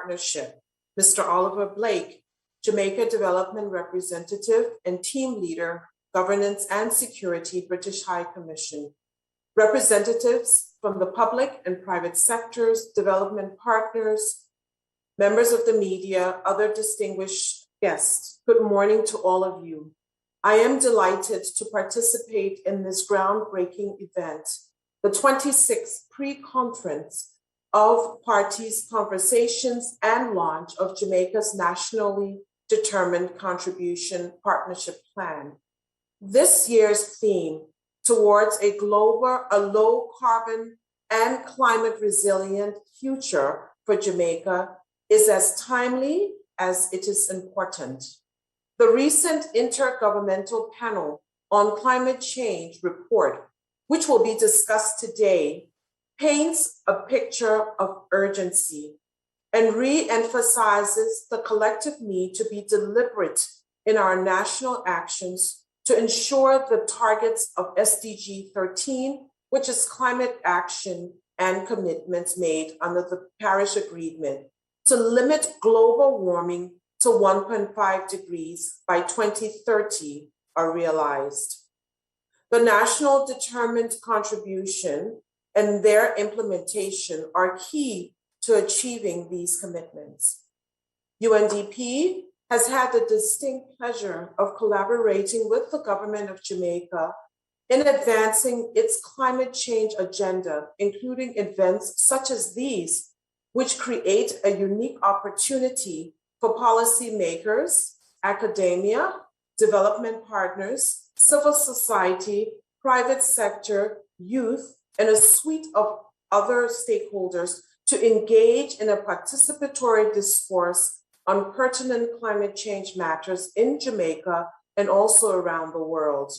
Partnership, Mr. Oliver Blake, Jamaica Development Representative and Team Leader, Governance and Security, British High Commission, representatives from the public and private sectors, development partners, members of the media, other distinguished guests. Good morning to all of you. I am delighted to participate in this groundbreaking event, the 26th pre-conference of parties' conversations and launch of Jamaica's nationally determined contribution partnership plan. This year's theme, towards a low carbon and climate resilient future for Jamaica, is as timely as it is important. The recent Intergovernmental Panel on Climate Change report, which will be discussed today, paints a picture of urgency and re-emphasizes the collective need to be deliberate in our national actions to ensure the targets of SDG 13, which is climate action and commitments made under the Paris Agreement, to limit global warming to 1.5 degrees by 2030 are realized. The national determined contribution and their implementation are key to achieving these commitments. UNDP has had the distinct pleasure of collaborating with the government of Jamaica in advancing its climate change agenda, including events such as these, which create a unique opportunity for policymakers, academia, development partners, civil society, private sector, youth, and a suite of other stakeholders to engage in a participatory discourse on pertinent climate change matters in Jamaica and also around the world.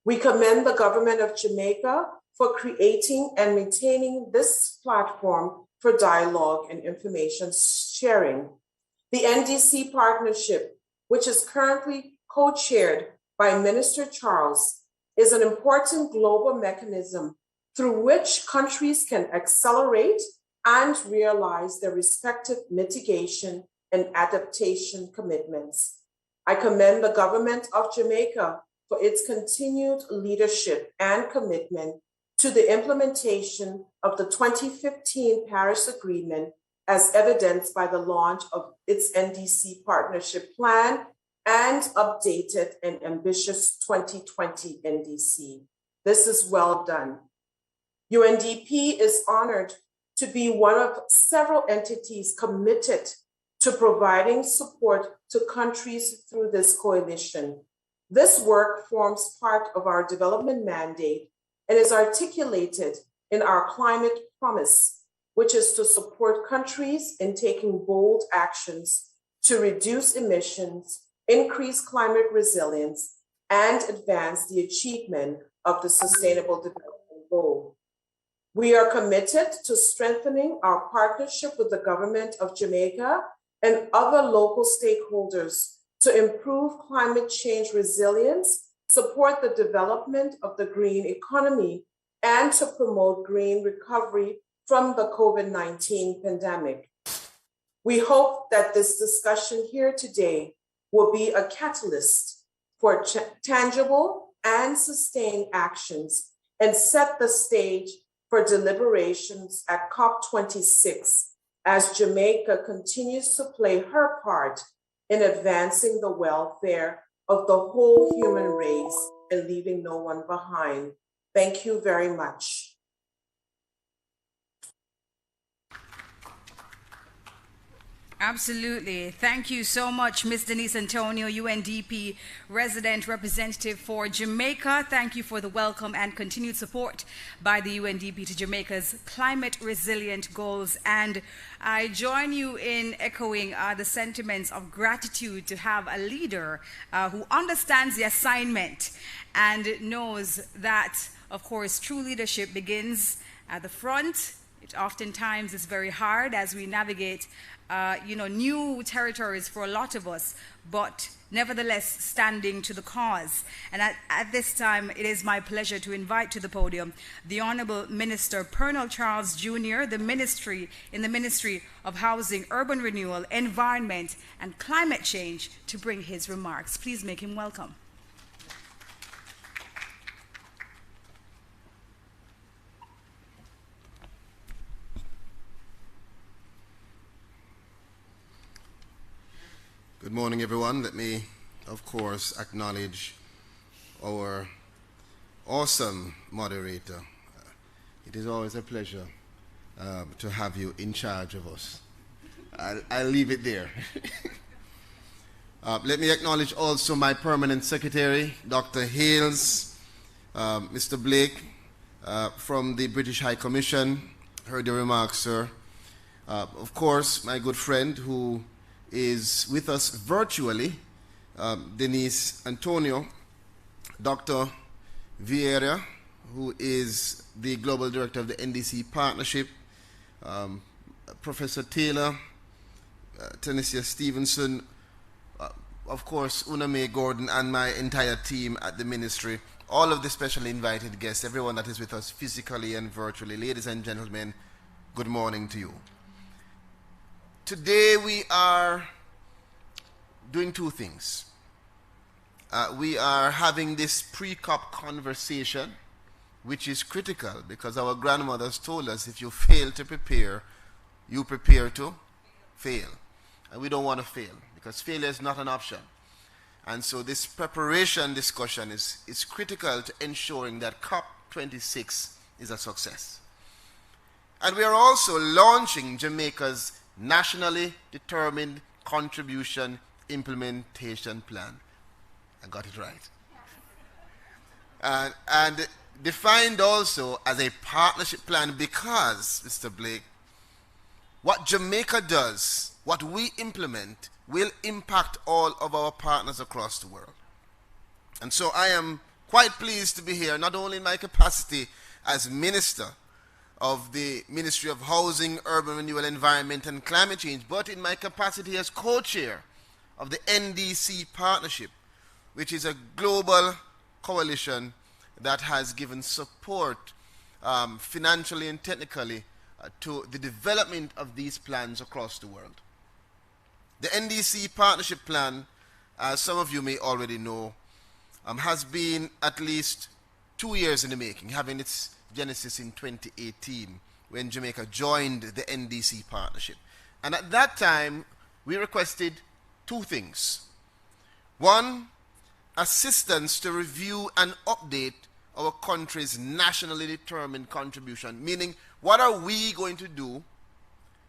We commend the government of Jamaica for creating and maintaining this platform for dialogue and information sharing. The NDC partnership, which is currently co-chaired by Minister Charles, is an important global mechanism through which countries can accelerate and realize their respective mitigation and adaptation commitments. I commend the government of Jamaica for its continued leadership and commitment to the implementation of the 2015 Paris Agreement, as evidenced by the launch of its NDC partnership plan and updated and ambitious 2020 NDC. This is well done. UNDP is honored to be one of several entities committed to providing support to countries through this coalition. This work forms part of our development mandate and is articulated in our climate promise, which is to support countries in taking bold actions to reduce emissions, increase climate resilience, and advance the achievement of the Sustainable Development Goal. We are committed to strengthening our partnership with the government of Jamaica and other local stakeholders to improve climate change resilience, support the development of the green economy, and to promote green recovery from the COVID-19 pandemic. We hope that this discussion here today will be a catalyst for tangible and sustained actions and set the stage for deliberations at COP26 as Jamaica continues to play her part in advancing the welfare of the whole human race and leaving no one behind. Thank you very much. Absolutely. Thank you so much, Ms. Denise Antonio, UNDP resident representative for Jamaica. Thank you for the welcome and continued support by the UNDP to Jamaica's climate resilient goals. And I join you in echoing the sentiments of gratitude to have a leader who understands the assignment and knows that, of course, true leadership begins at the front. It Oftentimes it's very hard as we navigate, new territories for a lot of us, but nevertheless standing to the cause. And at this time, it is my pleasure to invite to the podium the Honorable Minister Pernell Charles Jr., in the Ministry of Housing, Urban Renewal, Environment, and Climate Change, to bring his remarks. Please make him welcome. Good morning, everyone. Let me, of course, acknowledge our awesome moderator. It is always a pleasure to have you in charge of us. I'll leave it there. Let me acknowledge also my permanent secretary, Dr. Hales, Mr. Blake, from the British High Commission. Heard your remarks, sir. Of course, my good friend who is with us virtually, Denise Antonio, Dr. Vieira, who is the Global Director of the NDC Partnership, Professor Taylor, Tanisha Stevenson, of course, Uname Gordon, and my entire team at the Ministry, all of the specially invited guests, everyone that is with us physically and virtually. Ladies and gentlemen, good morning to you. Today we are doing two things. We are having this pre-COP conversation, which is critical because our grandmothers told us if you fail to prepare, you prepare to fail. And we don't want to fail because failure is not an option. And so this preparation discussion is critical to ensuring that COP26 is a success. And we are also launching Jamaica's Nationally Determined Contribution Implementation Plan. I got it right. And defined also as a partnership plan because, Mr. Blake, what Jamaica does, what we implement, will impact all of our partners across the world. And so I am quite pleased to be here, not only in my capacity as Minister of the Ministry of Housing, Urban Renewal, Environment, and Climate Change, but in my capacity as co-chair of the NDC Partnership, which is a global coalition that has given support financially and technically to the development of these plans across the world. The NDC Partnership Plan, as some of you may already know, has been at least 2 years in the making, having its genesis in 2018 when Jamaica joined the NDC Partnership. And at that time, we requested two things. One, assistance to review and update our country's nationally determined contribution, meaning what are we going to do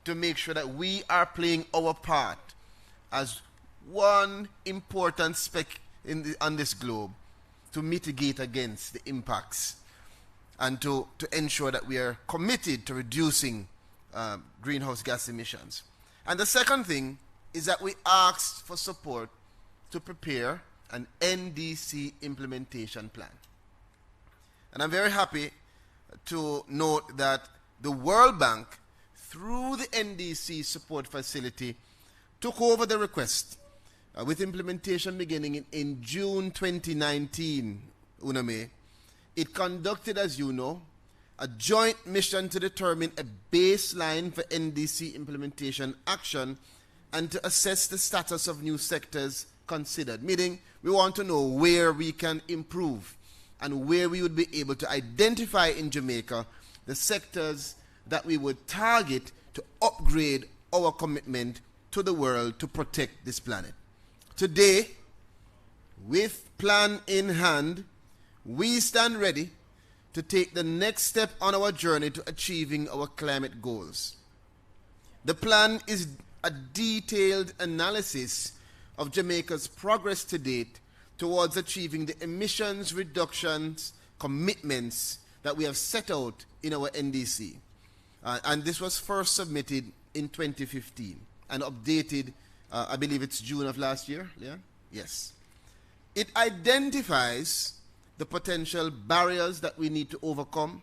to make sure that we are playing our part as one important speck on this globe to mitigate against the impacts and to ensure that we are committed to reducing greenhouse gas emissions. And the second thing is that we asked for support to prepare an NDC implementation plan. And I'm very happy to note that the World Bank, through the NDC support facility, took over the request with implementation beginning in June 2019, Uname. It conducted, as you know, a joint mission to determine a baseline for NDC implementation action and to assess the status of new sectors considered, meaning we want to know where we can improve and where we would be able to identify in Jamaica the sectors that we would target to upgrade our commitment to the world to protect this planet. Today, with plan in hand, we stand ready to take the next step on our journey to achieving our climate goals. The plan is a detailed analysis of Jamaica's progress to date towards achieving the emissions reductions commitments that we have set out in our NDC. And this was first submitted in 2015 and updated, I believe it's June of last year, yeah? Yes. It identifies the potential barriers that we need to overcome.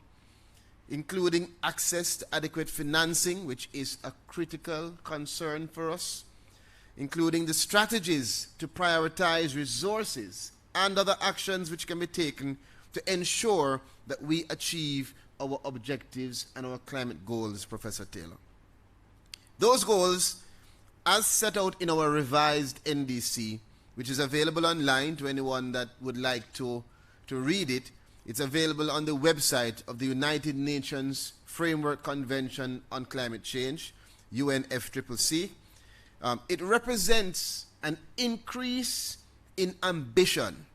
including access to adequate financing, which is a critical concern for us, including the strategies to prioritize resources and other actions which can be taken to ensure that we achieve our objectives and our climate goals, Professor Taylor. Those goals, as set out in our revised NDC, which is available online to anyone that would like to read it. It's available on the website of the United Nations Framework Convention on Climate Change, UNFCCC. It represents an increase in ambition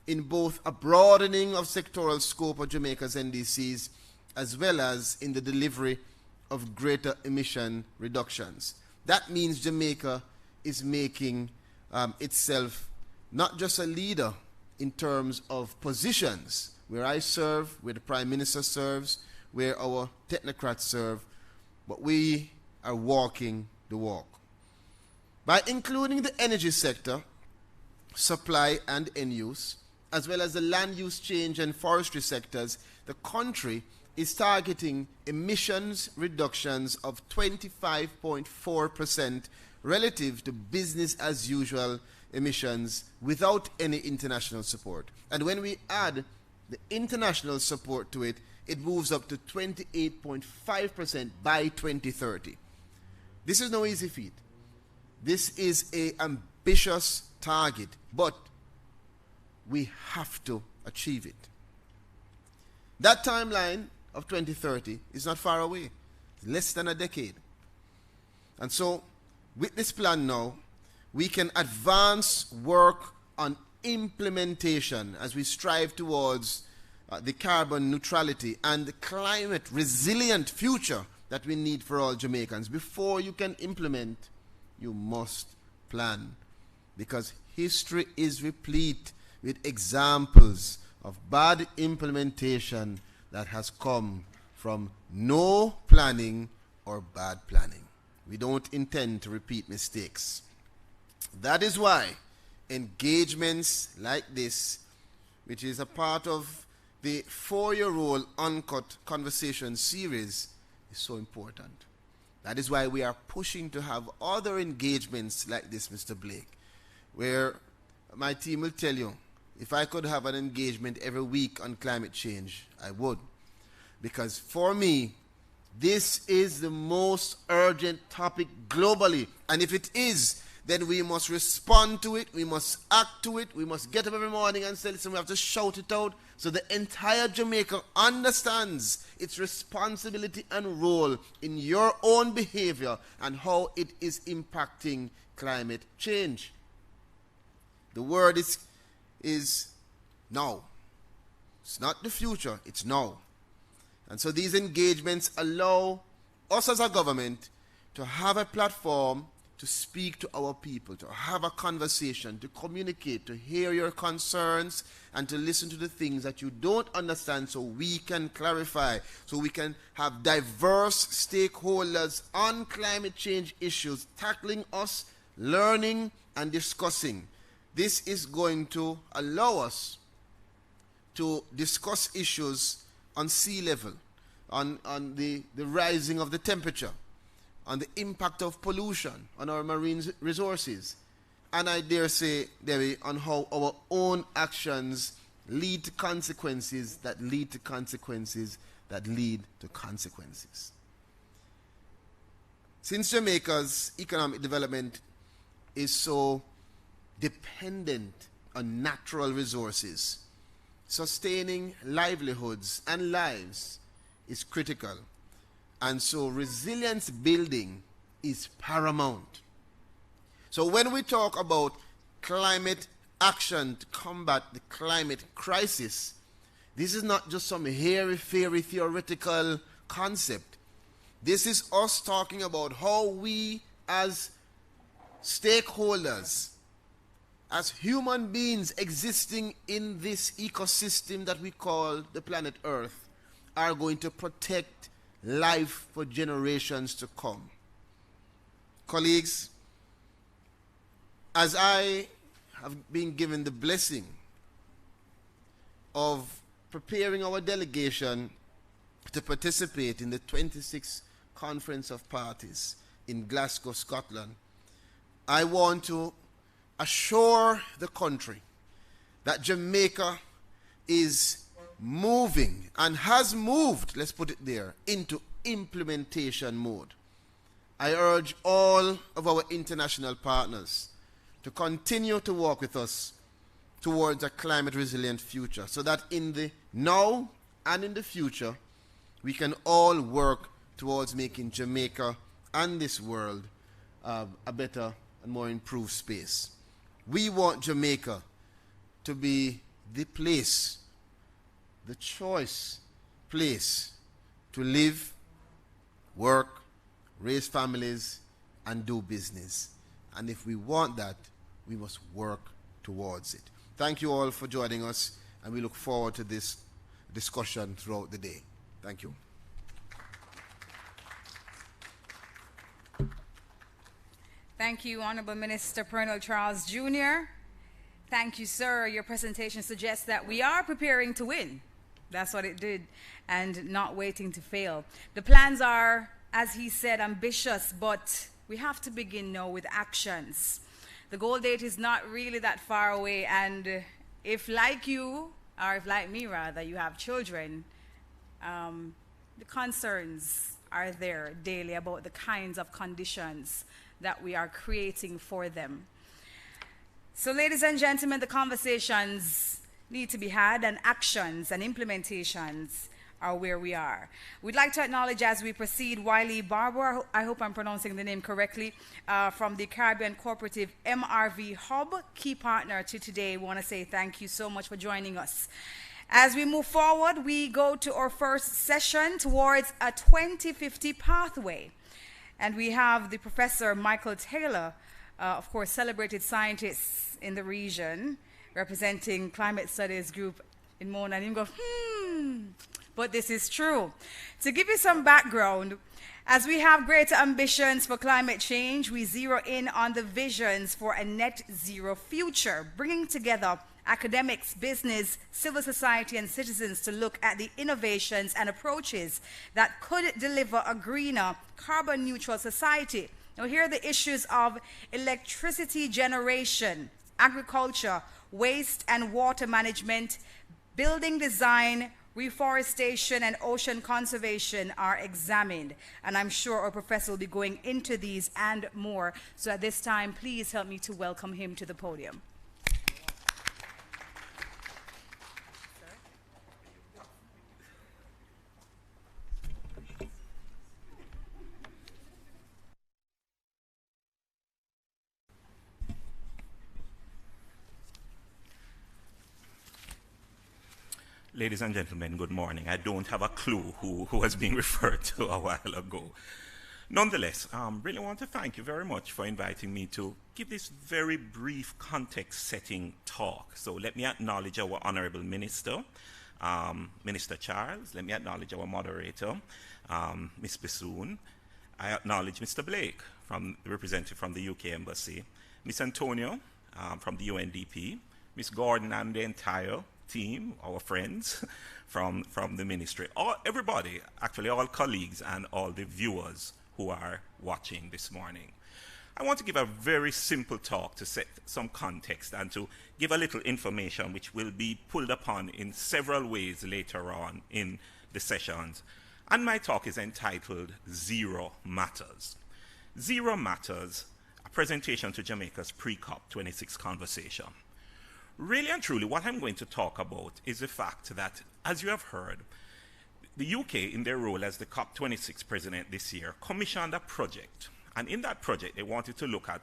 in both a broadening of sectoral scope of Jamaica's NDCs as well as in the delivery of greater emission reductions. That means Jamaica is making itself not just a leader in terms of positions, where I serve, where the Prime Minister serves, where our technocrats serve, but we are walking the walk. By including the energy sector, supply and end use, as well as the land use change and forestry sectors, the country is targeting emissions reductions of 25.4% relative to business as usual emissions without any international support. And when we add the international support to it, it moves up to 28.5% by 2030. This is no easy feat. This is an ambitious target, but we have to achieve it. That timeline of 2030 is not far away. It's less than a decade. And so, with this plan now, we can advance work on implementation as we strive towards the carbon neutrality and the climate resilient future that we need for all Jamaicans. Before you can implement, you must plan, because history is replete with examples of bad implementation that has come from no planning or bad planning. We don't intend to repeat mistakes. That is why engagements like this, which is a part of the 4-year-old Uncut Conversation series, is so important. That is why we are pushing to have other engagements like this, Mr. Blake, where my team will tell you, if I could have an engagement every week on climate change, I would. Because for me, this is the most urgent topic globally. And if it is, then we must respond to it, we must act to it, we must get up every morning and say, listen, we have to shout it out so the entire Jamaica understands its responsibility and role in your own behavior and how it is impacting climate change. The word is now. It's not the future, it's now. And so these engagements allow us as a government to have a platform to speak to our people, to have a conversation, to communicate, to hear your concerns, and to listen to the things that you don't understand so we can clarify, so we can have diverse stakeholders on climate change issues, tackling us, learning and discussing. This is going to allow us to discuss issues on sea level, on the rising of the temperature, on the impact of pollution on our marine resources, and I dare say, Debbie, on how our own actions lead to consequences that lead to consequences that lead to consequences. Since Jamaica's economic development is so dependent on natural resources, sustaining livelihoods and lives is critical. And so resilience building is paramount. So when we talk about climate action to combat the climate crisis, this is not just some hairy-fairy theoretical concept. This is us talking about how we as stakeholders, as human beings existing in this ecosystem that we call the planet Earth, are going to protect life for generations to come. Colleagues, as I have been given the blessing of preparing our delegation to participate in the 26th Conference of Parties in Glasgow, Scotland, I want to assure the country that Jamaica is moving and has moved, let's put it there, into implementation mode. I urge all of our international partners to continue to work with us towards a climate resilient future so that in the now and in the future we can all work towards making Jamaica and this world a better and more improved space. We want Jamaica to be the place, the choice place to live, work, raise families, and do business. And if we want that, we must work towards it. Thank you all for joining us, and we look forward to this discussion throughout the day. Thank you. Thank you, Honorable Minister Pernell Charles Jr. Thank you, sir. Your presentation suggests that we are preparing to win. That's what it did, and not waiting to fail. The plans are, as he said, ambitious, but we have to begin now with actions. The goal date is not really that far away, and if like you, or if like me rather, you have children, the concerns are there daily about the kinds of conditions that we are creating for them. So ladies and gentlemen, the conversations need to be had, and actions and implementations are where we are. We'd like to acknowledge as we proceed Wiley Barber, I hope I'm pronouncing the name correctly, from the Caribbean Cooperative MRV Hub, key partner to today. We want to say thank you so much for joining us. As we move forward, we go to our first session towards a 2050 pathway. And we have the Professor Michael Taylor, of course, celebrated scientists in the region, representing Climate Studies Group in Mona. And you go, but this is true. To give you some background, as we have greater ambitions for climate change, we zero in on the visions for a net zero future, bringing together academics, business, civil society, and citizens to look at the innovations and approaches that could deliver a greener, carbon-neutral society. Now, here are the issues of electricity generation, agriculture, waste and water management, building design, reforestation, and ocean conservation are examined. And I'm sure our professor will be going into these and more. So at this time, please help me to welcome him to the podium. Ladies and gentlemen, good morning. I don't have a clue who was being referred to a while ago. Nonetheless, really want to thank you very much for inviting me to give this very brief context-setting talk. So let me acknowledge our Honorable Minister, Minister Charles. Let me acknowledge our moderator, Ms. Bassoon. I acknowledge Mr. Blake, representative from the UK Embassy, Ms. Antonio from the UNDP, Ms. Gordon and the entire team, our friends from the ministry, everybody, actually all colleagues and all the viewers who are watching this morning. I want to give a very simple talk to set some context and to give a little information which will be pulled upon in several ways later on in the sessions. And my talk is entitled Zero Matters. Zero Matters, a presentation to Jamaica's pre-COP26 conversation. Really and truly, what I'm going to talk about is the fact that, as you have heard, the UK, in their role as the COP26 president this year, commissioned a project. And in that project, they wanted to look at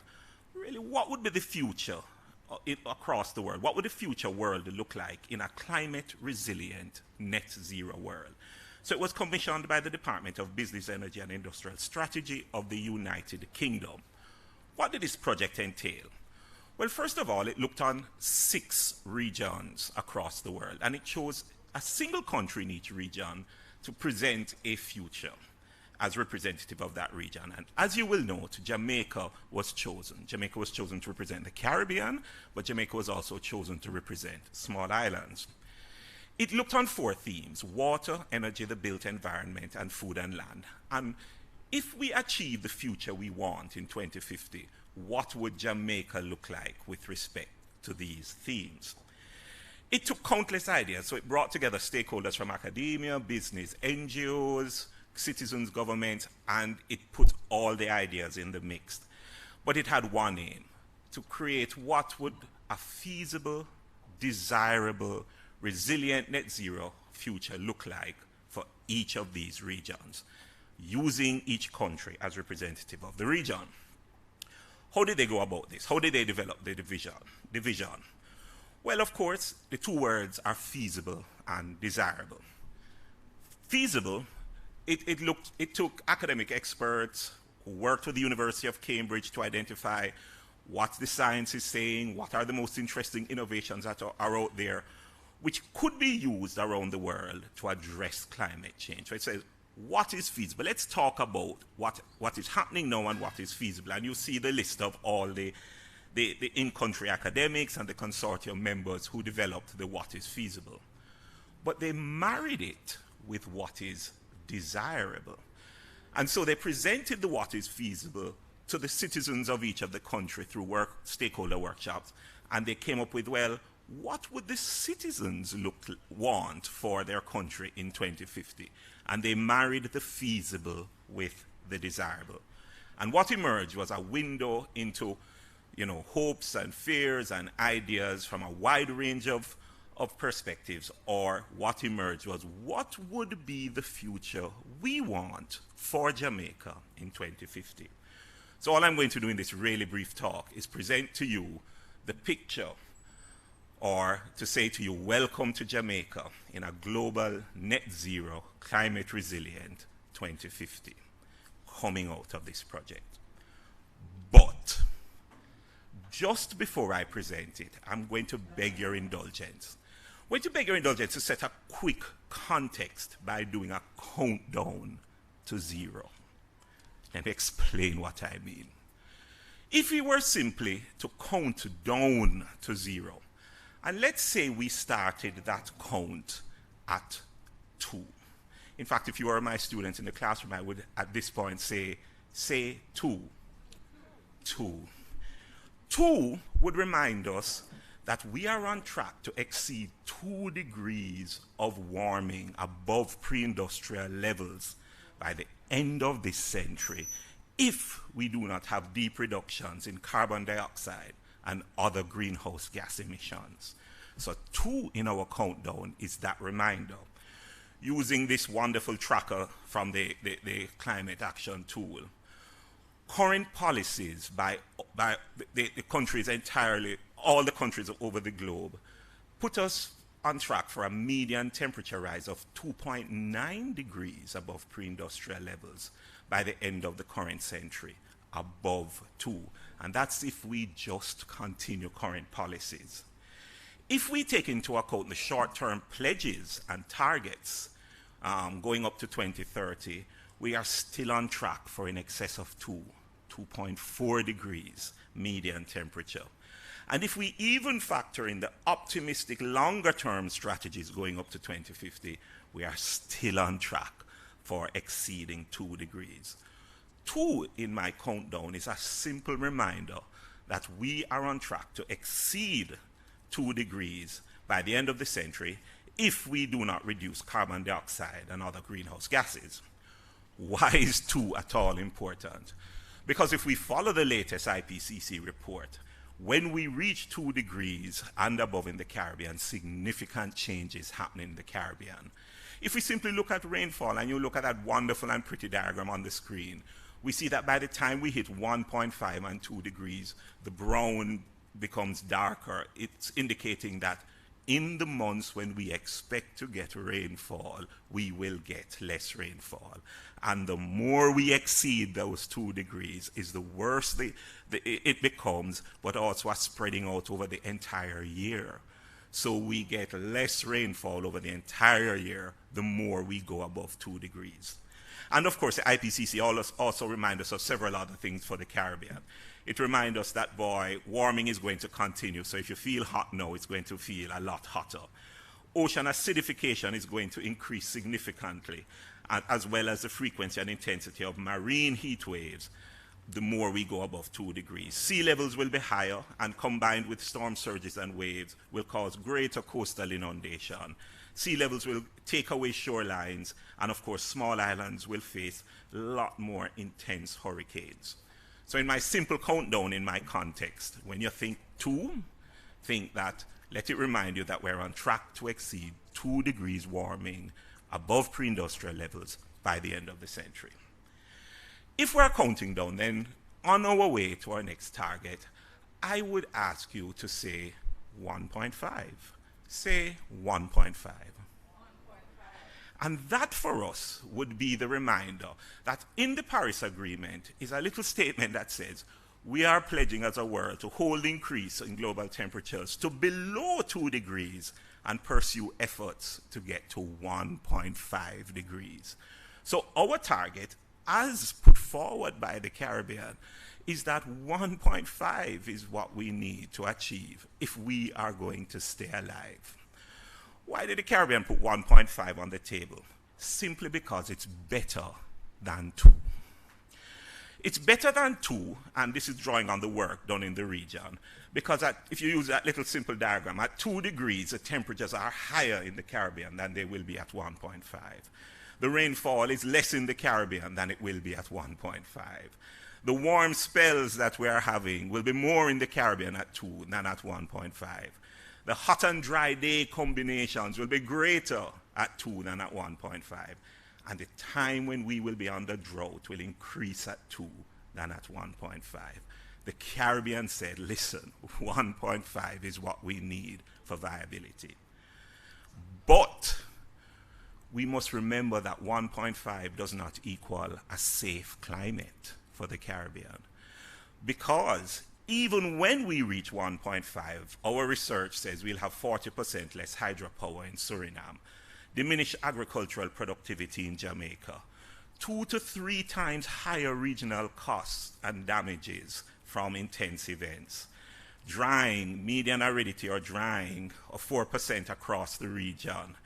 really what would be the future across the world. What would the future world look like in a climate-resilient, net-zero world? So it was commissioned by the Department of Business, Energy and Industrial Strategy of the United Kingdom. What did this project entail? Well, first of all, it looked on 6 regions across the world, and it chose a single country in each region to present a future as representative of that region. And as you will note, Jamaica was chosen. Jamaica was chosen to represent the Caribbean, but Jamaica was also chosen to represent small islands. It looked on 4 themes: water, energy, the built environment, and food and land. And if we achieve the future we want in 2050, what would Jamaica look like with respect to these themes? It took countless ideas, so it brought together stakeholders from academia, business, NGOs, citizens, government, and it put all the ideas in the mix. But it had one aim: to create what would a feasible, desirable, resilient net zero future look like for each of these regions, using each country as representative of the region. How did they go about this? How did they develop the division? Well, of course, the 2 words are feasible and desirable. Feasible, it took academic experts who worked with the University of Cambridge to identify what the science is saying, what are the most interesting innovations that are out there, which could be used around the world to address climate change. So it says, what is feasible? Let's talk about what is happening now and what is feasible. And you see the list of all the in-country academics and the consortium members who developed the what is feasible. But they married it with what is desirable. And so they presented the what is feasible to the citizens of each of the country through stakeholder workshops. And they came up with, well, what would the citizens want for their country in 2050? And they married the feasible with the desirable. And what emerged was a window into, hopes and fears and ideas from a wide range of perspectives. Or what emerged was, what would be the future we want for Jamaica in 2050? So all I'm going to do in this really brief talk is present to you the picture, or to say to you, welcome to Jamaica in a global net zero, climate resilient 2050, coming out of this project. But just before I present it, I'm going to beg your indulgence. I'm going to beg your indulgence to set a quick context by doing a countdown to 0. Let me explain what I mean. If we were simply to count down to 0, and let's say we started that count at 2. In fact, if you were my students in the classroom, I would at this point say 2. 2. 2 would remind us that we are on track to exceed 2 degrees of warming above pre-industrial levels by the end of this century, if we do not have deep reductions in carbon dioxide and other greenhouse gas emissions. So 2 in our countdown is that reminder. Using this wonderful tracker from the climate action tool, current policies by the countries entirely, all the countries over the globe, put us on track for a median temperature rise of 2.9 degrees above pre-industrial levels by the end of the current century, above 2. And that's if we just continue current policies. If we take into account the short-term pledges and targets going up to 2030, we are still on track for in excess of 2.4 degrees median temperature. And if we even factor in the optimistic longer-term strategies going up to 2050, we are still on track for exceeding 2 degrees. 2 in my countdown is a simple reminder that we are on track to exceed 2 degrees by the end of the century if we do not reduce carbon dioxide and other greenhouse gases. Why is 2 at all important? Because if we follow the latest Ipcc report, when we reach 2 degrees and above in the Caribbean, significant changes happen in the Caribbean. If we simply look at rainfall, and you look at that wonderful and pretty diagram on the screen, we see that by the time we hit 1.5 and 2 degrees, the brown becomes darker. It's indicating that in the months when we expect to get rainfall, we will get less rainfall. And the more we exceed those 2 degrees is the worse it becomes, but also are spreading out over the entire year. So we get less rainfall over the entire year the more we go above 2 degrees. And of course, the Ipcc also reminds us of several other things for the Caribbean. It reminds us that, boy, warming is going to continue. So if you feel hot now, it's going to feel a lot hotter. ocean acidification is going to increase significantly, as well as the frequency and intensity of marine heat waves the more we go above 2 degrees. Sea levels will be higher, and combined with storm surges and waves will cause greater coastal inundation. Sea levels will take away shorelines, and of course small islands will face a lot more intense hurricanes. So in my simple countdown in my context, when you think 2, think that, let it remind you that we're on track to exceed 2 degrees warming above pre-industrial levels by the end of the century. If we're counting down, then on our way to our next target, I would ask you to say 1.5. Say 1.5. And that for us would be the reminder that in the Paris Agreement is a little statement that says we are pledging as a world to hold the increase in global temperatures to below 2 degrees and pursue efforts to get to 1.5 degrees. So our target, as put forward by the Caribbean, is that 1.5 is what we need to achieve if we are going to stay alive. Why did the Caribbean put 1.5 on the table? Simply because it's better than 2. It's better than 2, and this is drawing on the work done in the region, because if you use that little simple diagram, at 2 degrees, the temperatures are higher in the Caribbean than they will be at 1.5. The rainfall is less in the Caribbean than it will be at 1.5. The warm spells that we are having will be more in the Caribbean at 2 than at 1.5. The hot and dry day combinations will be greater at 2 than at 1.5. And the time when we will be under drought will increase at 2 than at 1.5. The Caribbean said, listen, 1.5 is what we need for viability. But we must remember that 1.5 does not equal a safe climate for the Caribbean. Because even when we reach 1.5, our research says we'll have 40% less hydropower in Suriname, diminished agricultural productivity in Jamaica, 2 to 3 times higher regional costs and damages from intense events, drying, median aridity or drying of 4% across the region,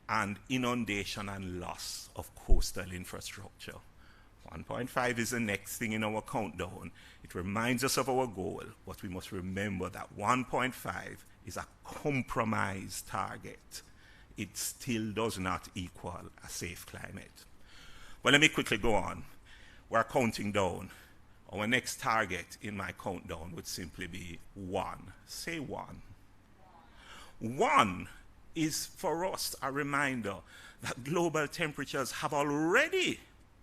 and inundation and loss of coastal infrastructure. 1.5 is the next thing in our countdown. It reminds us of our goal, but we must remember that 1.5 is a compromise target. It still does not equal a safe climate. But let me quickly go on. We're counting down. Our next target in my countdown would simply be 1. Say 1. 1 is for us a reminder that global temperatures have already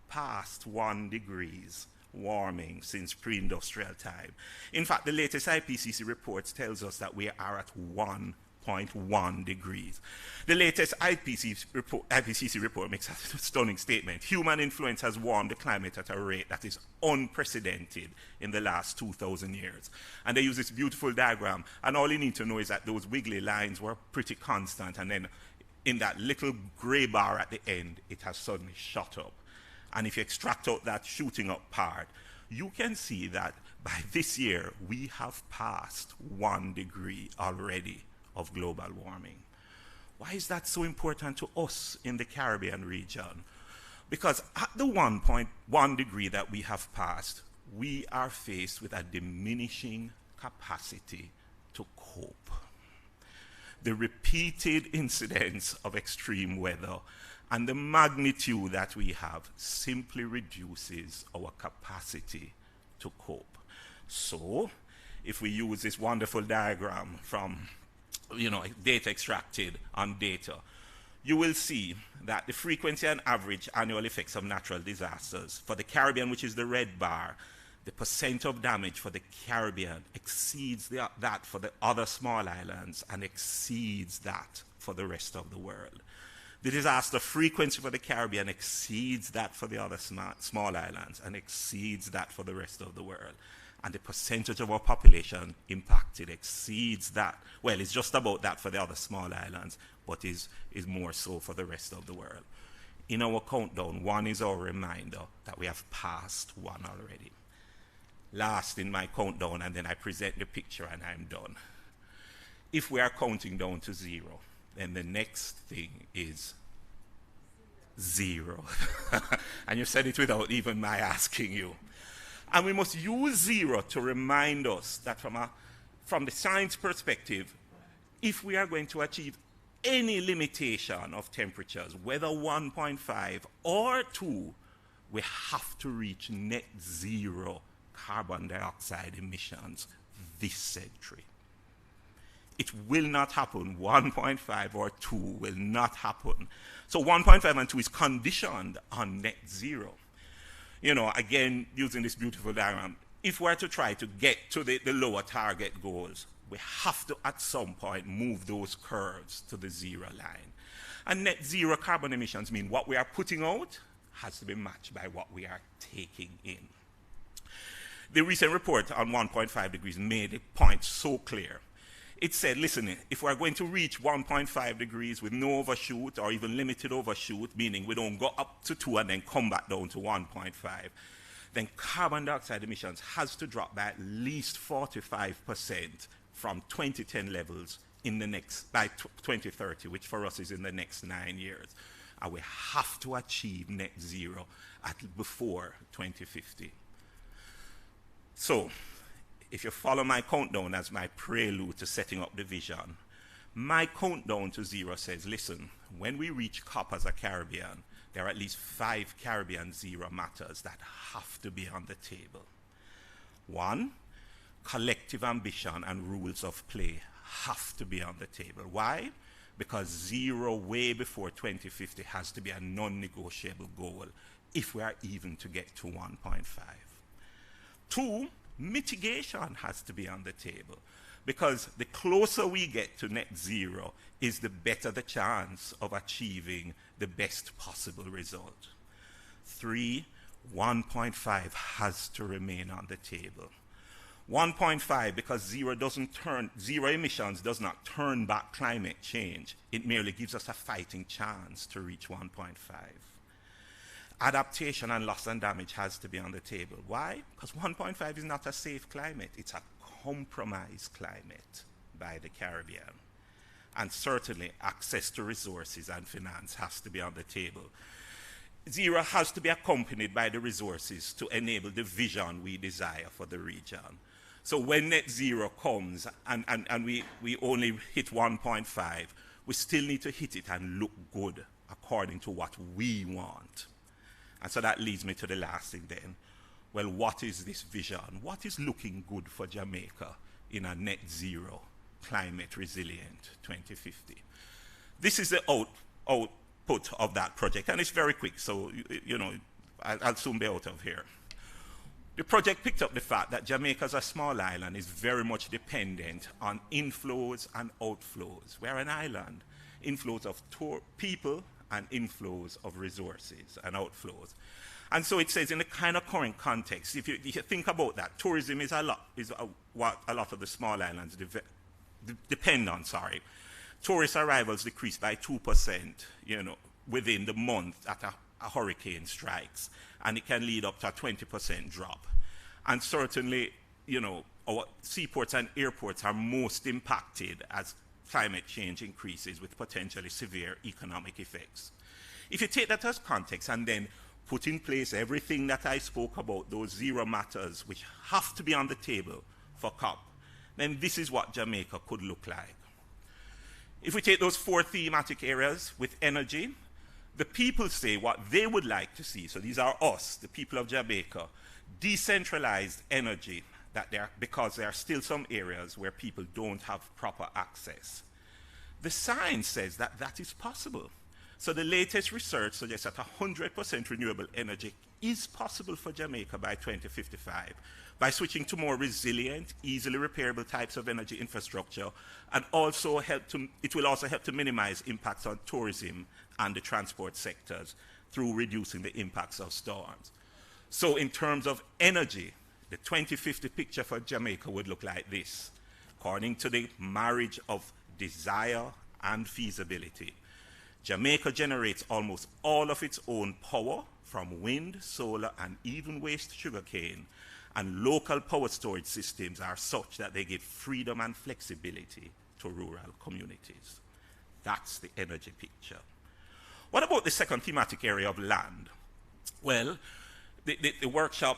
passed 1 degrees warming since pre-industrial time. In fact, the latest Ipcc report tells us that we are at 1.1 degrees. The latest Ipcc report makes a stunning statement. Human influence has warmed the climate at a rate that is unprecedented in the last 2,000 years. And they use this beautiful diagram, and all you need to know is that those wiggly lines were pretty constant, and then in that little gray bar at the end, it has suddenly shot up. And if you extract out that shooting up part, you can see that by this year, we have passed 1 degree already of global warming. Why is that so important to us in the Caribbean region? Because at the 1.1 degree that we have passed, we are faced with a diminishing capacity to cope. The repeated incidents of extreme weather and the magnitude that we have simply reduces our capacity to cope. So, if we use this wonderful diagram from data extracted on data, you will see that the frequency and average annual effects of natural disasters for the Caribbean, which is the red bar, the percent of damage for the Caribbean exceeds that for the other small islands and exceeds that for the rest of the world. The disaster frequency for the Caribbean exceeds that for the other small islands and exceeds that for the rest of the world. And the percentage of our population impacted exceeds that. Well, it's just about that for the other small islands, but is more so for the rest of the world. In our countdown, 1 is our reminder that we have passed 1 already. Last in my countdown, and then I present the picture and I'm done. If we are counting down to 0, then the next thing is zero. And you said it without even my asking you. And we must use zero to remind us that from the science perspective, if we are going to achieve any limitation of temperatures, whether 1.5 or 2, we have to reach net zero carbon dioxide emissions this century. It will not happen. 1.5 or 2 will not happen. So 1.5 and 2 is conditioned on net zero. You know, again, using this beautiful diagram, if we're to try to get to the lower target goals, we have to, at some point, move those curves to the zero line. And net zero carbon emissions mean what we are putting out has to be matched by what we are taking in. The recent report on 1.5 degrees made the point so clear. It said, listen, if we're going to reach 1.5 degrees with no overshoot or even limited overshoot, meaning we don't go up to 2 and then come back down to 1.5, then carbon dioxide emissions has to drop by at least 45% from 2010 levels by 2030, which for us is in the next 9 years. And we have to achieve net zero before 2050. So, if you follow my countdown as my prelude to setting up the vision, my countdown to zero says, listen, when we reach COP as a Caribbean, there are at least 5 Caribbean zero matters that have to be on the table. 1, collective ambition and rules of play have to be on the table. Why? Because zero way before 2050 has to be a non-negotiable goal if we are even to get to 1.5. 2, mitigation has to be on the table, because the closer we get to net zero is the better the chance of achieving the best possible result. 3, 1.5 has to remain on the table. 1.5, because zero emissions does not turn back climate change. It merely gives us a fighting chance to reach 1.5. Adaptation and loss and damage has to be on the table. Why? Because 1.5 is not a safe climate. It's a compromised climate by the Caribbean. And certainly access to resources and finance has to be on the table. Zero has to be accompanied by the resources to enable the vision we desire for the region. So when net zero comes and we only hit 1.5, we still need to hit it and look good according to what we want. And so that leads me to the last thing then. Well, what is this vision? What is looking good for Jamaica in a net zero, climate resilient 2050? This is the output of that project, and it's very quick, so I'll soon be out of here. The project picked up the fact that Jamaica as a small island is very much dependent on inflows and outflows. We're an island, inflows of people and inflows of resources and outflows. And so it says in the kind of current context, if you think about that, tourism is what a lot of the small islands depend on. Tourist arrivals decreased by 2%, within the month that a hurricane strikes, and it can lead up to a 20% drop. And certainly, our seaports and airports are most impacted as climate change increases with potentially severe economic effects. If you take that as context and then put in place everything that I spoke about, those zero matters which have to be on the table for COP, then this is what Jamaica could look like. If we take those 4 thematic areas with energy, the people say what they would like to see, so these are us, the people of Jamaica, decentralized energy, because there are still some areas where people don't have proper access. The science says that that is possible. So the latest research suggests that 100% renewable energy is possible for Jamaica by 2055 by switching to more resilient, easily repairable types of energy infrastructure, and it will also help to minimize impacts on tourism and the transport sectors through reducing the impacts of storms. So in terms of energy, the 2050 picture for Jamaica would look like this. According to the marriage of desire and feasibility, Jamaica generates almost all of its own power from wind, solar, and even waste sugarcane, and local power storage systems are such that they give freedom and flexibility to rural communities. That's the energy picture. What about the second thematic area of land? Well, the workshop,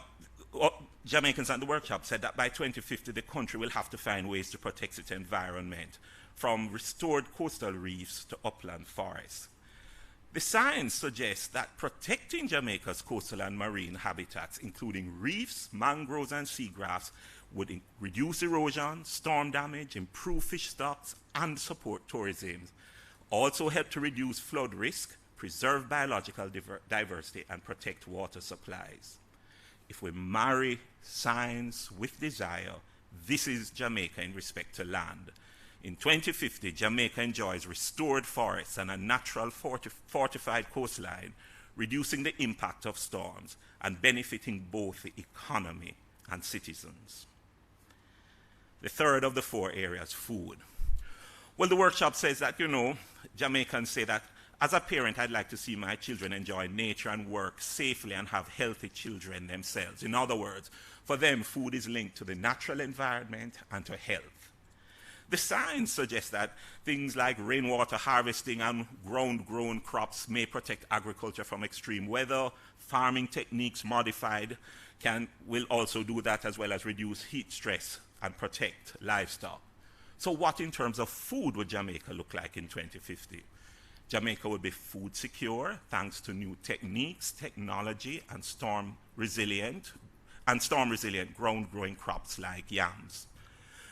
Jamaicans at the workshop said that by 2050 the country will have to find ways to protect its environment, from restored coastal reefs to upland forests. The science suggests that protecting Jamaica's coastal and marine habitats, including reefs, mangroves, and seagrass, would reduce erosion, storm damage, improve fish stocks, and support tourism. Also help to reduce flood risk, preserve biological diversity, and protect water supplies. If we marry science with desire, this is Jamaica in respect to land. In 2050, Jamaica enjoys restored forests and a natural fortified coastline, reducing the impact of storms and benefiting both the economy and citizens. The third of the four areas, food. Well, the workshop says that, Jamaicans say that as a parent, I'd like to see my children enjoy nature and work safely and have healthy children themselves. In other words, for them, food is linked to the natural environment and to health. The science suggests that things like rainwater harvesting and ground-grown crops may protect agriculture from extreme weather. Farming techniques modified will also do that, as well as reduce heat stress and protect livestock. So what in terms of food would Jamaica look like in 2050? Jamaica would be food secure thanks to new techniques, technology, and storm resilient ground-growing crops like yams.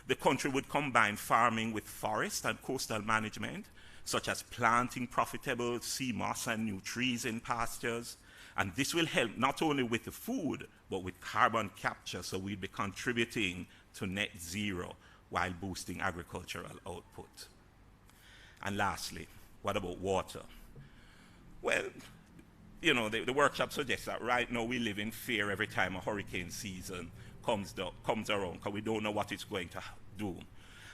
The country would combine farming with forest and coastal management, such as planting profitable sea moss and new trees in pastures. And this will help not only with the food, but with carbon capture, so we'd be contributing to net zero while boosting agricultural output. And lastly, what about water? Well, the workshop suggests that right now we live in fear every time a hurricane season comes around, because we don't know what it's going to do.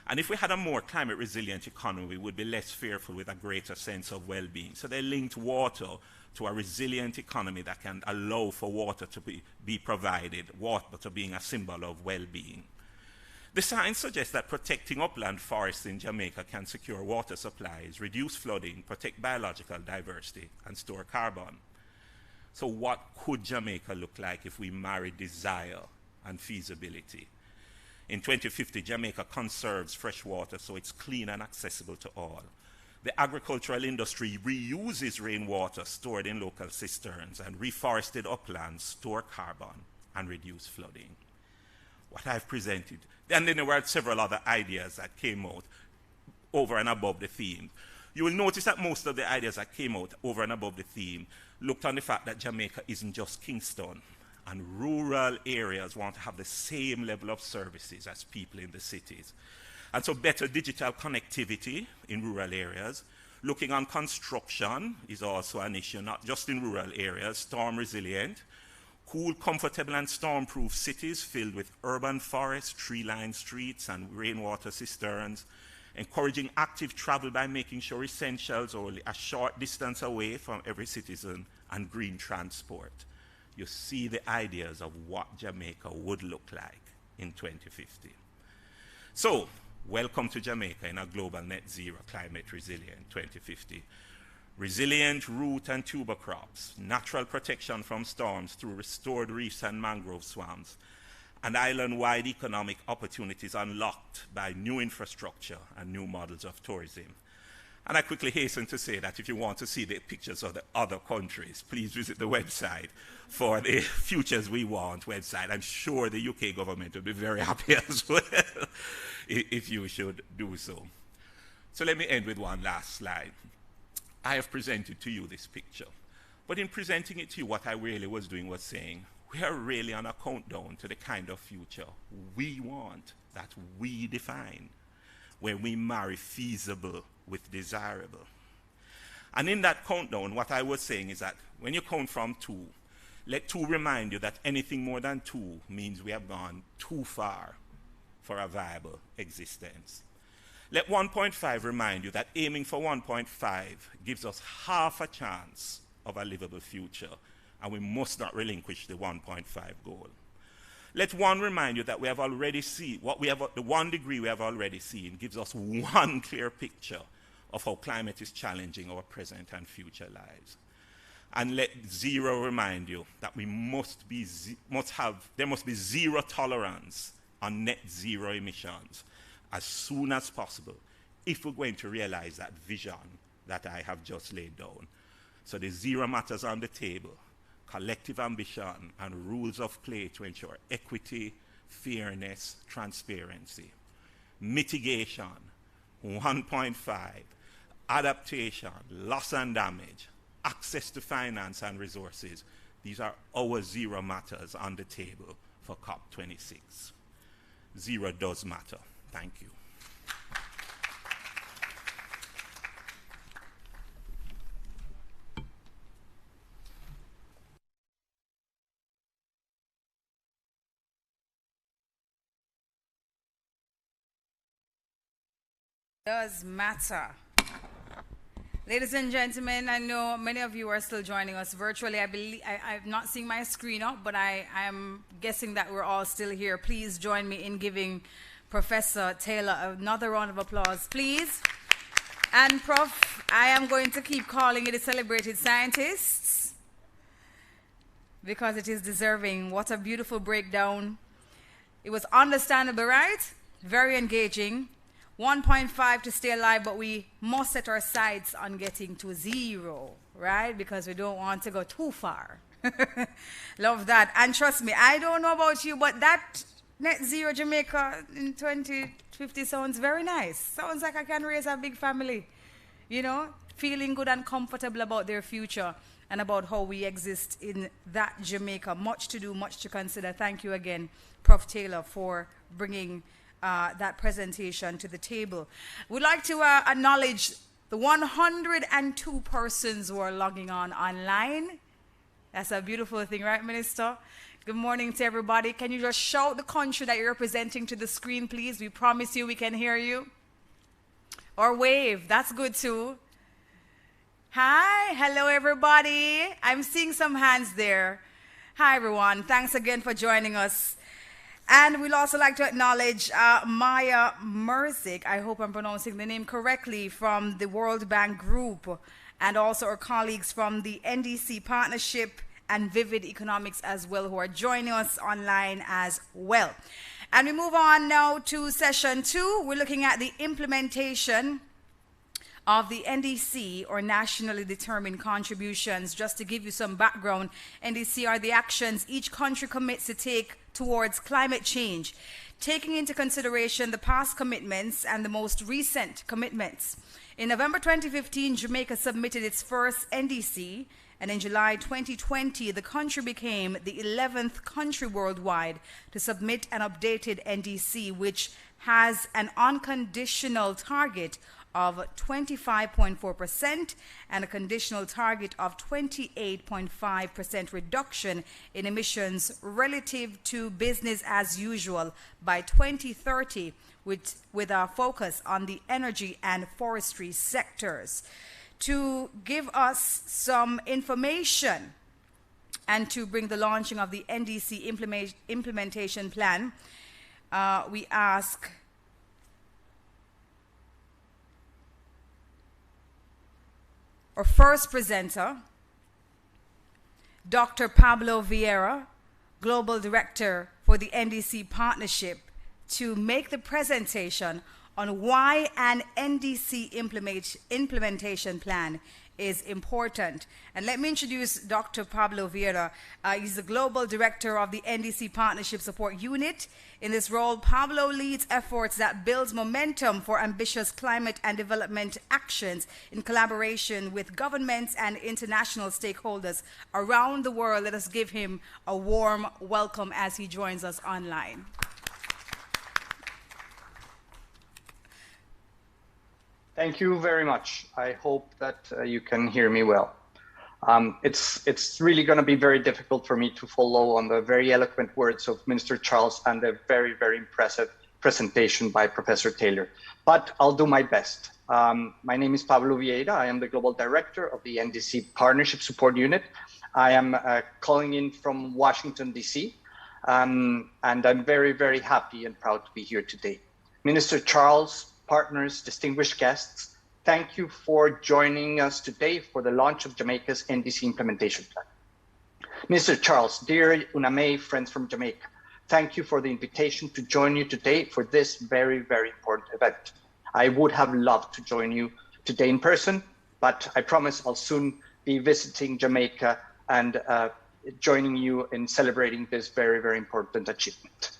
And if we had a more climate resilient economy, we would be less fearful with a greater sense of well-being. So they linked water to a resilient economy that can allow for water to be provided, water being a symbol of well-being. The science suggests that protecting upland forests in Jamaica can secure water supplies, reduce flooding, protect biological diversity, and store carbon. So what could Jamaica look like if we marry desire and feasibility? In 2050, Jamaica conserves fresh water so it's clean and accessible to all. The agricultural industry reuses rainwater stored in local cisterns, and reforested uplands store carbon and reduce flooding. What I've presented, and then there were several other ideas that came out over and above the theme. You will notice that most of the ideas that came out over and above the theme looked on the fact that Jamaica isn't just Kingston, and rural areas want to have the same level of services as people in the cities. And so better digital connectivity in rural areas. Looking on construction is also an issue, not just in rural areas. Storm resilient, cool, comfortable, and storm-proof cities filled with urban forests, tree-lined streets, and rainwater cisterns. Encouraging active travel by making sure essentials are only a short distance away from every citizen, and green transport. You see the ideas of what Jamaica would look like in 2050. So, welcome to Jamaica in a global net zero climate resilient 2050. Resilient root and tuber crops, natural protection from storms through restored reefs and mangrove swamps, and island-wide economic opportunities unlocked by new infrastructure and new models of tourism. And I quickly hasten to say that if you want to see the pictures of the other countries, please visit the website for the Futures We Want website. I'm sure the UK government will be very happy as well if you should do so. So let me end with one last slide. I have presented to you this picture. But in presenting it to you, what I really was doing was saying, we are really on a countdown to the kind of future we want, that we define, where we marry feasible with desirable. And in that countdown, what I was saying is that when you count from 2, let 2 remind you that anything more than 2 means we have gone too far for a viable existence. Let 1.5 remind you that aiming for 1.5 gives us half a chance of a livable future, and we must not relinquish the 1.5 goal. Let 1 remind you that we have already seen, the 1 degree we have already seen gives us one clear picture of how climate is challenging our present and future lives. And let zero remind you that there must be zero tolerance on net zero emissions as soon as possible if we're going to realize that vision that I have just laid down. So the zero matters on the table, collective ambition and rules of play to ensure equity, fairness, transparency. Mitigation, 1.5, adaptation, loss and damage, access to finance and resources. These are our zero matters on the table for COP26. Zero does matter. Thank you. Does matter. Ladies and gentlemen, I know many of you are still joining us virtually. I'm not seeing my screen up, but I'm guessing that we're all still here. Please join me in giving Professor Taylor another round of applause, please. And Prof, I am going to keep calling it a celebrated scientist because it is deserving. What a beautiful breakdown. It was understandable, right? Very engaging. 1.5 to stay alive, but we must set our sights on getting to zero, right? Because we don't want to go too far. Love that. And trust me, I don't know about you, but that net zero Jamaica in 2050 sounds very nice. Sounds like I can raise a big family, you know, feeling good and comfortable about their future and about how we exist in that Jamaica. Much to do, much to consider. Thank you again, Prof. Taylor, for bringing that presentation to the table. We'd like to acknowledge the 102 persons who are logging on online. That's a beautiful thing, right, Minister? Good morning to everybody. Can you just shout the country that you're representing to the screen, please? We promise you we can hear you. Or wave. That's good too. Hi. Hello, everybody. I'm seeing some hands there. Hi, everyone. Thanks again for joining us. And we'd also like to acknowledge Maya Merzik, I hope I'm pronouncing the name correctly, from the World Bank Group, and also our colleagues from the NDC Partnership and Vivid Economics as well, who are joining us online as well. And we move on now to session 2. We're looking at the implementation of the NDC, or Nationally Determined Contributions. Just to give you some background, NDC are the actions each country commits to take towards climate change, taking into consideration the past commitments and the most recent commitments. In November 2015, Jamaica submitted its first NDC, and in July 2020, the country became the 11th country worldwide to submit an updated NDC, which has an unconditional target of 25.4% and a conditional target of 28.5% reduction in emissions relative to business as usual by 2030, with a focus on the energy and forestry sectors. To give us some information and to bring the launching of the NDC implementation plan, we ask our first presenter, Dr. Pablo Vieira, Global Director for the NDC Partnership, to make the presentation on why an NDC implementation plan is important. And let me introduce Dr. Pablo Vieira. He's the Global Director of the NDC Partnership Support Unit. In this role, Pablo leads efforts that builds momentum for ambitious climate and development actions in collaboration with governments and international stakeholders around the world. Let us give him a warm welcome as he joins us online. Thank you very much. I hope that you can hear me well. It's really going to be very difficult for me to follow on the very eloquent words of Minister Charles and the very, very impressive presentation by Professor Taylor, but I'll do my best. My name is Pablo Vieira. I am the Global Director of the NDC Partnership Support Unit. I am calling in from Washington, DC, and I'm very, very happy and proud to be here today. Minister Charles, partners, distinguished guests, thank you for joining us today for the launch of Jamaica's NDC implementation plan. Mr. Charles, dear UNAME friends from Jamaica, thank you for the invitation to join you today for this very, very important event. I would have loved to join you today in person, but I promise I'll soon be visiting Jamaica and joining you in celebrating this very, very important achievement.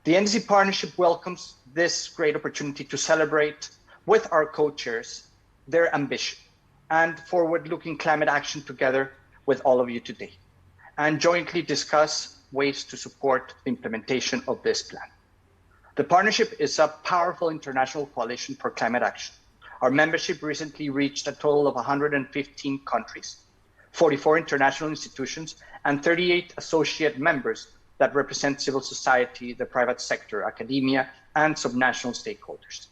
The NDC partnership welcomes this great opportunity to celebrate with our co-chairs their ambition and forward-looking climate action together with all of you today, and jointly discuss ways to support the implementation of this plan. The partnership is a powerful international coalition for climate action. Our membership recently reached a total of 115 countries, 44 international institutions, and 38 associate members that represent civil society, the private sector, academia, and subnational stakeholders.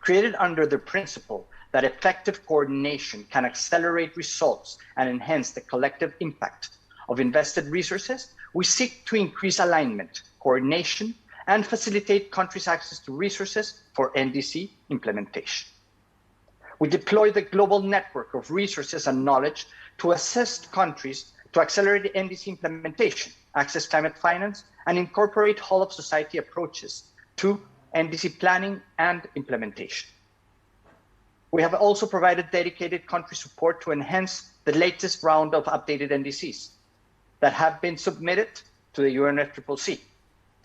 Created under the principle that effective coordination can accelerate results and enhance the collective impact of invested resources, we seek to increase alignment, coordination, and facilitate countries' access to resources for NDC implementation. We deploy the global network of resources and knowledge to assist countries to accelerate NDC implementation, access climate finance, and incorporate whole of society approaches to NDC planning and implementation. We have also provided dedicated country support to enhance the latest round of updated NDCs that have been submitted to the UNFCCC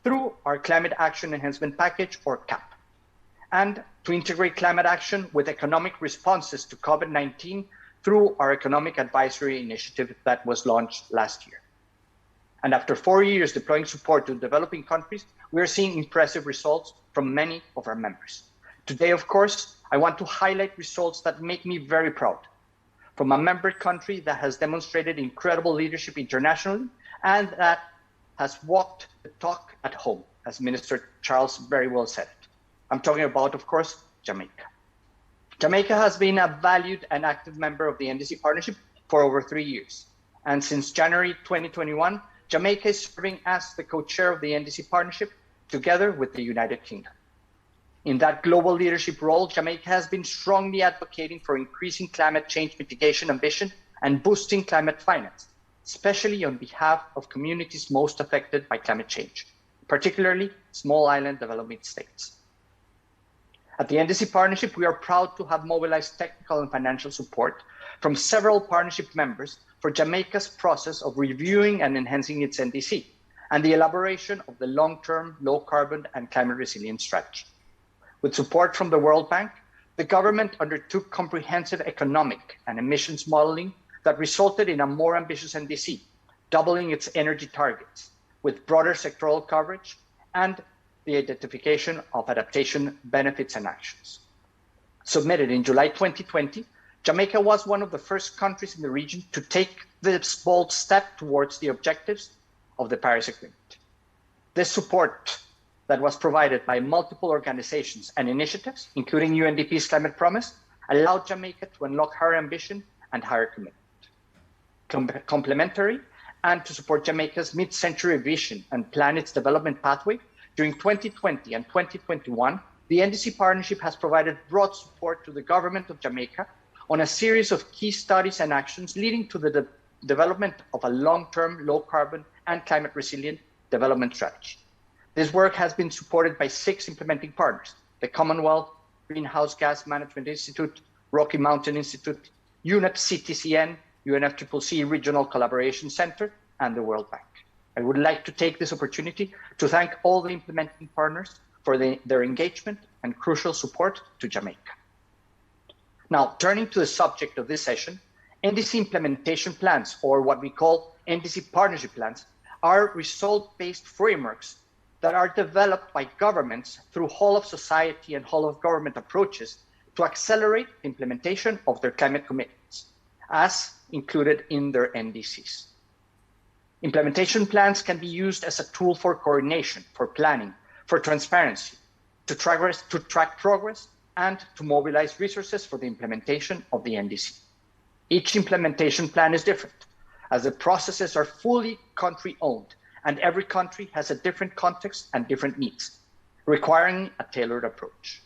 through our Climate Action Enhancement Package, or CAP, and to integrate climate action with economic responses to COVID-19 through our Economic Advisory Initiative that was launched last year. And after 4 years deploying support to developing countries, we are seeing impressive results from many of our members. Today, of course, I want to highlight results that make me very proud. From a member country that has demonstrated incredible leadership internationally and that has walked the talk at home, as Minister Charles very well said it. I'm talking about, of course, Jamaica. Jamaica has been a valued and active member of the NDC partnership for over 3 years. And since January 2021, Jamaica is serving as the co-chair of the NDC partnership together with the United Kingdom. In that global leadership role, Jamaica has been strongly advocating for increasing climate change mitigation ambition and boosting climate finance, especially on behalf of communities most affected by climate change, particularly small island developing states. At the NDC partnership, we are proud to have mobilized technical and financial support from several partnership members for Jamaica's process of reviewing and enhancing its NDC and the elaboration of the long-term low carbon and climate resilient strategy. With support from the World Bank, the government undertook comprehensive economic and emissions modeling that resulted in a more ambitious NDC, doubling its energy targets with broader sectoral coverage and the identification of adaptation benefits and actions. Submitted in July 2020, Jamaica was one of the first countries in the region to take this bold step towards the objectives of the Paris Agreement. This support that was provided by multiple organizations and initiatives, including UNDP's Climate Promise, allowed Jamaica to unlock higher ambition and higher commitment. Complementary, and to support Jamaica's mid-century vision and plan its development pathway, during 2020 and 2021, the NDC partnership has provided broad support to the government of Jamaica on a series of key studies and actions leading to the development of a long-term low carbon and climate resilient development strategy. This work has been supported by 6 implementing partners: the Commonwealth, Greenhouse Gas Management Institute, Rocky Mountain Institute, UNEP CTCN, UNFCCC Regional Collaboration Center, and the World Bank. I would like to take this opportunity to thank all the implementing partners for their engagement and crucial support to Jamaica. Now, turning to the subject of this session, NDC implementation plans, or what we call NDC partnership plans, are result-based frameworks that are developed by governments through whole of society and whole of government approaches to accelerate the implementation of their climate commitments, as included in their NDCs. Implementation plans can be used as a tool for coordination, for planning, for transparency, to track progress, and to mobilize resources for the implementation of the NDC. Each implementation plan is different, as the processes are fully country-owned, and every country has a different context and different needs, requiring a tailored approach.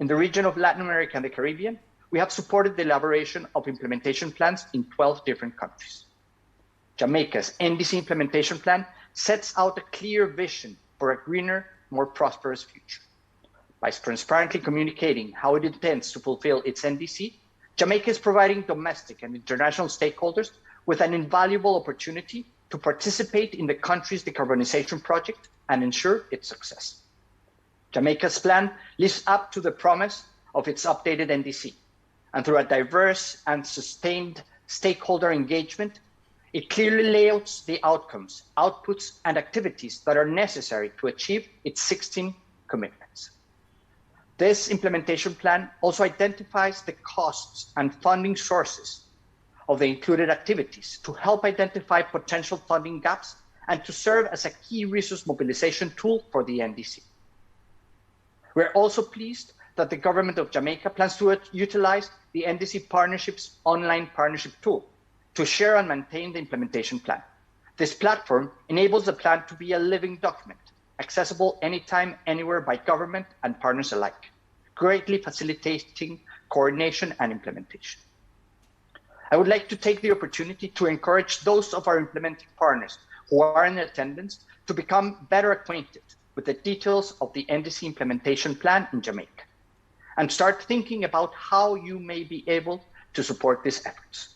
In the region of Latin America and the Caribbean, we have supported the elaboration of implementation plans in 12 different countries. Jamaica's NDC implementation plan sets out a clear vision for a greener, more prosperous future. By transparently communicating how it intends to fulfill its NDC, Jamaica is providing domestic and international stakeholders with an invaluable opportunity to participate in the country's decarbonization project and ensure its success. Jamaica's plan lives up to the promise of its updated NDC, and through a diverse and sustained stakeholder engagement, it clearly layouts the outcomes, outputs, and activities that are necessary to achieve its 16 commitments. This implementation plan also identifies the costs and funding sources of the included activities to help identify potential funding gaps and to serve as a key resource mobilization tool for the NDC. We're also pleased that the government of Jamaica plans to utilize the NDC Partnership's online partnership tool to share and maintain the implementation plan. This platform enables the plan to be a living document, accessible anytime, anywhere by government and partners alike, greatly facilitating coordination and implementation. I would like to take the opportunity to encourage those of our implementing partners who are in attendance to become better acquainted with the details of the NDC implementation plan in Jamaica and start thinking about how you may be able to support these efforts.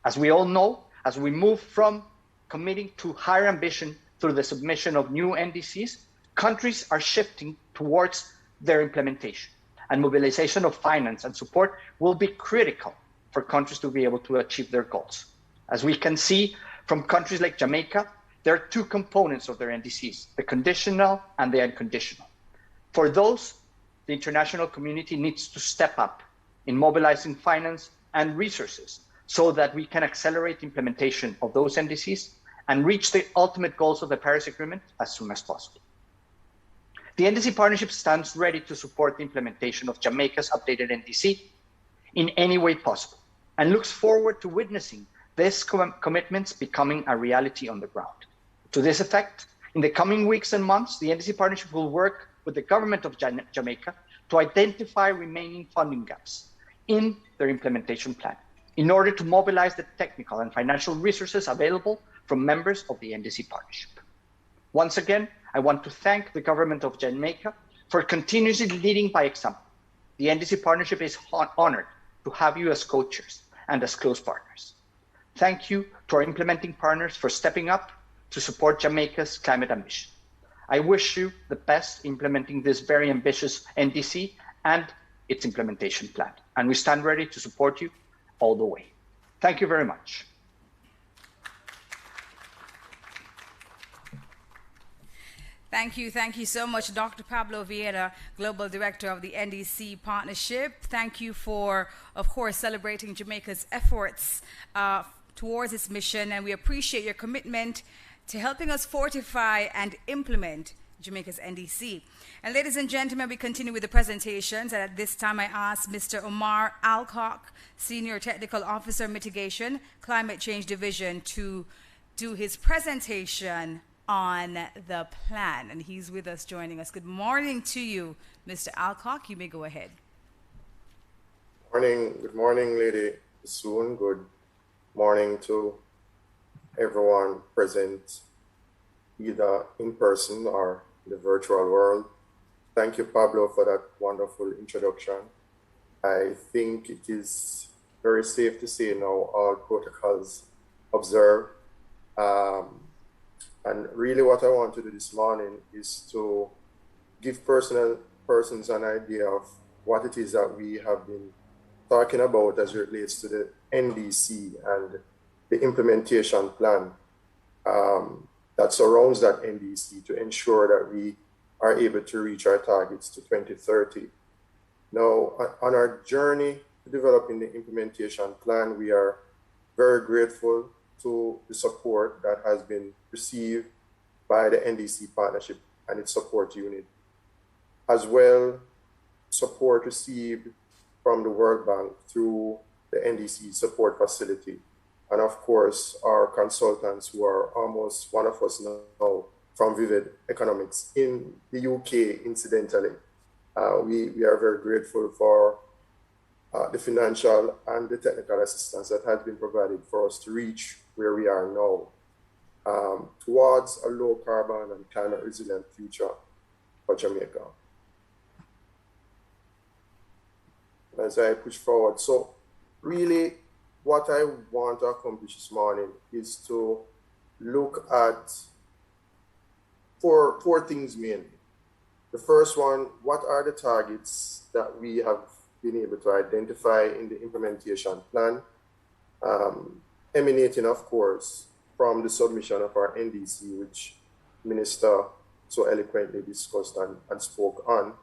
As we all know, as we move from committing to higher ambition through the submission of new NDCs, countries are shifting towards their implementation, and mobilization of finance and support will be critical for countries to be able to achieve their goals. As we can see from countries like Jamaica, there are two components of their NDCs, the conditional and the unconditional. For those, the international community needs to step up in mobilizing finance and resources so that we can accelerate implementation of those NDCs and reach the ultimate goals of the Paris Agreement as soon as possible. The NDC partnership stands ready to support the implementation of Jamaica's updated NDC in any way possible and looks forward to witnessing these commitments becoming a reality on the ground. To this effect, in the coming weeks and months, the NDC partnership will work with the government of Jamaica to identify remaining funding gaps in their implementation plan in order to mobilize the technical and financial resources available from members of the NDC partnership. Once again, I want to thank the government of Jamaica for continuously leading by example. The NDC partnership is honored to have you as co-chairs and as close partners. Thank you to our implementing partners for stepping up to support Jamaica's climate ambition. I wish you the best implementing this very ambitious NDC and its implementation plan. And we stand ready to support you all the way. Thank you very much. Thank you so much, Dr. Pablo Vieira, Global Director of the NDC Partnership. Thank you for, of course, celebrating Jamaica's efforts towards its mission, and we appreciate your commitment to helping us fortify and implement Jamaica's NDC. And ladies and gentlemen, we continue with the presentations, and at this time I ask Mr. Omar Alcock, Senior Technical Officer Mitigation, Climate Change Division, to do his presentation on the plan, and he's with us, joining us. Good morning to you, Mr. Alcock. You may go ahead. Good morning, Lady Soon. Good morning to everyone present, either in person or in the virtual world. Thank you, Pablo, for that wonderful introduction. I think it is very safe to say now all protocols observed. And really what I want to do this morning is to give persons an idea of what it is that we have been talking about as it relates to the NDC and the implementation plan that surrounds that NDC to ensure that we are able to reach our targets to 2030. Now, on our journey to developing the implementation plan, we are very grateful to the support that has been received by the NDC partnership and its support unit. As well, support received from the World Bank through the NDC support facility. And of course, our consultants who are almost one of us now from Vivid Economics in the UK, incidentally. We are very grateful for the financial and the technical assistance that has been provided for us to reach where we are now, towards a low carbon and climate resilient future for Jamaica. As I push forward, so really what I want to accomplish this morning is to look at four things mainly. The first one, what are the targets that we have been able to identify in the implementation plan, emanating, of course, from the submission of our NDC, which Minister so eloquently discussed and spoke on.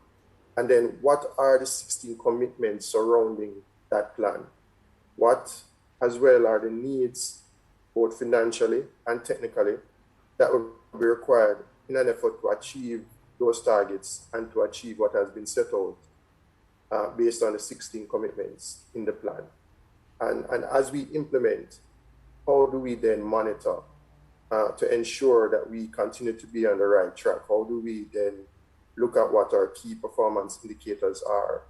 And then what are the 16 commitments surrounding that plan? What, as well, are the needs, both financially and technically, that will be required in an effort to achieve those targets and to achieve what has been set out based on the 16 commitments in the plan. And as we implement, how do we then monitor to ensure that we continue to be on the right track? How do we then look at what our key performance indicators are,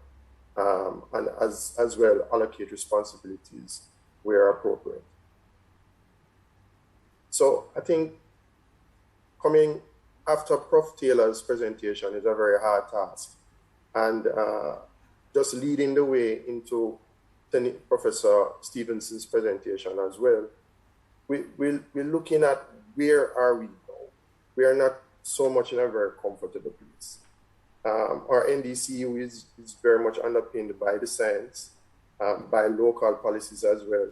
and as well allocate responsibilities where appropriate? So I think coming after Prof. Taylor's presentation is a very hard task, and just leading the way into Professor Stevenson's presentation as well, we're looking at where are we now. We are not so much in a very comfortable place. Our NDC is very much underpinned by the science, by local policies as well.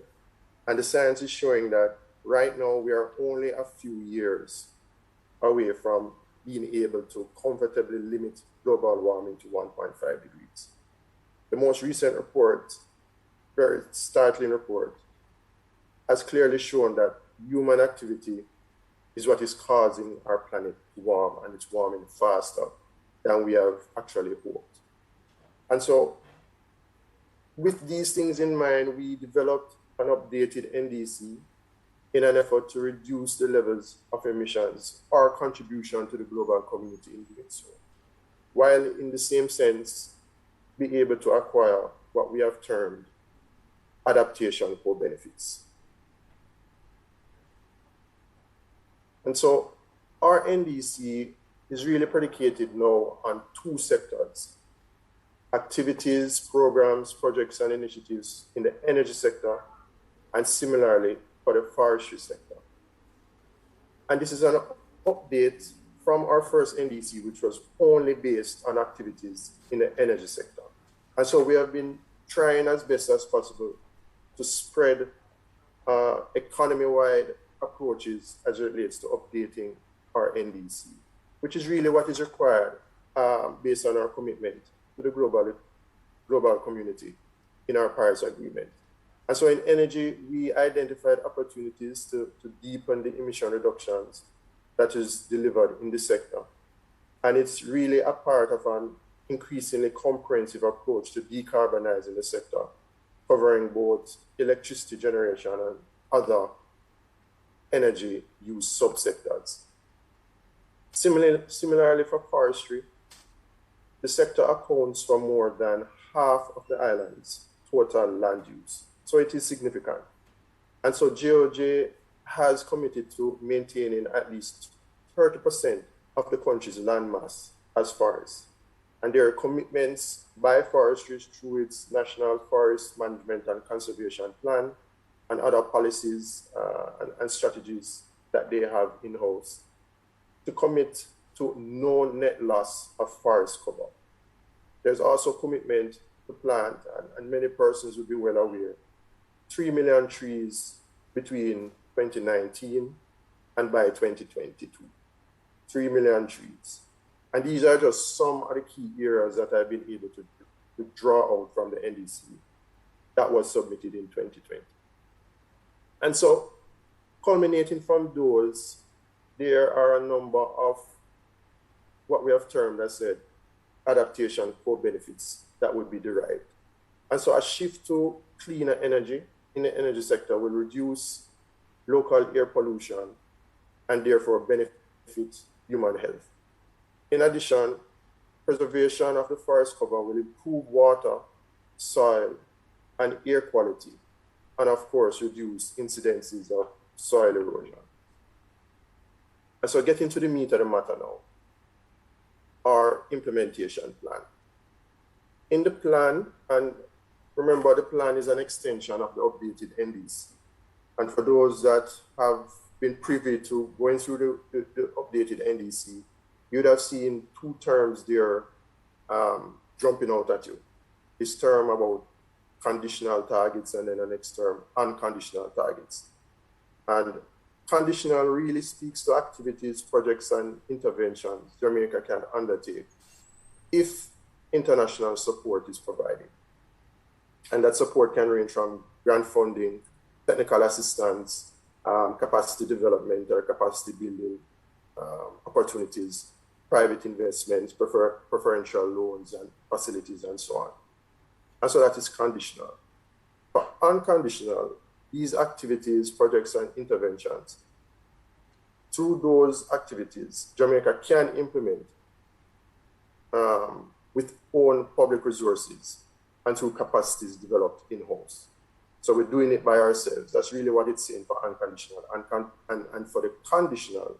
And the science is showing that right now we are only a few years away from being able to comfortably limit global warming to 1.5 degrees. The most recent report, very startling report, has clearly shown that human activity is what is causing our planet to warm, and it's warming faster than we have actually hoped. And so with these things in mind, we developed an updated NDC in an effort to reduce the levels of emissions or contribution to the global community in doing so, while in the same sense, be able to acquire what we have termed adaptation co-benefits. And so our NDC is really predicated now on two sectors: activities, programs, projects, and initiatives in the energy sector, and similarly for the forestry sector. And this is an update from our first NDC, which was only based on activities in the energy sector. And so we have been trying as best as possible to spread economy-wide approaches as it relates to updating our NDC, which is really what is required based on our commitment to the global community in our Paris Agreement. And so in energy, we identified opportunities to deepen the emission reductions that is delivered in the sector. And it's really a part of an increasingly comprehensive approach to decarbonizing the sector, covering both electricity generation and other energy use subsectors. Similarly for forestry, the sector accounts for more than half of the island's total land use. So it is significant. And so GOJ has committed to maintaining at least 30% of the country's land mass as forests. And there are commitments by forestry through its National Forest Management and Conservation Plan and other policies and strategies that they have in-house to commit to no net loss of forest cover. There's also commitment to plant, and many persons will be well aware, 3 million trees between 2019 and by 2022. 3 million trees. And these are just some of the key areas that I've been able to draw out from the NDC that was submitted in 2020. And so, culminating from those, there are a number of what we have termed as said, adaptation co-benefits that would be derived. And so a shift to cleaner energy in the energy sector will reduce local air pollution and therefore benefit human health. In addition, preservation of the forest cover will improve water, soil, and air quality, and of course, reduce incidences of soil erosion. And so getting to the meat of the matter now, our implementation plan. In the plan, and remember the plan is an extension of the updated NDC. And for those that have been privy to going through the updated NDC, you'd have seen two terms there jumping out at you. This term about conditional targets and then the next term, unconditional targets. And conditional really speaks to activities, projects, and interventions Jamaica can undertake if international support is provided. And that support can range from grant funding, technical assistance, capacity development or capacity building opportunities, private investments, preferential loans and facilities, and so on. And so that is conditional. But unconditional, these activities, projects, and interventions, through those activities, Jamaica can implement with own public resources and through capacities developed in-house. So we're doing it by ourselves. That's really what it's saying for unconditional. And for the conditional,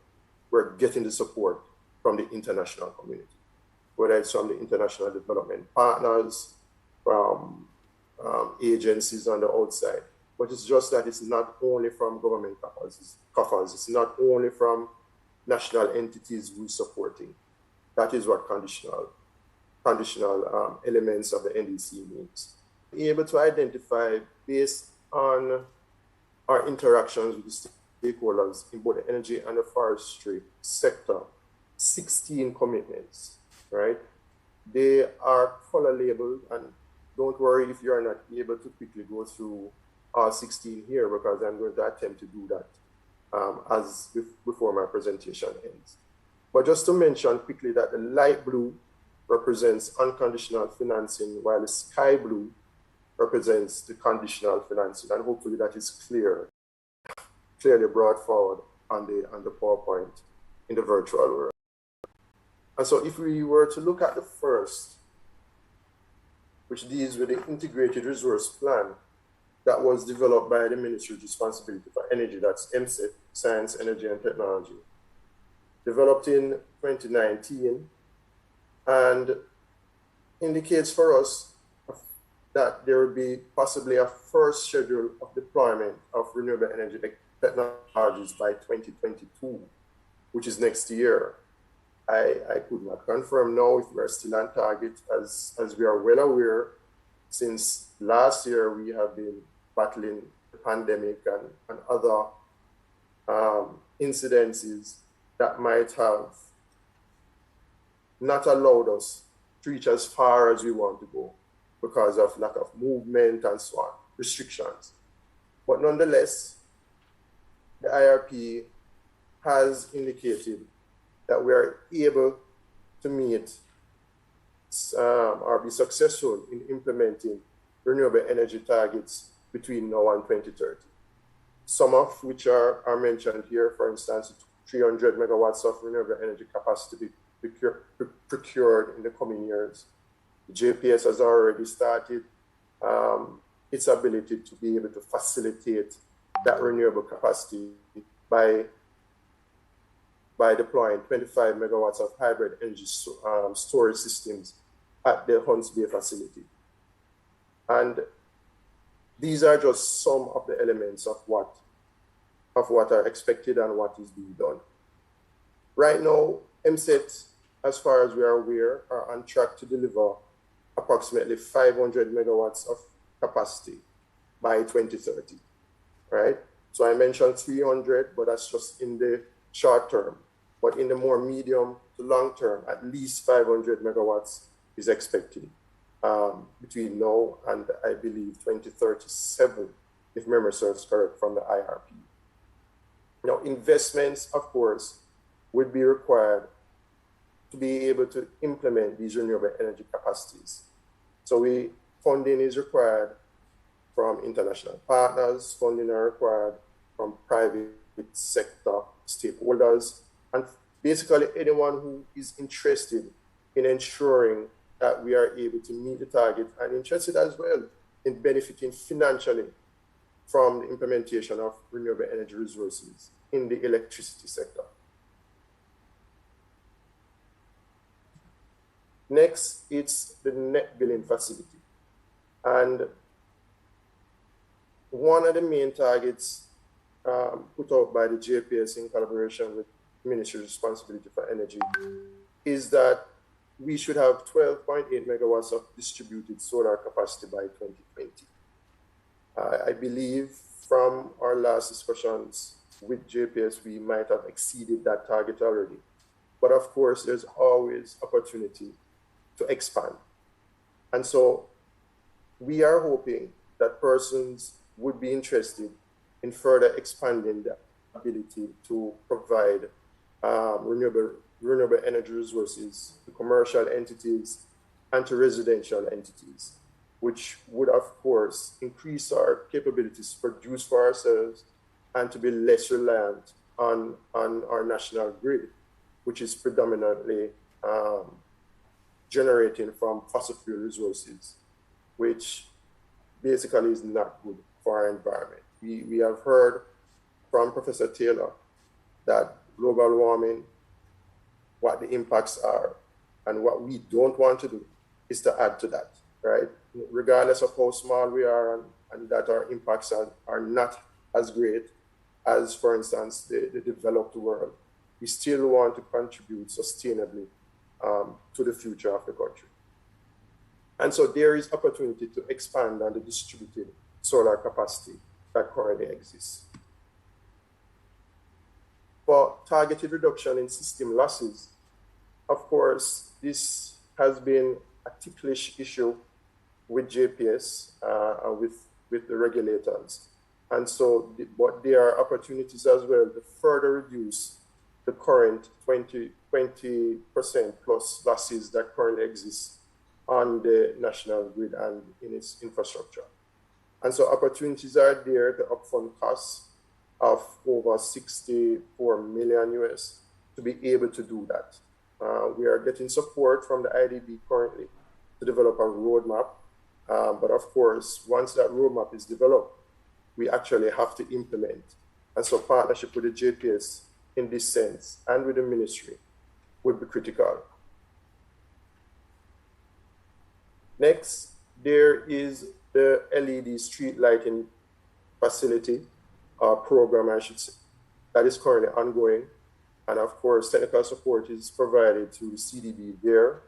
we're getting the support from the international community, whether it's from the international development partners, from agencies on the outside. But it's just that it's not only from government coffers. It's not only from national entities we're supporting. That is what conditional elements of the NDC means. Be able to identify, based on our interactions with the stakeholders in both the energy and the forestry sector, 16 commitments, right? They are color labeled, and don't worry if you're not able to quickly go through all 16 here, because I'm going to attempt to do that before my presentation ends. But just to mention quickly that the light blue represents unconditional financing, while the sky blue represents the conditional financing, and hopefully that is clearly brought forward on the PowerPoint in the virtual world. And so if we were to look at the first, which deals with the integrated resource plan that was developed by the Ministry's Responsibility for Energy, that's MSET, Science, Energy and Technology, developed in 2019, and indicates for us that there will be possibly a first schedule of deployment of renewable energy technologies by 2022, which is next year. I could not confirm now if we are still on target, as we are well aware. Since last year, we have been battling the pandemic and other incidences that might have not allowed us to reach as far as we want to go because of lack of movement and so on, restrictions. But nonetheless, the IRP has indicated that we are able to meet or be successful in implementing renewable energy targets between now and 2030. Some of which are mentioned here, for instance, 300 megawatts of renewable energy capacity procured in the coming years. The JPS has already started its ability to be able to facilitate that renewable capacity by deploying 25 megawatts of hybrid energy storage systems at the Hunts Bay facility. And these are just some of the elements of what are expected and what is being done. Right now, MSET, as far as we are aware, are on track to deliver approximately 500 megawatts of capacity by 2030, right? So I mentioned 300, but that's just in the short term. But in the more medium to long term, at least 500 megawatts is expected between now and I believe 2037, if memory serves correct, from the IRP. Now, investments, of course, would be required to be able to implement these renewable energy capacities. So funding is required from international partners, funding are required from private sector stakeholders, and basically anyone who is interested in ensuring that we are able to meet the target and interested as well in benefiting financially from the implementation of renewable energy resources in the electricity sector. Next, it's the net billing facility. And one of the main targets put out by the JPS in collaboration with Ministry Responsibility for Energy is that we should have 12.8 megawatts of distributed solar capacity by 2020. I believe from our last discussions with JPS, we might have exceeded that target already. But of course, there's always opportunity to expand. And so we are hoping that persons would be interested in further expanding the ability to provide renewable energy resources to commercial entities and to residential entities, which would, of course, increase our capabilities to produce for ourselves and to be less reliant on our national grid, which is predominantly generating from fossil fuel resources, which basically is not good for our environment. We have heard from Professor Taylor that global warming, what the impacts are, and what we don't want to do is to add to that, right? Regardless of how small we are and that our impacts are not as great as, for instance, the developed world, we still want to contribute sustainably to the future of the country. And so there is opportunity to expand on the distributed solar capacity that currently exists. For targeted reduction in system losses, of course, this has been a ticklish issue with JPS and with the regulators. And so, but there are opportunities as well to further reduce the current 20% plus losses that currently exist on the national grid and in its infrastructure. And so opportunities are there, the upfront costs of over 64 million US to be able to do that. We are getting support from the IDB currently to develop a roadmap. But of course, once that roadmap is developed, we actually have to implement. And so partnership with the JPS in this sense and with the ministry would be critical. Next, there is the LED street lighting facility program, I should say, that is currently ongoing. And of course, technical support is provided through the CDB there.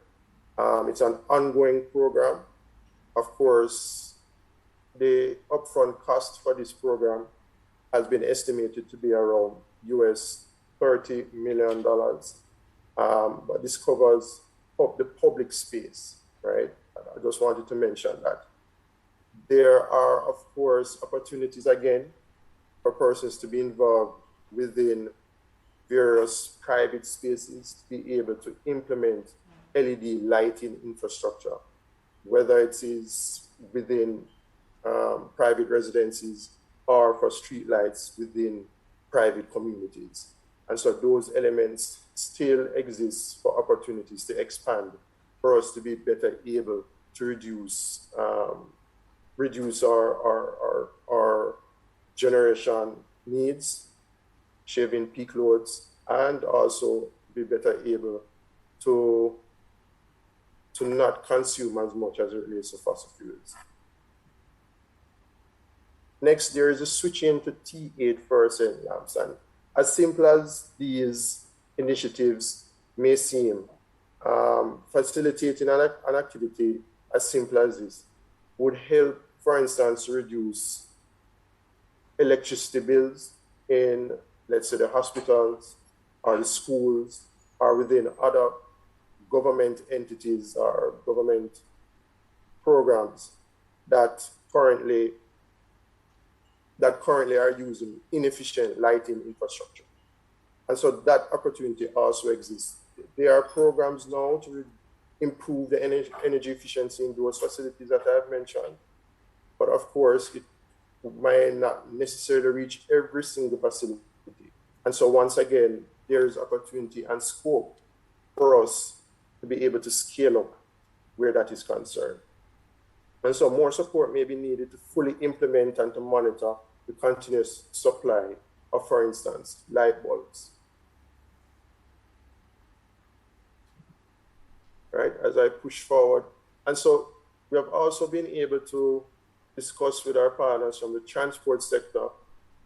It's an ongoing program. Of course, the upfront cost for this program has been estimated to be around US $30 million. But this covers the public space, right? I just wanted to mention that. There are, of course, opportunities again for persons to be involved within various private spaces to be able to implement LED lighting infrastructure, whether it is within private residences or for street lights within private communities. And so those elements still exist for opportunities to expand for us to be better able to reduce our generation needs, shaving peak loads, and also be better able to not consume as much as it relates to fossil fuels. Next, there is a switching to T8 fluorescent lamps. And as simple as these initiatives may seem, facilitating an activity as simple as this would help, for instance, reduce electricity bills in, let's say, the hospitals or the schools or within other government entities or government programs that currently are using inefficient lighting infrastructure. And so that opportunity also exists. There are programs now to improve the energy efficiency in those facilities that I have mentioned. But of course, it might not necessarily reach every single facility. And so once again, there is opportunity and scope for us to be able to scale up where that is concerned. And so more support may be needed to fully implement and to monitor the continuous supply of, for instance, light bulbs. Right, as I push forward. And so we have also been able to discuss with our partners from the transport sector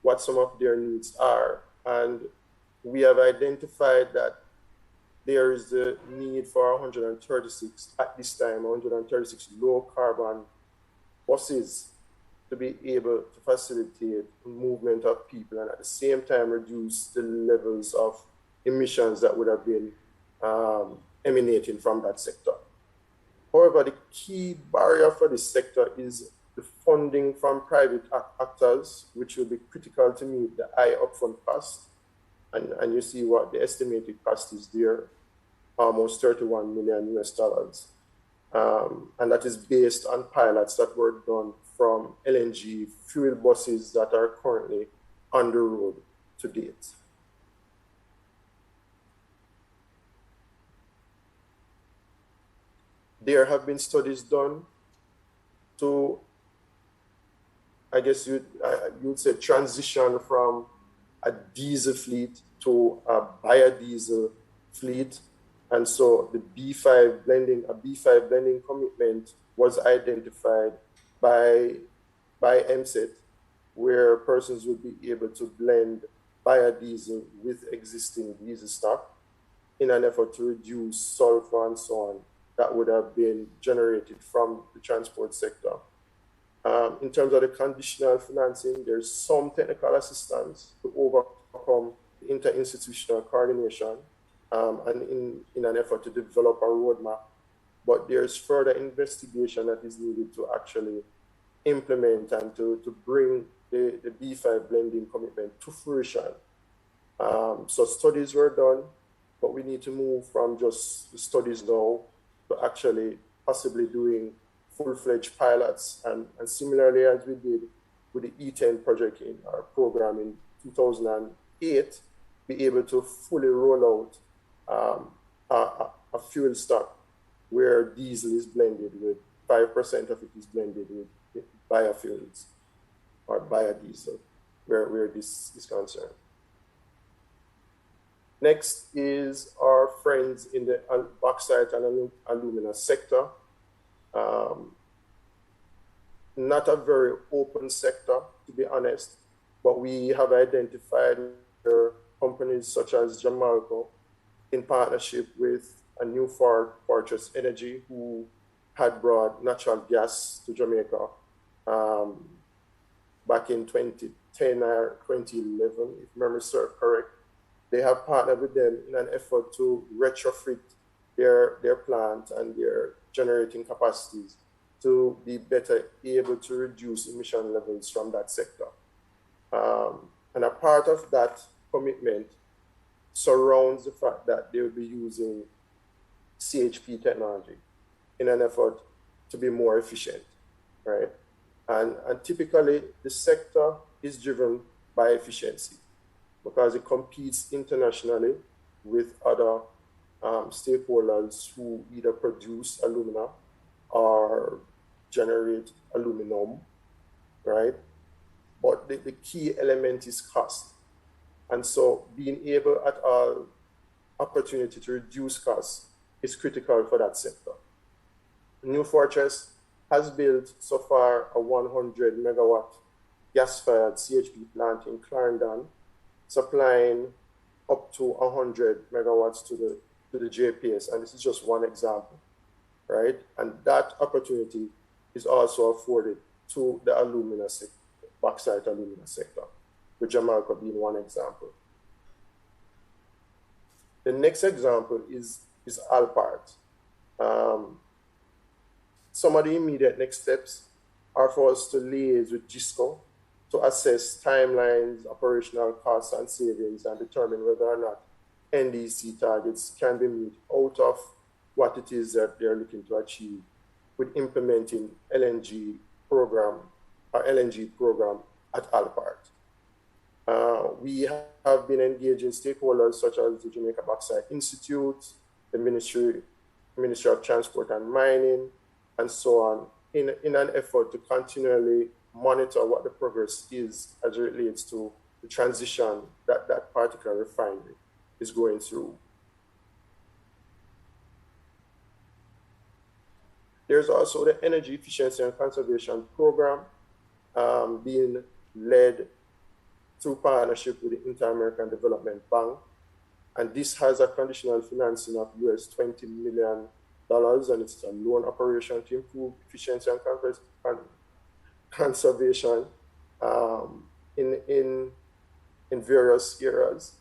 what some of their needs are. And we have identified that there is the need for 136, at this time, 136 low carbon buses to be able to facilitate movement of people and at the same time reduce the levels of emissions that would have been emanating from that sector. However, the key barrier for this sector is the funding from private actors, which will be critical to meet the high upfront cost. And you see what the estimated cost is there, almost $31 million US. And that is based on pilots that were done from LNG fuel buses that are currently on the road to date. There have been studies done to, I guess you'd say, transition from a diesel fleet to a biodiesel fleet. And so the B5 blending, a B5 blending commitment was identified by MSET, where persons would be able to blend biodiesel with existing diesel stock in an effort to reduce sulfur and so on that would have been generated from the transport sector. In terms of the conditional financing, there's some technical assistance to overcome the interinstitutional coordination and in an effort to develop a roadmap. But there's further investigation that is needed to actually implement and to bring the B5 blending commitment to fruition. So studies were done, but we need to move from just the studies now to actually possibly doing full-fledged pilots. And similarly, as we did with the E10 project in our program in 2008, be able to fully roll out a fuel stock where diesel is blended with 5% of it is blended with biofuels or biodiesel, where this is concerned. Next is our friends in the bauxite and alumina sector. Not a very open sector, to be honest, but we have identified companies such as Jamaica in partnership with a new Fortress Energy, who had brought natural gas to Jamaica back in 2010 or 2011, if memory serves correct. They have partnered with them in an effort to retrofit their plant and their generating capacities to be better able to reduce emission levels from that sector. And a part of that commitment surrounds the fact that they will be using CHP technology in an effort to be more efficient, right? And typically the sector is driven by efficiency because it competes internationally with other stakeholders who either produce alumina or generate aluminum, right? But the key element is cost. And so being able at all opportunity to reduce costs is critical for that sector. New Fortress has built so far a 100 megawatt gas-fired CHP plant in Clarendon, supplying up to 100 megawatts to the JPS. And this is just one example, right? And that opportunity is also afforded to the alumina sector, bauxite alumina sector, with Jamaica being one example. The next example is Alpart. Some of the immediate next steps are for us to liaise with GISCO to assess timelines, operational costs and savings, and determine whether or not NDC targets can be met out of what it is that they're looking to achieve with implementing LNG program at Alpart. We have been engaging stakeholders such as the Jamaica Bauxite Institute, the Ministry of Transport and Mining, and so on, in an effort to continually monitor what the progress is as it relates to the transition that that particular refinery is going through. There's also the Energy Efficiency and Conservation Program being led through partnership with the Inter-American Development Bank. And this has a conditional financing of US $20 million, and it's a loan operation to improve efficiency and conservation in various areas.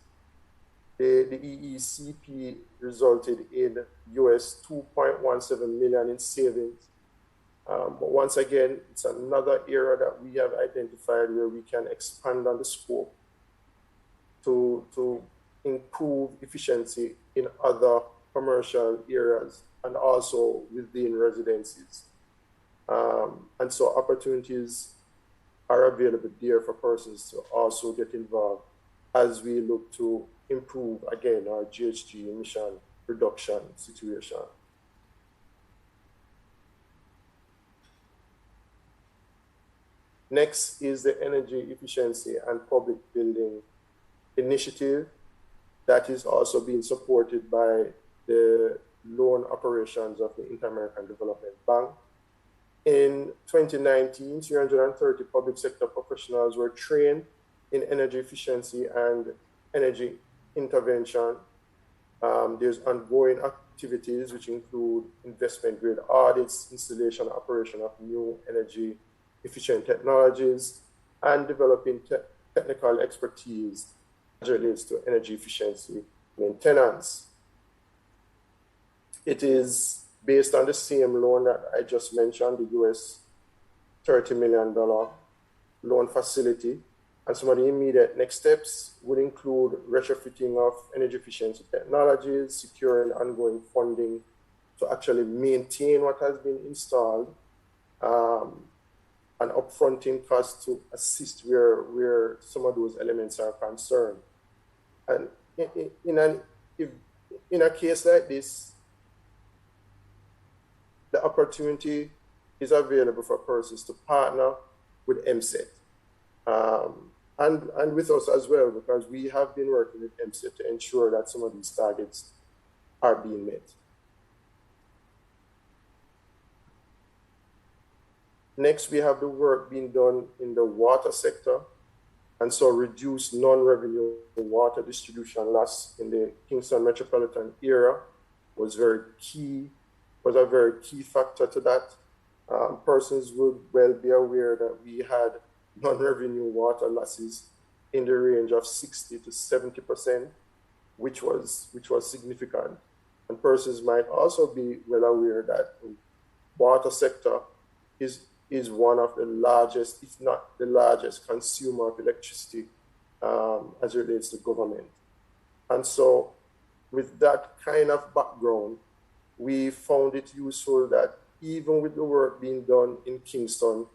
The EECP resulted in US $2.17 million in savings. But once again, it's another area that we have identified where we can expand on the scope to improve efficiency in other commercial areas and also within residencies. And so opportunities are available there for persons to also get involved as we look to improve, again, our GHG emission reduction situation. Next is the Energy Efficiency and Public Building Initiative that is also being supported by the loan operations of the Inter-American Development Bank. In 2019, 330 public sector professionals were trained in energy efficiency and energy intervention. There's ongoing activities which include investment grade audits, installation, operation of new energy efficient technologies, and developing technical expertise as it relates to energy efficiency maintenance. It is based on the same loan that I just mentioned, the US $30 million loan facility. And some of the immediate next steps would include retrofitting of energy efficiency technologies, securing ongoing funding to actually maintain what has been installed, and upfronting costs to assist where some of those elements are concerned. And in a case like this, the opportunity is available for persons to partner with MSET and with us as well, because we have been working with MSET to ensure that some of these targets are being met. Next, we have the work being done in the water sector, and so reduce non-revenue water distribution loss in the Kingston metropolitan area was a very key factor to that. Persons would well be aware that we had non-revenue water losses in the range of 60 to 70%, which was significant. And persons might also be well aware that the water sector is one of the largest, if not the largest, consumer of electricity as it relates to government. And so with that kind of background, we found it useful that even with the work being done in Kingston,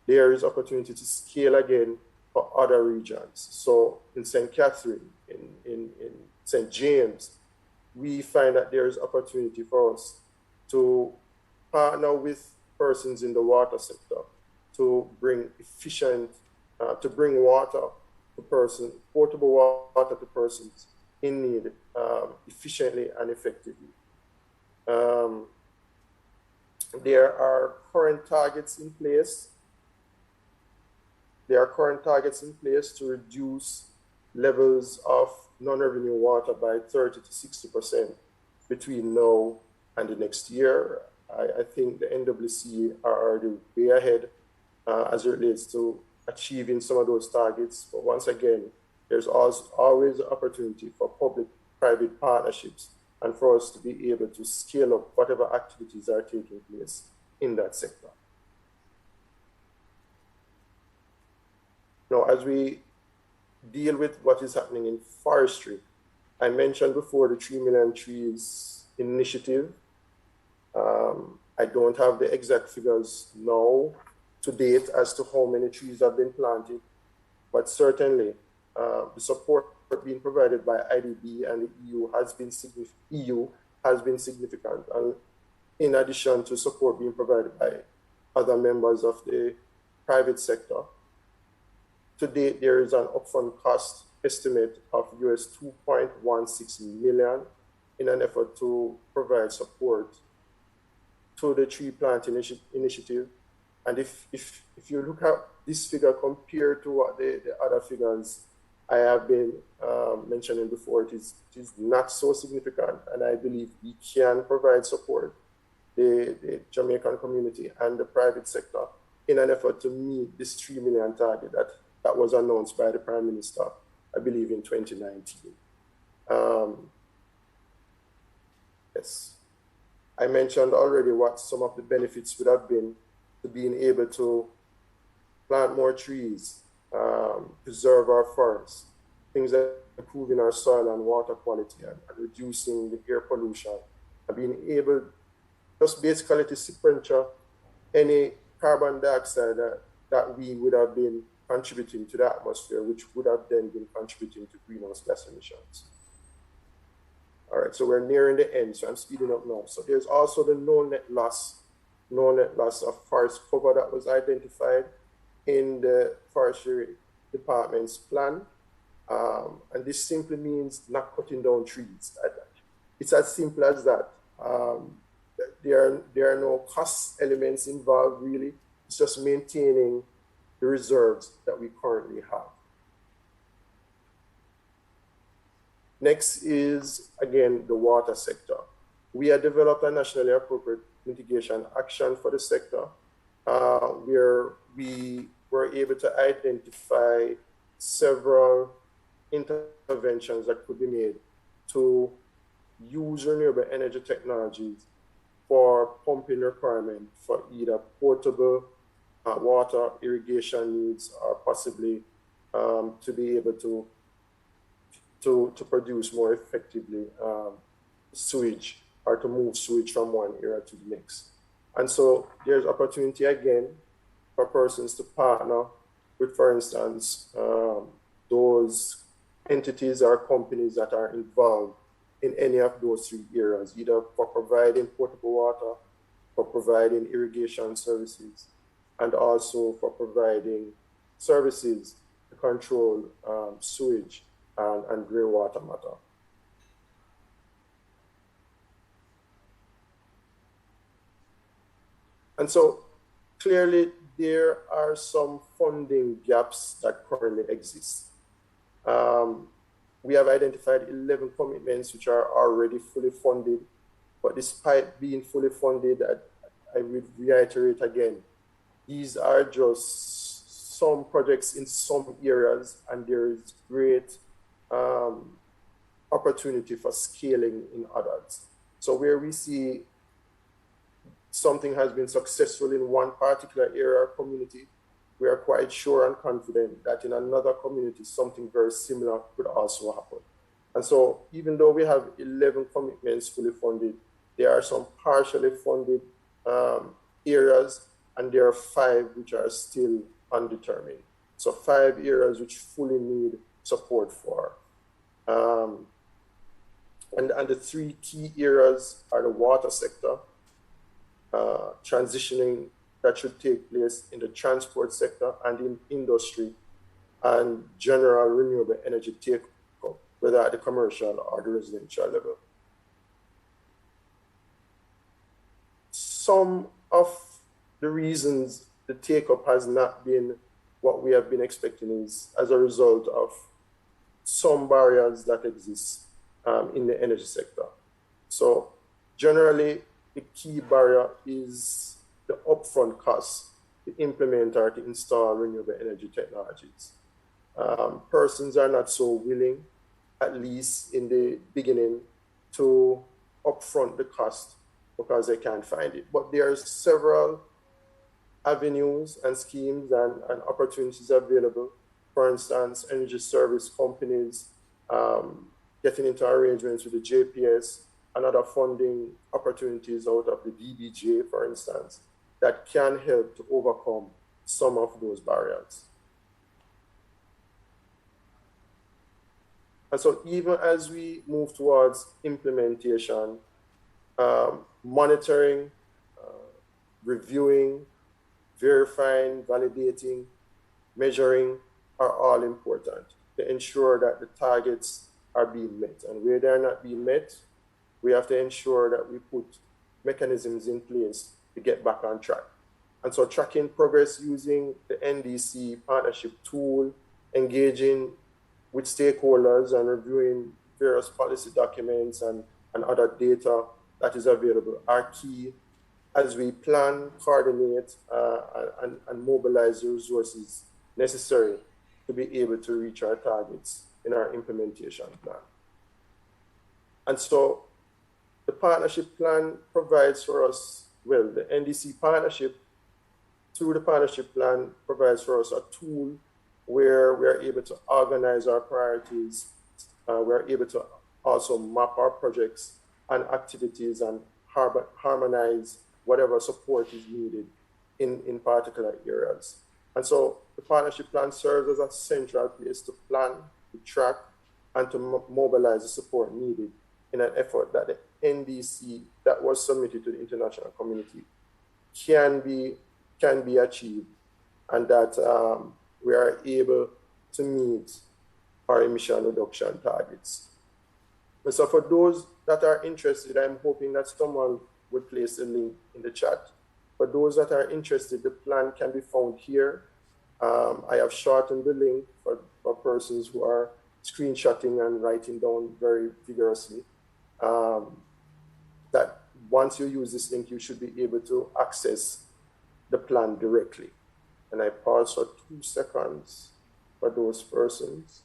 there is opportunity to scale again for other regions. So in St. Catherine, in St. James, we find that there is opportunity for us to partner with persons in the water sector to bring water to persons, portable water to persons in need efficiently and effectively. There are current targets in place. There are current targets in place to reduce levels of non-revenue water by 30 to 60% between now and the next year. I think the NWC are already way ahead as it relates to achieving some of those targets. But once again, there's always an opportunity for public-private partnerships and for us to be able to scale up whatever activities are taking place in that sector. Now, as we deal with what is happening in forestry, I mentioned before the 3 Million Trees initiative. I don't have the exact figures now to date as to how many trees have been planted, but certainly the support being provided by IDB and the EU has been significant. And in addition to support being provided by other members of the private sector. To date, there is an upfront cost estimate of US $2.16 million in an effort to provide support to the tree planting initiative. And if you look at this figure compared to what the other figures I have been mentioning before, it is not so significant, and I believe we can provide support the Jamaican community and the private sector in an effort to meet this 3 million target that was announced by the Prime Minister, I believe, in 2019. Yes. I mentioned already what some of the benefits would have been to being able to plant more trees, preserve our forests, things like improving our soil and water quality and reducing the air pollution, and being able just basically to sequester any carbon dioxide that we would have been contributing to the atmosphere, which would have then been contributing to greenhouse gas emissions. All right, so we're nearing the end, so I'm speeding up now. So there's also the no net loss of forest cover that was identified in the Forestry Department's plan. And this simply means not cutting down trees. It's as simple as that. There are no cost elements involved, really. It's just maintaining the reserves that we currently have. Next is, again, the water sector. We have developed a nationally appropriate mitigation action for the sector, where we were able to identify several interventions that could be made to use renewable energy technologies for pumping requirement for either portable water irrigation needs or possibly to be able to produce more effectively sewage or to move sewage from one area to the next. And so there's opportunity again for persons to partner with, for instance, those entities or companies that are involved in any of those three areas, either for providing potable water, for providing irrigation services, and also for providing services to control sewage and greywater matter. And so clearly there are some funding gaps that currently exist. We have identified 11 commitments which are already fully funded, but despite being fully funded, I will reiterate again, these are just some projects in some areas, and there is great opportunity for scaling in others. So where we see something has been successful in one particular area or community, we are quite sure and confident that in another community, something very similar could also happen. And so even though we have 11 commitments fully funded, there are some partially funded areas, and there are 5 which are still undetermined. So 5 areas which fully need support for. And the 3 key areas are the water sector, transitioning that should take place in the transport sector and in industry, and general renewable energy take-up, whether at the commercial or the residential level. Some of the reasons the take-up has not been what we have been expecting is as a result of some barriers that exist in the energy sector. So generally, the key barrier is the upfront cost to implement or to install renewable energy technologies. Persons are not so willing, at least in the beginning, to upfront the cost because they can't find it. But there are several avenues and schemes and opportunities available. For instance, energy service companies getting into arrangements with the JPS and other funding opportunities out of the DBJ, for instance, that can help to overcome some of those barriers. And so even as we move towards implementation, monitoring, reviewing, verifying, validating, measuring are all important to ensure that the targets are being met. And where they're not being met, we have to ensure that we put mechanisms in place to get back on track. And so tracking progress using the NDC partnership tool, engaging with stakeholders and reviewing various policy documents and other data that is available are key as we plan, coordinate, and mobilize the resources necessary to be able to reach our targets in our implementation plan. And so the partnership plan provides for us, well, the NDC partnership, through the partnership plan, provides for us a tool where we are able to organize our priorities. We're able to also map our projects and activities and harmonize whatever support is needed in particular areas. And so the partnership plan serves as a central place to plan, to track, and to mobilize the support needed in an effort that the NDC that was submitted to the international community can be achieved, and that we are able to meet our emission reduction targets. And so for those that are interested, I'm hoping that someone would place a link in the chat. For those that are interested, the plan can be found here. I have shortened the link for persons who are screenshotting and writing down very vigorously. That once you use this link, you should be able to access the plan directly. And I pause for 2 seconds for those persons.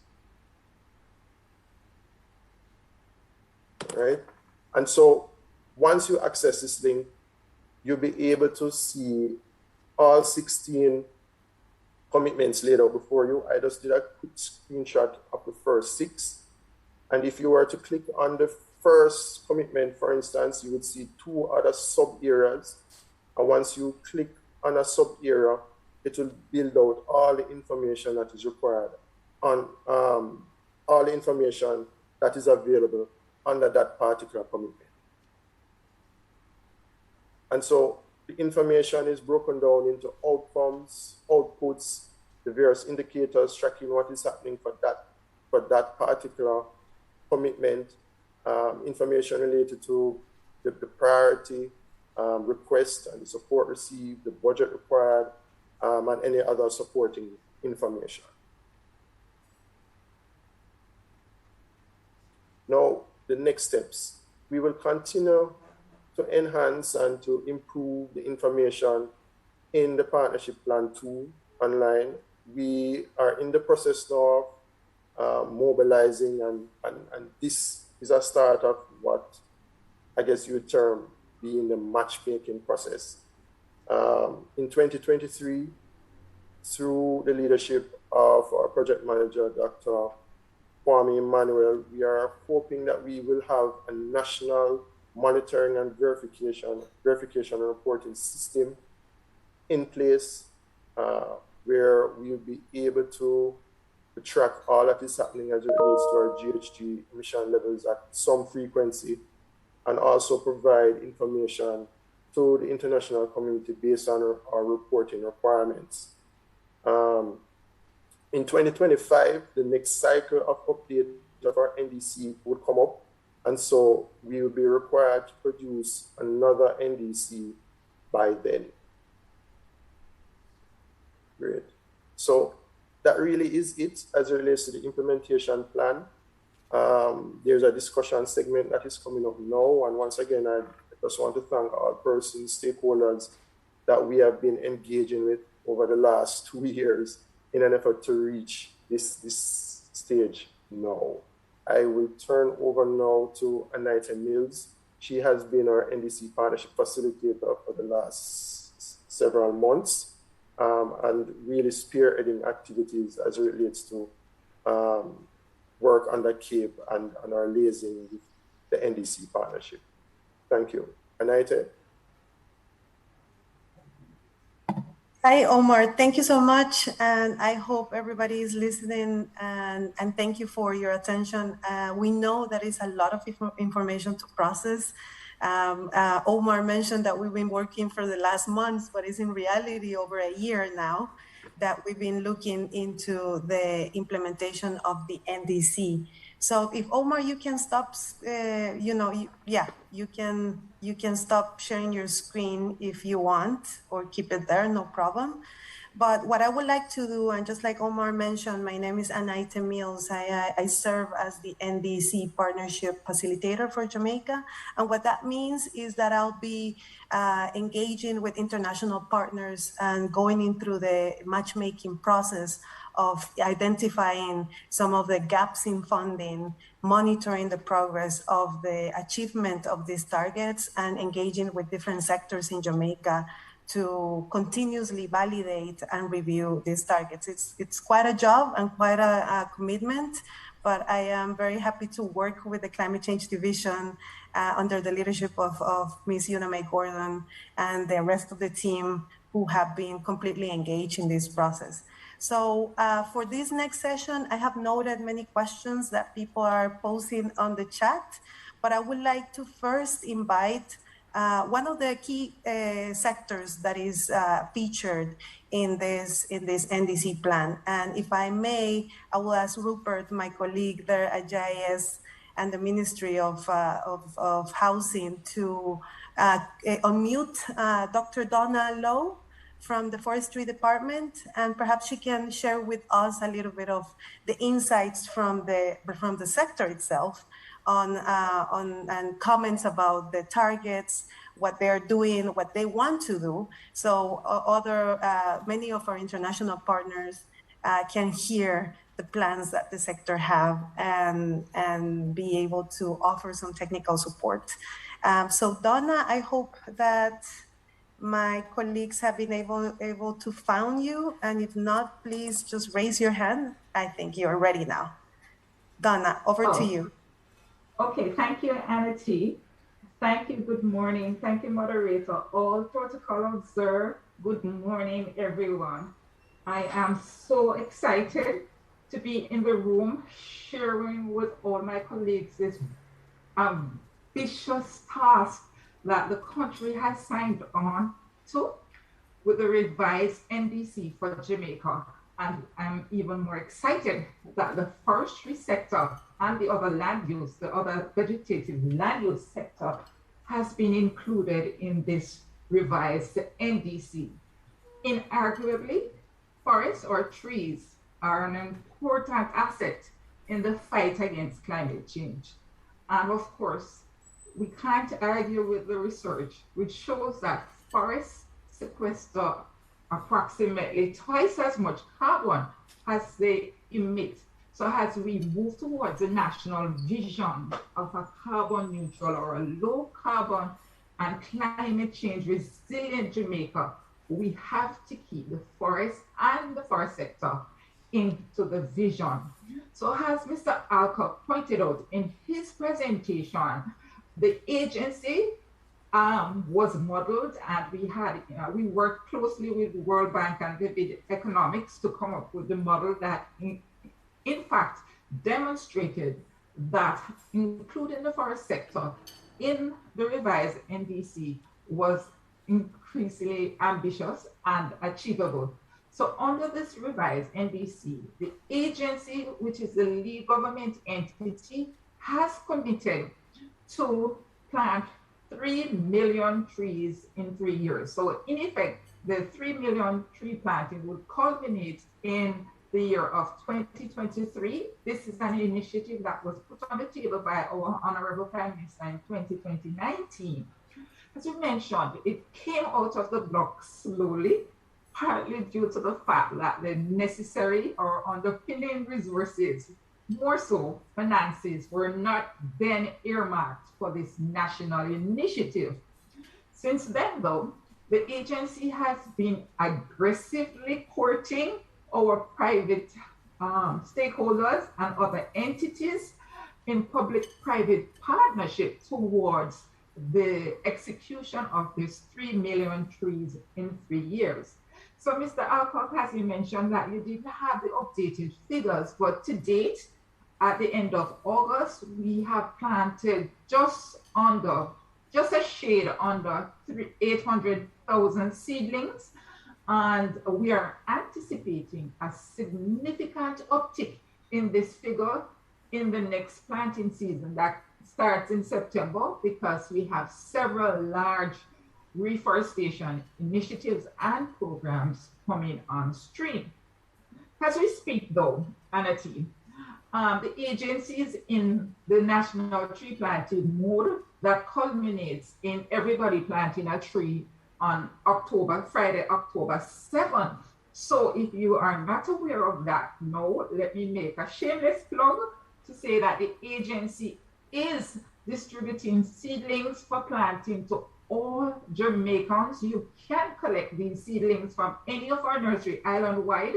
All right? And so once you access this link, you'll be able to see all 16 commitments laid out before you. I just did a quick screenshot of the first 6. And if you were to click on the first commitment, for instance, you would see 2 other sub-areas. And once you click on a sub-area, it will build out all the information that is required on all the information that is available under that particular commitment. And so the information is broken down into outcomes, outputs, the various indicators tracking what is happening for that particular commitment, information related to the priority request and the support received, the budget required, and any other supporting information. Now, the next steps. We will continue to enhance and to improve the information in the partnership plan tool online. We are in the process now of mobilizing, and this is a start of what I guess you would term being the matchmaking process. In 2023, through the leadership of our project manager, Dr. Kwame Emmanuel, we are hoping that we will have a national monitoring and verification and reporting system in place where we will be able to track all that is happening as it relates to our GHG emission levels at some frequency, and also provide information to the international community based on our reporting requirements. In 2025, the next cycle of update of our NDC would come up, and so we will be required to produce another NDC by then. Great. So that really is it as it relates to the implementation plan. There's a discussion segment that is coming up now, and once again, I just want to thank all persons, stakeholders that we have been engaging with over the last 2 years in an effort to reach this stage now. I will turn over now to Anita Mills. She has been our NDC partnership facilitator for the last several months, and really spearheading activities as it relates to work under CAPE and our liaison with the NDC partnership. Thank you. Anita? Hi, Omar. Thank you so much. And I hope everybody is listening, and thank you for your attention. We know that is a lot of information to process. Omar mentioned that we've been working for the last months, but it's in reality over a year now that we've been looking into the implementation of the NDC. So if Omar, you can stop, you can stop sharing your screen if you want, or keep it there, no problem. But what I would like to do, and just like Omar mentioned, my name is Anaite Mills. I serve as the NDC Partnership Facilitator for Jamaica. And what that means is that I'll be engaging with international partners and going in through the matchmaking process of identifying some of the gaps in funding, monitoring the progress of the achievement of these targets, and engaging with different sectors in Jamaica to continuously validate and review these targets. It's quite a job and quite a commitment, but I am very happy to work with the Climate Change Division under the leadership of Ms. Una Mae Gordon and the rest of the team who have been completely engaged in this process. So for this next session, I have noted many questions that people are posing on the chat, but I would like to first invite one of the key sectors that is featured in this NDC plan. And if I may, I will ask Rupert, my colleague there at GIS and the Ministry of Housing, to unmute Dr. Donna Lowe from the Forestry Department, and perhaps she can share with us a little bit of the insights from the sector itself on comments about the targets, what they're doing, what they want to do. So many of our international partners can hear the plans that the sector have and be able to offer some technical support. So Donna, I hope that my colleagues have been able to find you. And if not, please just raise your hand. I think you're ready now. Donna, over to you. Okay, thank you, Anna T. Thank you, good morning. Thank you, moderator. All protocol observed. Good morning, everyone. I am so excited to be in the room sharing with all my colleagues this ambitious task that the country has signed on to with the revised NDC for Jamaica. And I'm even more excited that the forestry sector and the other land use, the other vegetative land use sector, has been included in this revised NDC. Inarguably, forests or trees are an important asset in the fight against climate change. And of course, we can't argue with the research, which shows that forests sequester approximately twice as much carbon as they emit. So as we move towards a national vision of a carbon neutral or a low carbon and climate change resilient Jamaica, we have to keep the forest and the forest sector into the vision. So as Mr. Alcock pointed out in his presentation, the agency was modeled, and we worked closely with the World Bank and Vivid Economics to come up with the model that in fact demonstrated that including the forest sector in the revised NDC was increasingly ambitious and achievable. So under this revised NDC, the agency, which is the lead government entity, has committed to plant 3 million trees in 3 years. So in effect, the 3 million tree planting would culminate in the year of 2023. This is an initiative that was put on the table by our Honorable Prime Minister in 2019. As you mentioned, it came out of the block slowly, partly due to the fact that the necessary or underpinning resources, more so finances, were not then earmarked for this national initiative. Since then, though, the agency has been aggressively courting our private stakeholders and other entities in public-private partnership towards the execution of these 3 million trees in 3 years. So Mr. Alcock, as you mentioned, that you didn't have the updated figures, but to date, at the end of August, we have planted just under just a shade under 800,000 seedlings. And we are anticipating a significant uptick in this figure in the next planting season that starts in September, because we have several large reforestation initiatives and programs coming on stream. As we speak though, Anati, the agency is in the national tree planting mode that culminates in everybody planting a tree on Friday, October 7th. So if you are not aware of that, no, let me make a shameless plug to say that the agency is distributing seedlings for planting to all Jamaicans. You can collect these seedlings from any of our nursery island-wide,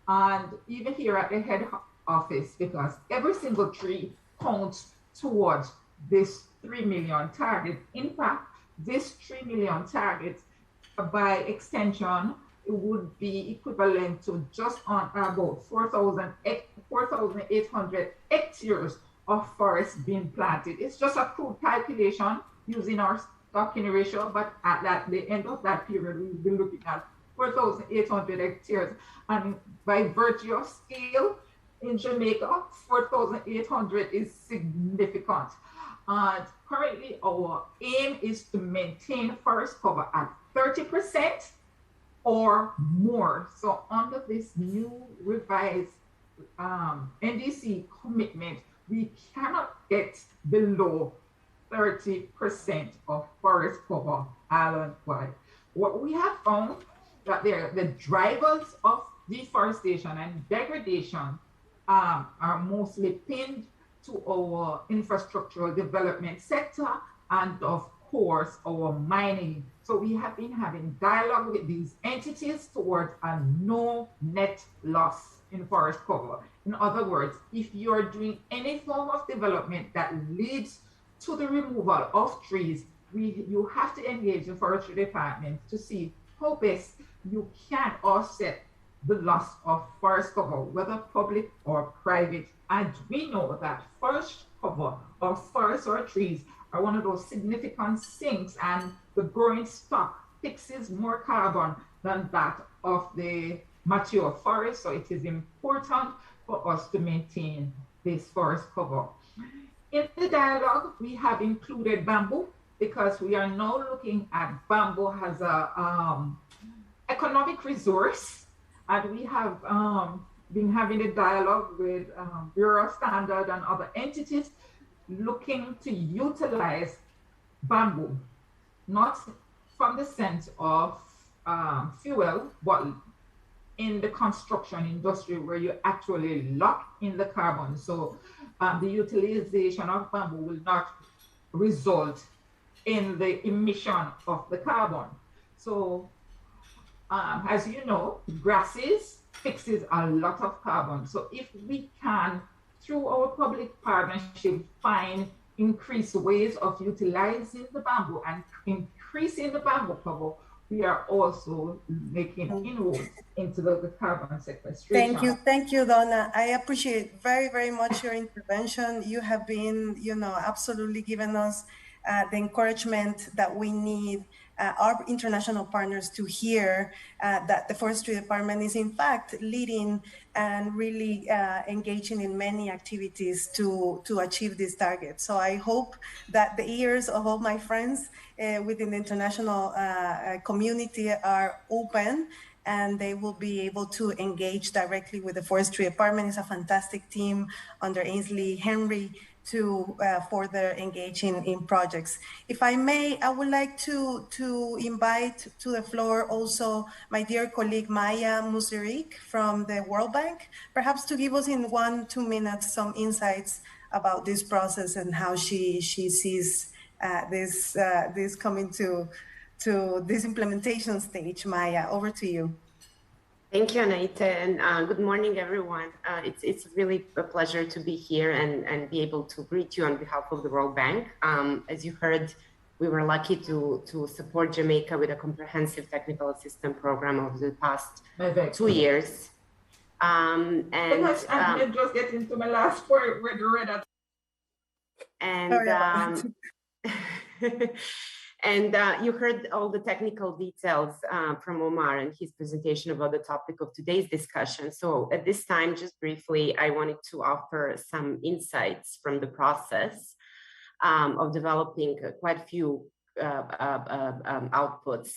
and even here at the head office, because every single tree counts towards this 3 million target. In fact, this 3 million targets, by extension, it would be equivalent to just on about 4,800 hectares of forest being planted. It's just a crude calculation using our stocking ratio, but at the end of that period, we'll be looking at 4,800 hectares. And by virtue of scale, in Jamaica, 4,800 is significant. And currently, our aim is to maintain forest cover at 30% or more. So under this new revised NDC commitment, we cannot get below 30% of forest cover island-wide. What we have found that the drivers of deforestation and degradation are mostly pinned to our infrastructural development sector and of course our mining. So we have been having dialogue with these entities towards a no net loss in forest cover. In other words, if you're doing any form of development that leads to the removal of trees, you have to engage the forestry department to see how best you can offset the loss of forest cover, whether public or private. And we know that forest cover or forests or trees are one of those significant sinks, and the growing stock fixes more carbon than that of the mature forest. So it is important for us to maintain this forest cover. In the dialogue, we have included bamboo, because we are now looking at bamboo as a economic resource, and we have been having a dialogue with Bureau of Standard and other entities looking to utilize bamboo, not from the sense of fuel, but in the construction industry where you actually lock in the carbon. So the utilization of bamboo will not result in the emission of the carbon. So as you know, grasses fixes a lot of carbon. So if we can, through our public partnership, find increased ways of utilizing the bamboo and increasing the bamboo cover, we are also making inroads into the carbon sequestration. Thank you, Donna. I appreciate very, very much your intervention. You have been, absolutely given us the encouragement that we need our international partners to hear that the Forestry Department is in fact leading and really engaging in many activities to achieve these targets. So I hope that the ears of all my friends within the international community are open, and they will be able to engage directly with the Forestry Department. It's a fantastic team under Ainsley Henry to further engage in projects. If I may, I would like to invite to the floor also my dear colleague Maya Muzirik from the World Bank, perhaps to give us in 1-2 minutes some insights about this process and how she sees this coming to this implementation stage. Maya, over to you. Thank you, Anaita, and good morning, everyone. It's really a pleasure to be here and be able to greet you on behalf of the World Bank. As you heard, we were lucky to support Jamaica with a comprehensive technical assistance program over the past 2 years. And just get into my last point with the red. And you heard all the technical details from Omar and his presentation about the topic of today's discussion. So at this time, just briefly, I wanted to offer some insights from the process of developing quite a few outputs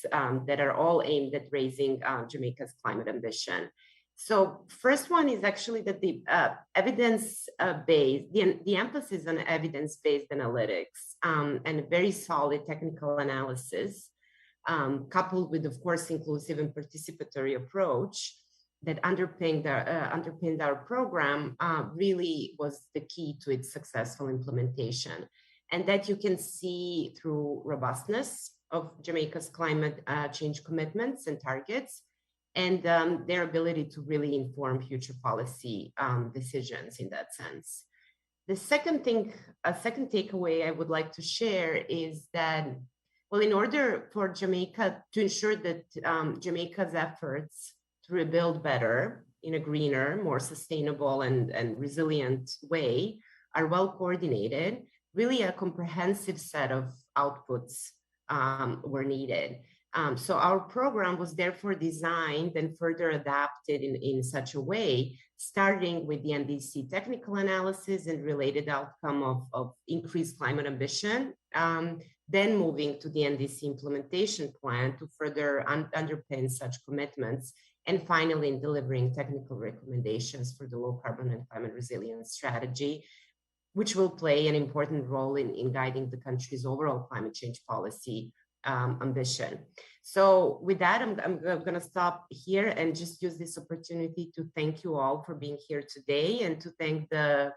that are all aimed at raising Jamaica's climate ambition. So first one is actually that the evidence-based, the emphasis on evidence-based analytics and a very solid technical analysis, coupled with, of course, inclusive and participatory approach that underpinned our program really was the key to its successful implementation. And that you can see through robustness of Jamaica's climate change commitments and targets, and their ability to really inform future policy decisions in that sense. The second takeaway I would like to share is that, well, in order for Jamaica to ensure that Jamaica's efforts to rebuild better in a greener, more sustainable and resilient way are well coordinated, really a comprehensive set of outputs were needed. So our program was therefore designed and further adapted in such a way, starting with the NDC technical analysis and related outcome of increased climate ambition, then moving to the NDC implementation plan to further underpin such commitments, and finally in delivering technical recommendations for the low carbon and climate resilience strategy, which will play an important role in guiding the country's overall climate change policy ambition. So with that, I'm going to stop here and just use this opportunity to thank you all for being here today, and to thank the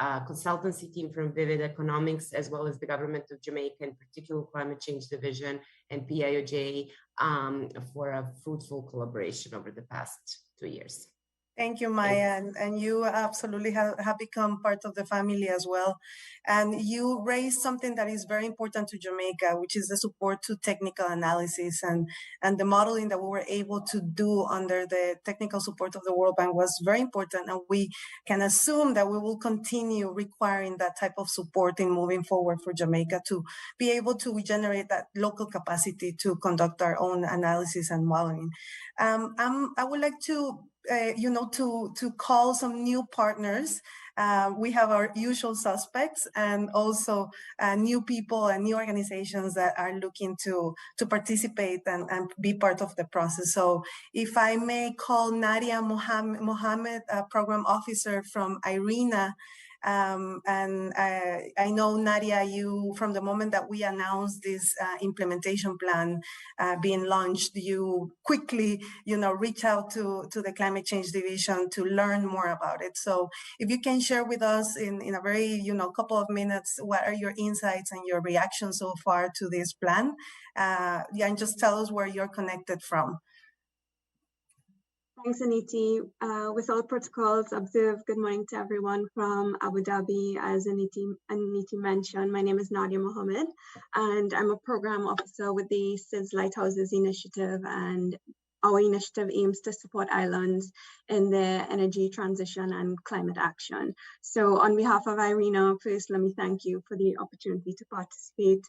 consultancy team from Vivid Economics, as well as the government of Jamaica, in particular Climate Change Division and PIOJ, for a fruitful collaboration over the past 2 years. Thank you, Maya, and you absolutely have become part of the family as well. And you raised something that is very important to Jamaica, which is the support to technical analysis, and the modeling that we were able to do under the technical support of the World Bank was very important. And we can assume that we will continue requiring that type of support in moving forward for Jamaica to be able to generate that local capacity to conduct our own analysis and modeling. I would like to to call some new partners. We have our usual suspects, and also new people and new organizations that are looking to participate and be part of the process. So if I may call Nadia Mohammed, Program Officer from IRENA. And I know, Nadia, you, from the moment that we announced this implementation plan being launched, you quickly, reach out to the Climate Change Division to learn more about it. So if you can share with us in a very, couple of minutes, what are your insights and your reactions so far to this plan? And just tell us where you're connected from. Thanks, Aniti. With all protocols observed, good morning to everyone from Abu Dhabi. As Aniti mentioned, my name is Nadia Mohammed, and I'm a program officer with the SIDS Lighthouses Initiative, and our initiative aims to support islands in their energy transition and climate action. So on behalf of IRENA, first, let me thank you for the opportunity to participate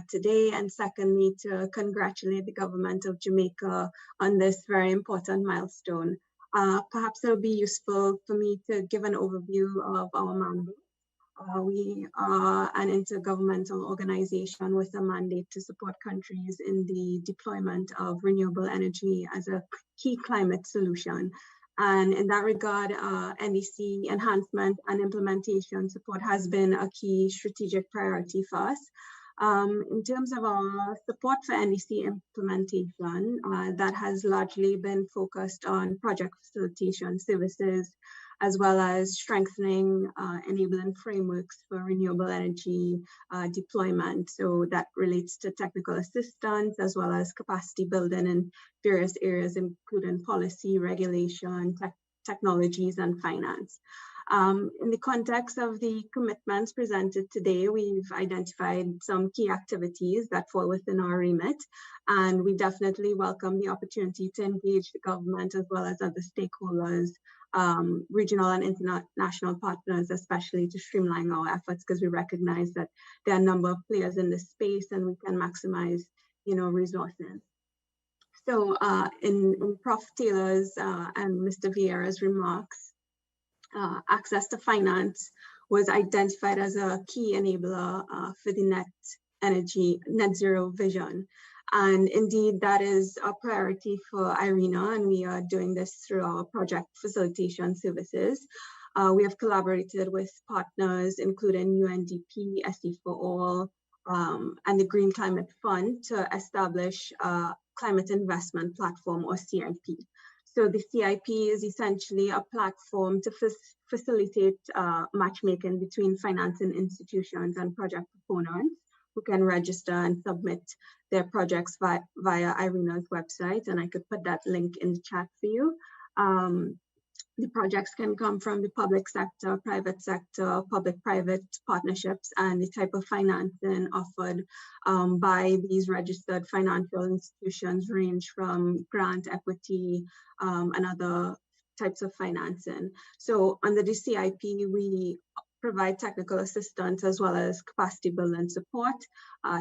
today. And secondly, to congratulate the government of Jamaica on this very important milestone. Perhaps it'll be useful for me to give an overview of our mandate. We are an intergovernmental organization with a mandate to support countries in the deployment of renewable energy as a key climate solution. And in that regard, NDC enhancement and implementation support has been a key strategic priority for us. In terms of our support for NDC implementation, that has largely been focused on project facilitation services, as well as strengthening enabling frameworks for renewable energy deployment. So that relates to technical assistance, as well as capacity building in various areas, including policy, regulation, technologies, and finance. In the context of the commitments presented today, we've identified some key activities that fall within our remit, and we definitely welcome the opportunity to engage the government as well as other stakeholders, regional and international partners, especially to streamline our efforts, because we recognize that there are a number of players in this space and we can maximize, resources. So in Prof. Taylor's and Mr. Vieira's remarks, access to finance was identified as a key enabler for the net zero vision. And indeed, that is a priority for IRENA, and we are doing this through our project facilitation services. We have collaborated with partners, including UNDP, SE for All, and the Green Climate Fund to establish a climate investment platform, or CIP. So the CIP is essentially a platform to facilitate matchmaking between financing institutions and project proponents who can register and submit their projects via IRENA's website. And I could put that link in the chat for you. The projects can come from the public sector, private sector, public-private partnerships, and the type of financing offered by these registered financial institutions range from grant, equity, and other types of financing. So under the CIP, we provide technical assistance as well as capacity building support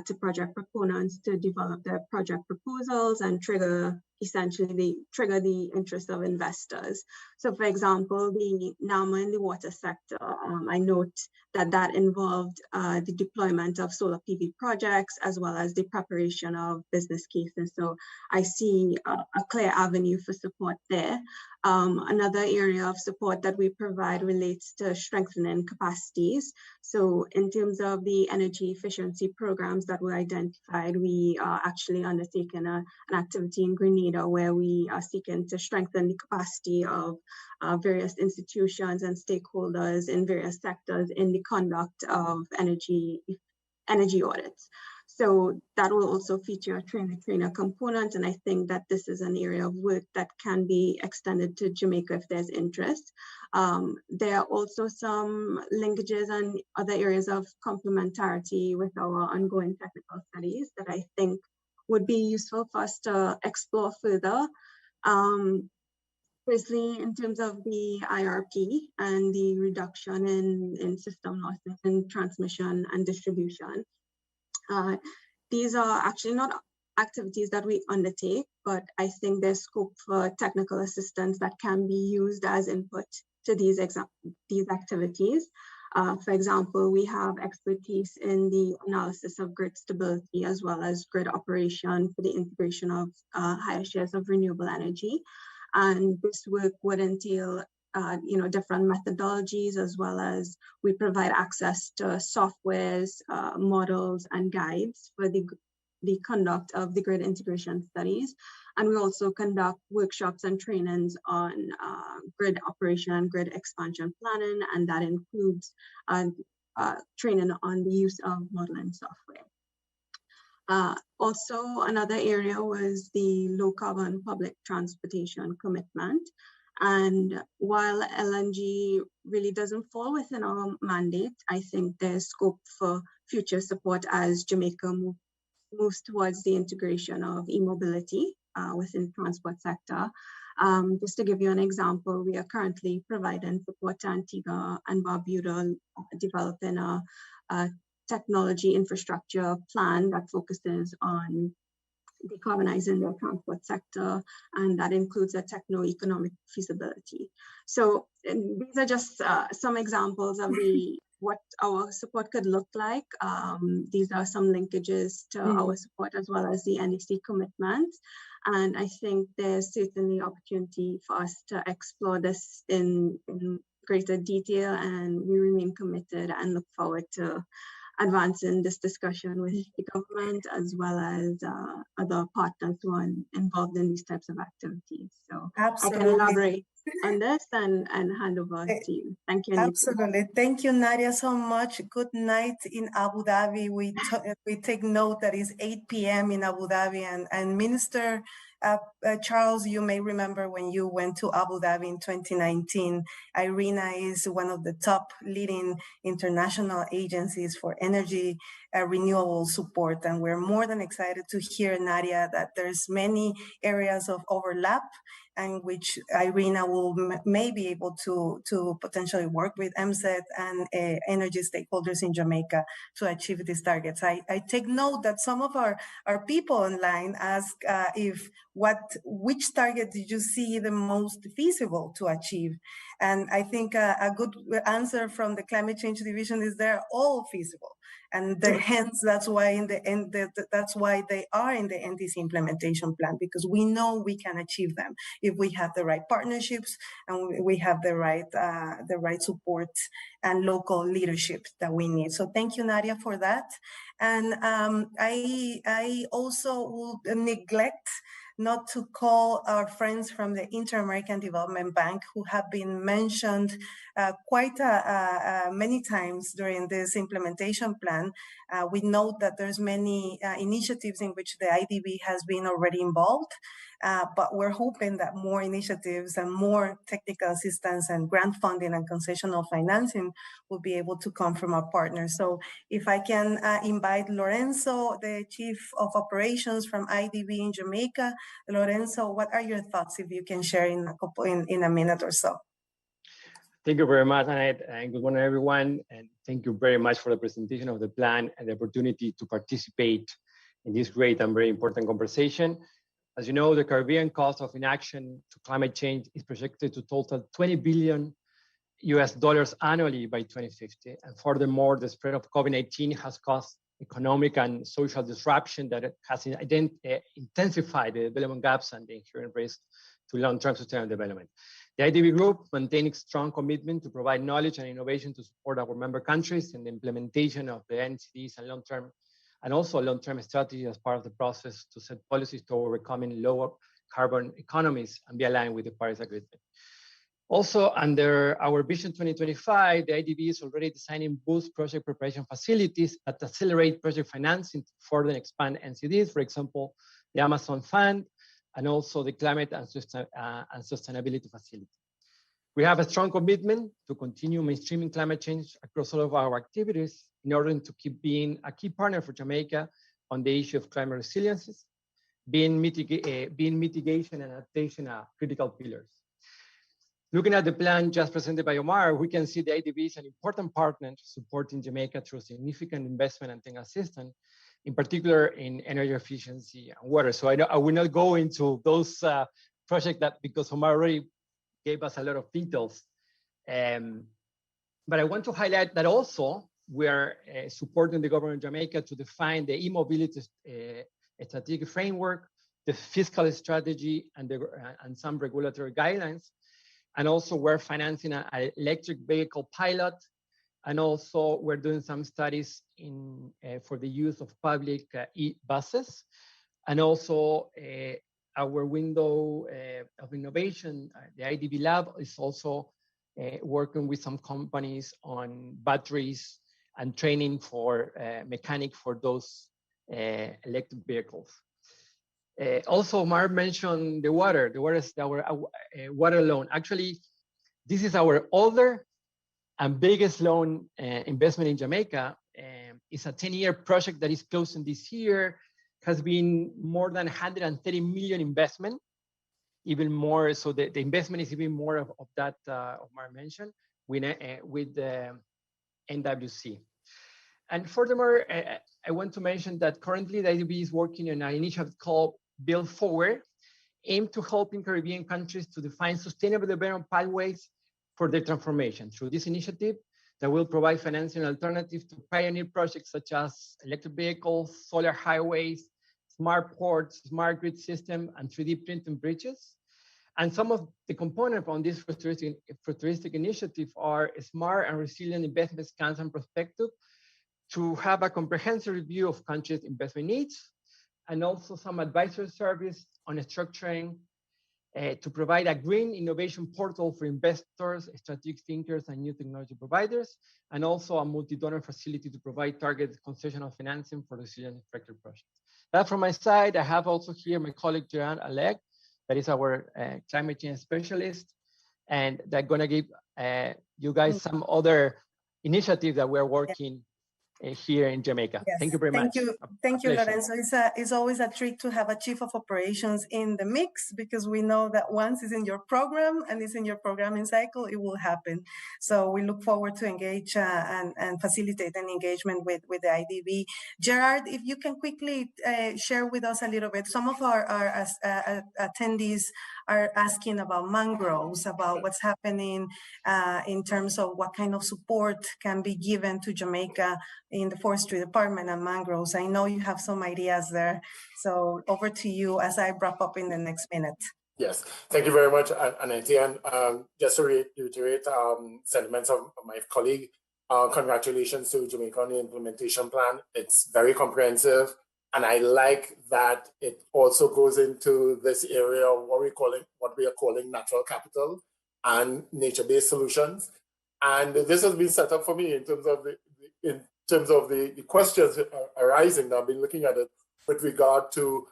to project proponents to develop their project proposals and trigger the interest of investors. So for example, the NAMA in the water sector, I note that involved the deployment of solar PV projects as well as the preparation of business cases. So I see a clear avenue for support there. Another area of support that we provide relates to strengthening capacities. So in terms of the energy efficiency programs that were identified, we are actually undertaking an activity in Grenada where we are seeking to strengthen the capacity of various institutions and stakeholders in various sectors in the conduct of energy audits. So that will also feature a trainer-trainer component, and I think that this is an area of work that can be extended to Jamaica if there's interest. There are also some linkages and other areas of complementarity with our ongoing technical studies that I think would be useful for us to explore further. Firstly, in terms of the IRP and the reduction in system losses in transmission and distribution. These are actually not activities that we undertake, but I think there's scope for technical assistance that can be used as input to these activities. For example, we have expertise in the analysis of grid stability as well as grid operation for the integration of higher shares of renewable energy. And this work would entail different methodologies, as well as we provide access to softwares, models, and guides for the conduct of the grid integration studies. And we also conduct workshops and trainings on grid operation and grid expansion planning, and that includes training on the use of modeling software. Also, another area was the low carbon public transportation commitment. And while LNG really doesn't fall within our mandate, I think there's scope for future support as Jamaica moves towards the integration of e-mobility within the transport sector. Just to give you an example, we are currently providing support to Antigua and Barbuda, developing a technology infrastructure plan that focuses on decarbonizing their transport sector, and that includes a techno-economic feasibility. So these are just some examples of what our support could look like. These are some linkages to our support as well as the NDC commitments. And I think there's certainly opportunity for us to explore this in greater detail, and we remain committed and look forward to advancing this discussion with the government as well as other partners who are involved in these types of activities. So absolutely. I can elaborate on this and hand over to you. Thank you, Anita. Absolutely. Thank you, Nadia, so much. Good night in Abu Dhabi. We take note that it's 8 p.m. in Abu Dhabi, and Minister Charles, you may remember when you went to Abu Dhabi in 2019, IRENA is one of the top leading international agencies for energy renewable support. And we're more than excited to hear, Nadia, that there's many areas of overlap and which IRENA may be able to potentially work with MSET and energy stakeholders in Jamaica to achieve these targets. I take note that some of our people online ask which target did you see the most feasible to achieve? And I think a good answer from the climate change division is they're all feasible. And hence, that's why that's why they are in the NDC implementation plan, because we know we can achieve them if we have the right partnerships and we have the right support and local leadership that we need. So thank you, Nadia, for that. And I also will neglect not to call our friends from the Inter-American Development Bank, who have been mentioned quite many times during this implementation plan. We note that there's many initiatives in which the IDB has been already involved, but we're hoping that more initiatives and more technical assistance and grant funding and concessional financing will be able to come from our partners. So if I can invite Lorenzo, the Chief of Operations from IDB in Jamaica. Lorenzo, what are your thoughts, if you can share in a minute or so? Thank you very much, Annette, and good morning, everyone. And thank you very much for the presentation of the plan and the opportunity to participate in this great and very important conversation. As you know, the Caribbean cost of inaction to climate change is projected to total $20 billion annually by 2050. And furthermore, the spread of COVID-19 has caused economic and social disruption that has intensified the development gaps and the inherent risk to long-term sustainable development. The IDB Group maintains strong commitment to provide knowledge and innovation to support our member countries in the implementation of the NCDs and long-term strategy as part of the process to set policies toward becoming lower carbon economies and be aligned with the Paris Agreement. Also, under our Vision 2025, the IDB is already designing boost project preparation facilities that accelerate project financing to further expand NCDs, for example, the Amazon Fund, and also the Climate and Sustainability Facility. We have a strong commitment to continue mainstreaming climate change across all of our activities in order to keep being a key partner for Jamaica on the issue of climate resiliences, being mitigation and adaptation are critical pillars. Looking at the plan just presented by Omar, we can see the IDB is an important partner supporting Jamaica through significant investment and tech assistance, in particular in energy efficiency and water. So I will not go into those projects because Omar already gave us a lot of details. But I want to highlight that also we are supporting the government of Jamaica to define the e-mobility strategic framework, the fiscal strategy, and some regulatory guidelines. And also we're financing an electric vehicle pilot. And also we're doing some studies for the use of public e-buses. And also our window of innovation, the IDB Lab, is also working with some companies on batteries and training for mechanics for those electric vehicles. Also, Mark mentioned the water. The water is our water loan. Actually, this is our older and biggest loan investment in Jamaica. It's a 10-year project that is closing this year. Has been more than 130 million investment, even more. So the investment is even more of that Omar mentioned with the NWC. And furthermore, I want to mention that currently the IDB is working on an initiative called Build Forward, aimed to helping Caribbean countries to define sustainable development pathways for their transformation. Through this initiative, that will provide financing alternatives to pioneer projects such as electric vehicles, solar highways, smart ports, smart grid system, and 3D printing bridges. And some of the components on this futuristic initiative are smart and resilient investment scans and prospective to have a comprehensive review of countries' investment needs, and also some advisory service on structuring to provide a green innovation portal for investors, strategic thinkers, and new technology providers, and also a multi-donor facility to provide targeted concessional financing for resilient infrastructure projects. That from my side. I have also here my colleague Gerard Alec, that is our climate change specialist, and they're going to give you guys some other initiatives that we're working here in Jamaica. Yes. Thank you very much. Thank you, Lorenzo. It's always a treat to have a chief of operations in the mix, because we know that once it's in your program and it's in your programming cycle, it will happen. So we look forward to engage and facilitate an engagement with the IDB. Gerard, if you can quickly share with us a little bit, some of our attendees are asking about mangroves, about what's happening in terms of what kind of support can be given to Jamaica in the forestry department and mangroves. I know you have some ideas there. So over to you as I wrap up in the next minute. Yes, thank you very much, Ananti. And just to reiterate sentiments of my colleague, congratulations to Jamaica on the implementation plan. It's very comprehensive. And I like that it also goes into this area of what we are calling natural capital and nature-based solutions. And this has been set up for me in terms of the questions arising. I've been looking at it with regard to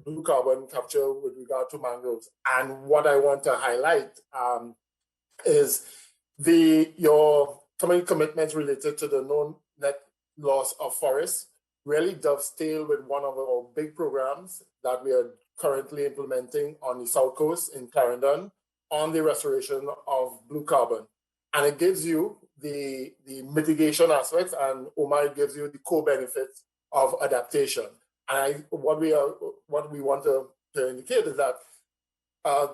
blue carbon capture, with regard to mangroves. And what I want to highlight is your commitments related to the known net loss of forests really dovetail with one of our big programs that we are currently implementing on the South Coast in Clarendon on the restoration of blue carbon. And it gives you the mitigation aspects, and Omar gives you the co-benefits of adaptation. And what we want to indicate is that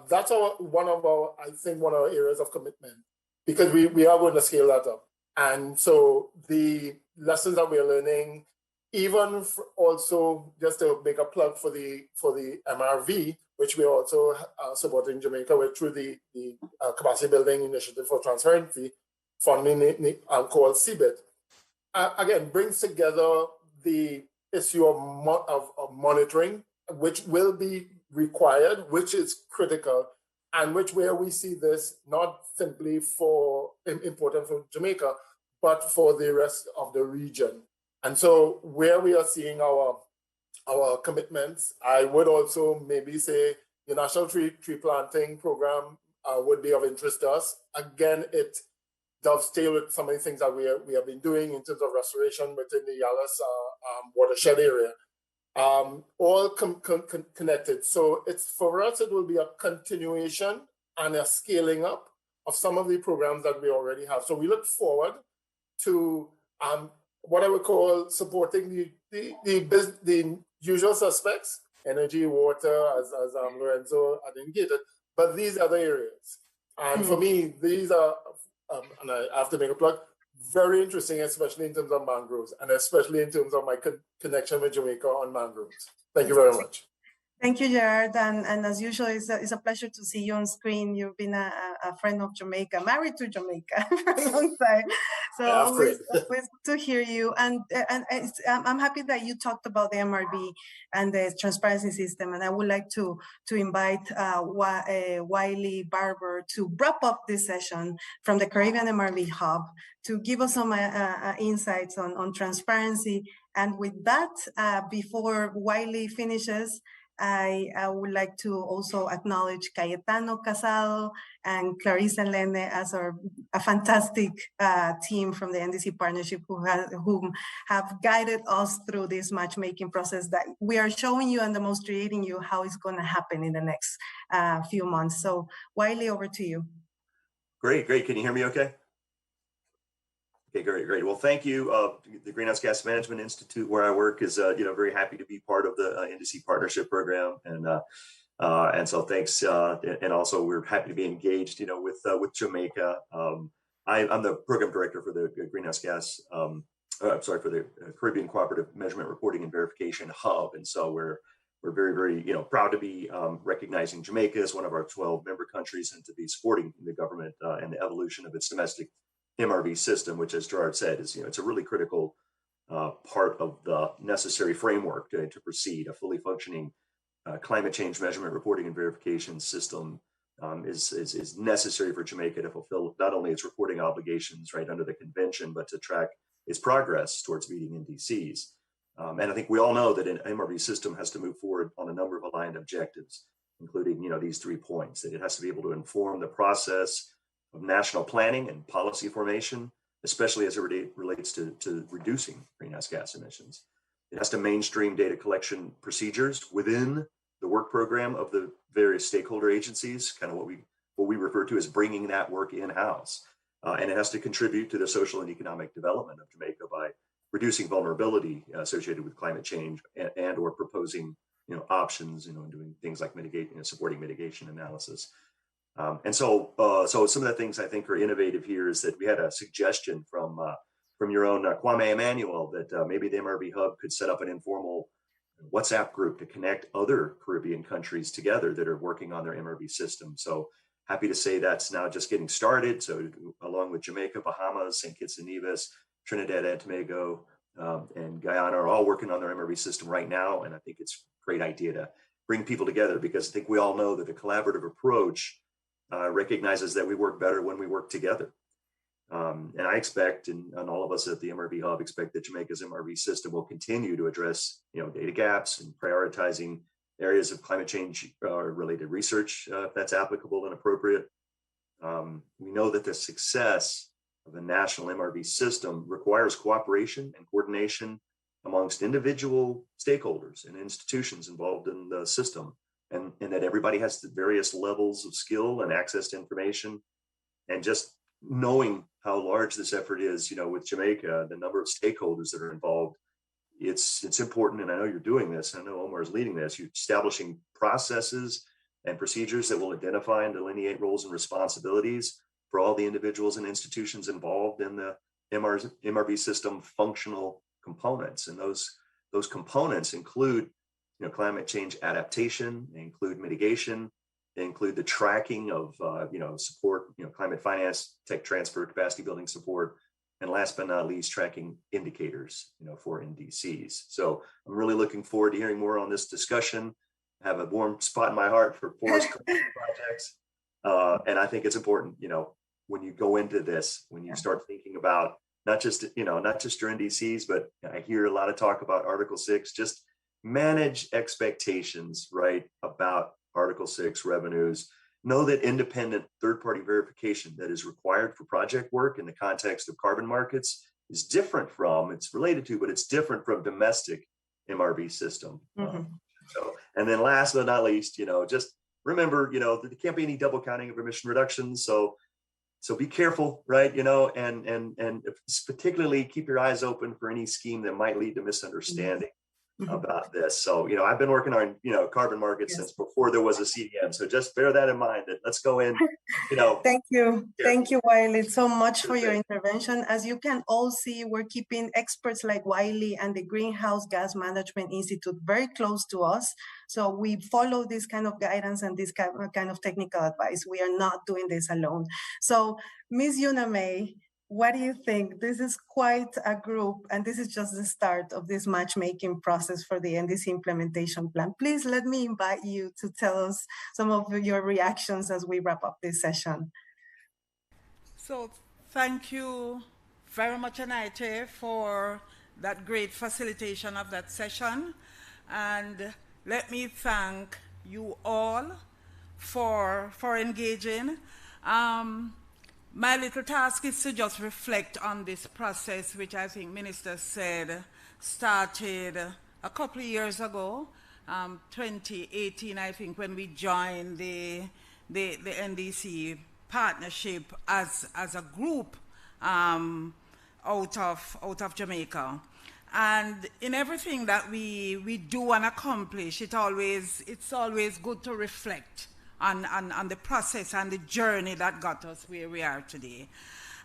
that's one of our areas of commitment, because we are going to scale that up. And so the lessons that we are learning, even also just to make a plug for the MRV, which we are also supporting Jamaica with through the Capacity Building Initiative for Transparency funding called CBIT, again, brings together the issue of monitoring, which will be required, which is critical, and where we see this not simply important for Jamaica, but for the rest of the region. And so where we are seeing our commitments, I would also maybe say the National Tree Planting Program would be of interest to us. Again, it dovetails with some of the things that we have been doing in terms of restoration within the Yalas watershed area, all connected. So for us, it will be a continuation and a scaling up of some of the programs that we already have. So we look forward to what I would call supporting the usual suspects, energy, water, as Lorenzo had indicated, but these other areas. And for me, these are, and I have to make a plug, very interesting, especially in terms of mangroves, and especially in terms of my connection with Jamaica on mangroves. Thank you very much. Thank you, Gerard. And as usual, it's a pleasure to see you on screen. You've been a friend of Jamaica, married to Jamaica for a long time. So always to hear you. And I'm happy that you talked about the MRB and the transparency system. And I would like to invite Wiley Barber to wrap up this session from the Caribbean MRB Hub to give us some insights on transparency. And with that, before Wiley finishes, I would like to also acknowledge Cayetano Casado and Clarissa Lene as a fantastic team from the NDC partnership who have guided us through this matchmaking process that we are showing you and demonstrating you how it's going to happen in the next few months. So Wiley, over to you. Great. Can you hear me okay? Okay, great. Well, thank you. The Greenhouse Gas Management Institute, where I work, is very happy to be part of the NDC partnership program, and so thanks. And also, we're happy to be engaged, with Jamaica. I'm the program director for the Greenhouse Gas. For the Caribbean Cooperative Measurement, Reporting, and Verification Hub, and so we're very proud to be recognizing Jamaica as one of our 12 member countries and to be supporting the government and the evolution of its domestic MRV system, which, as Gerard said, is it's a really critical part of the necessary framework to proceed. A fully functioning climate change measurement, reporting, and verification system is necessary for Jamaica to fulfill not only its reporting obligations right under the convention, but to track its progress towards meeting NDCs. And I think we all know that an MRV system has to move forward on a number of aligned objectives, including, these 3 points, that it has to be able to inform the process of national planning and policy formation, especially as it relates to reducing greenhouse gas emissions. It has to mainstream data collection procedures within the work program of the various stakeholder agencies, kind of what we refer to as bringing that work in-house. And it has to contribute to the social and economic development of Jamaica by reducing vulnerability associated with climate change and or proposing, options, and doing things like supporting mitigation analysis. And so some of the things I think are innovative here is that we had a suggestion from your own Kwame Emmanuel that maybe the MRV Hub could set up an informal WhatsApp group to connect other Caribbean countries together that are working on their MRV system. So happy to say that's now just getting started. So along with Jamaica, Bahamas, St. Kitts and Nevis, Trinidad and Tobago, and Guyana are all working on their MRV system right now. And I think it's a great idea to bring people together, because I think we all know that the collaborative approach recognizes that we work better when we work together. And I expect, and all of us at the MRV Hub expect, that Jamaica's MRV system will continue to address, data gaps and prioritizing areas of climate change related research, if that's applicable and appropriate. We know that the success of the national MRV system requires cooperation and coordination amongst individual stakeholders and institutions involved in the system, and that everybody has the various levels of skill and access to information. And just knowing how large this effort is, with Jamaica, the number of stakeholders that are involved, it's important. And I know you're doing this. I know Omar is leading this. You're establishing processes and procedures that will identify and delineate roles and responsibilities for all the individuals and institutions involved in the MRV system functional components. And those components include, climate change adaptation, they include mitigation, they include the tracking of, support, climate finance, tech transfer, capacity building support, and last but not least, tracking indicators, for NDCs. So I'm really looking forward to hearing more on this discussion. I have a warm spot in my heart for forest projects. And I think it's important, when you go into this, when you start thinking about not just your NDCs, but I hear a lot of talk about Article 6, just manage expectations, right, about Article 6 revenues. Know that independent third-party verification that is required for project work in the context of carbon markets is different from, it's related to, but it's different from domestic MRV system. And then last but not least, just remember, there can't be any double counting of emission reductions. So be careful, right? And particularly keep your eyes open for any scheme that might lead to misunderstanding about this. So, I've been working on, carbon markets since before there was a CDM. So just bear that in mind, that let's go in, Thank you. Thank you, Wiley, so much for your intervention. As you can all see, we're keeping experts like Wiley and the Greenhouse Gas Management Institute very close to us. So we follow this kind of guidance and this kind of technical advice. We are not doing this alone. So Ms. Yuna May, what do you think? This is quite a group, and this is just the start of this matchmaking process for the NDC implementation plan. Please let me invite you to tell us some of your reactions as we wrap up this session. So thank you very much, Anaite, for that great facilitation of that session. And let me thank you all for engaging. My little task is to just reflect on this process, which I think Minister said started a couple of years ago, 2018, I think, when we joined the NDC partnership as a group out of Jamaica. And in everything that we do and accomplish, it's always good to reflect on the process and the journey that got us where we are today.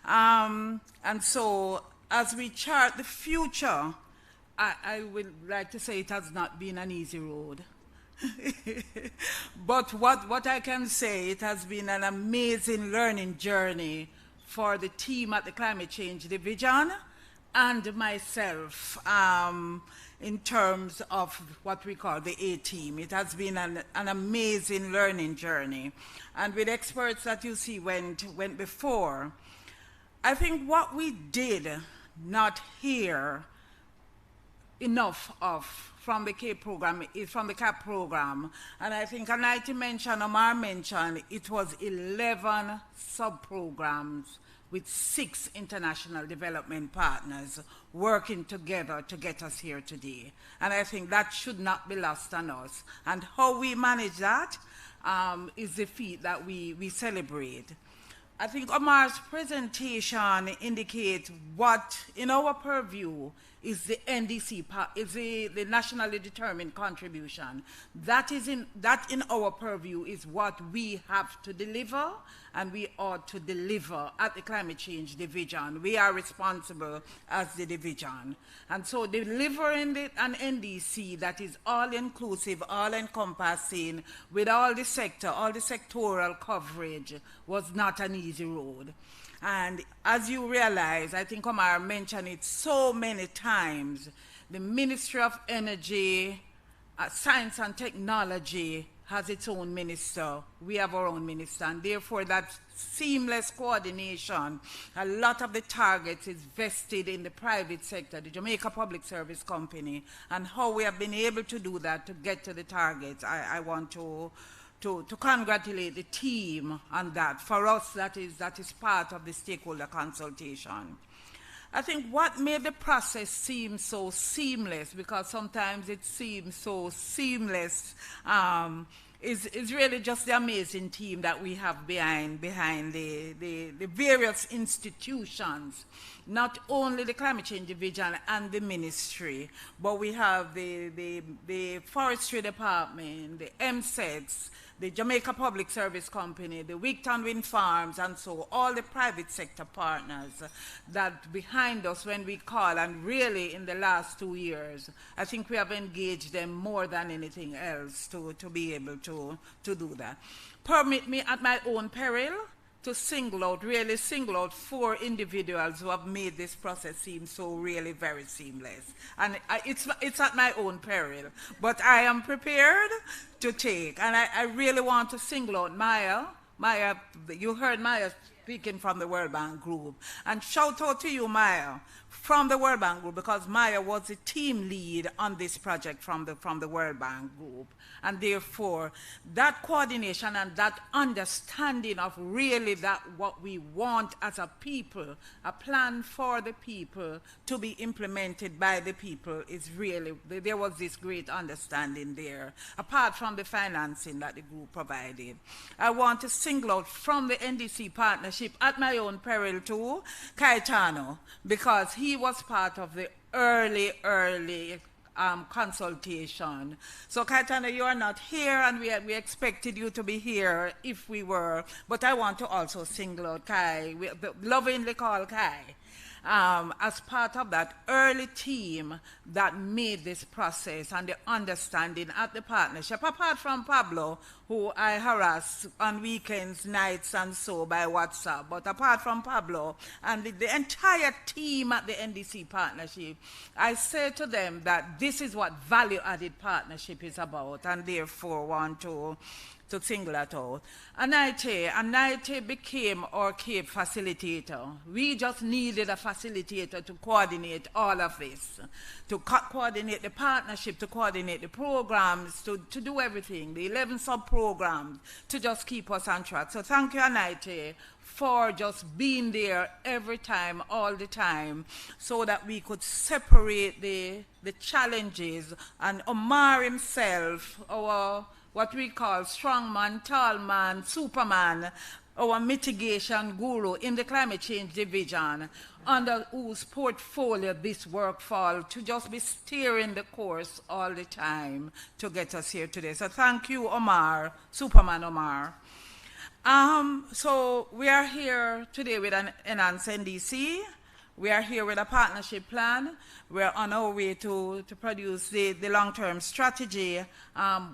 And so as we chart the future, I would like to say it has not been an easy road. But what I can say, it has been an amazing learning journey for the team at the Climate Change Division and myself, in terms of what we call the A-team. It has been an amazing learning journey. And with experts that you see went before, I think what we did not hear enough of from the CAP program, and I think Anaiti mentioned, Omar mentioned, it was 11 sub-programs with 6 international development partners working together to get us here today. And I think that should not be lost on us. And how we manage that is the feat that we celebrate. I think Omar's presentation indicates what, in our purview, is the NDC, is the nationally determined contribution. That in our purview is what we have to deliver, and we ought to deliver at the Climate Change Division. We are responsible as the division. And so delivering an NDC that is all-inclusive, all-encompassing, with all the sector, all the sectoral coverage was not an easy road. And as you realize, I think Omar mentioned it so many times, the Ministry of Energy, Science and Technology has its own minister. We have our own minister, and therefore that seamless coordination, a lot of the targets is vested in the private sector, the Jamaica Public Service Company, and how we have been able to do that to get to the targets. I want to congratulate the team on that. For us, that is part of the stakeholder consultation. I think what made the process seem so seamless, because sometimes it seems so seamless, is really just the amazing team that we have behind the various institutions. Not only the Climate Change Division and the ministry, but we have the Forestry Department, the MSETs, the Jamaica Public Service Company, the Wigton Wind Farms, and so all the private sector partners that behind us when we call, and really in the last 2 years, I think we have engaged them more than anything else to be able to do that. Permit me at my own peril to really single out 4 individuals who have made this process seem so really very seamless. And it's at my own peril, but I am prepared to take. And I really want to single out Maya. Maya, you heard Maya speaking from the World Bank Group. And shout out to you, Maya, from the World Bank Group, because Maya was the team lead on this project from the World Bank Group. And therefore, that coordination and that understanding of really that what we want as a people, a plan for the people to be implemented by the people, is really, there was this great understanding there, apart from the financing that the group provided. I want to single out from the NDC partnership, at my own peril too, Caetano, because he was part of the early consultation. So Caetano, you are not here, and we expected you to be here if we were, but I want to also single out Kai, we lovingly call Kai, as part of that early team that made this process and the understanding at the partnership, apart from Pablo, who I harass on weekends, nights, and so by WhatsApp. But apart from Pablo and the entire team at the NDC partnership, I say to them that this is what value-added partnership is about, and therefore want to single that out. Anaite became our CAPE facilitator. We just needed a facilitator to coordinate all of this, to coordinate the partnership, to coordinate the programs, to do everything, the 11 sub-programs, to just keep us on track. So thank you, Anaite, for just being there every time, all the time, so that we could separate the challenges. And Omar himself, our what we call strong man, tall man, superman, our mitigation guru in the Climate Change Division, under whose portfolio this work falls, to just be steering the course all the time to get us here today. So thank you, Omar, Superman Omar. So we are here today with an enhanced NDC. We are here with a partnership plan. We're on our way to produce the long-term strategy.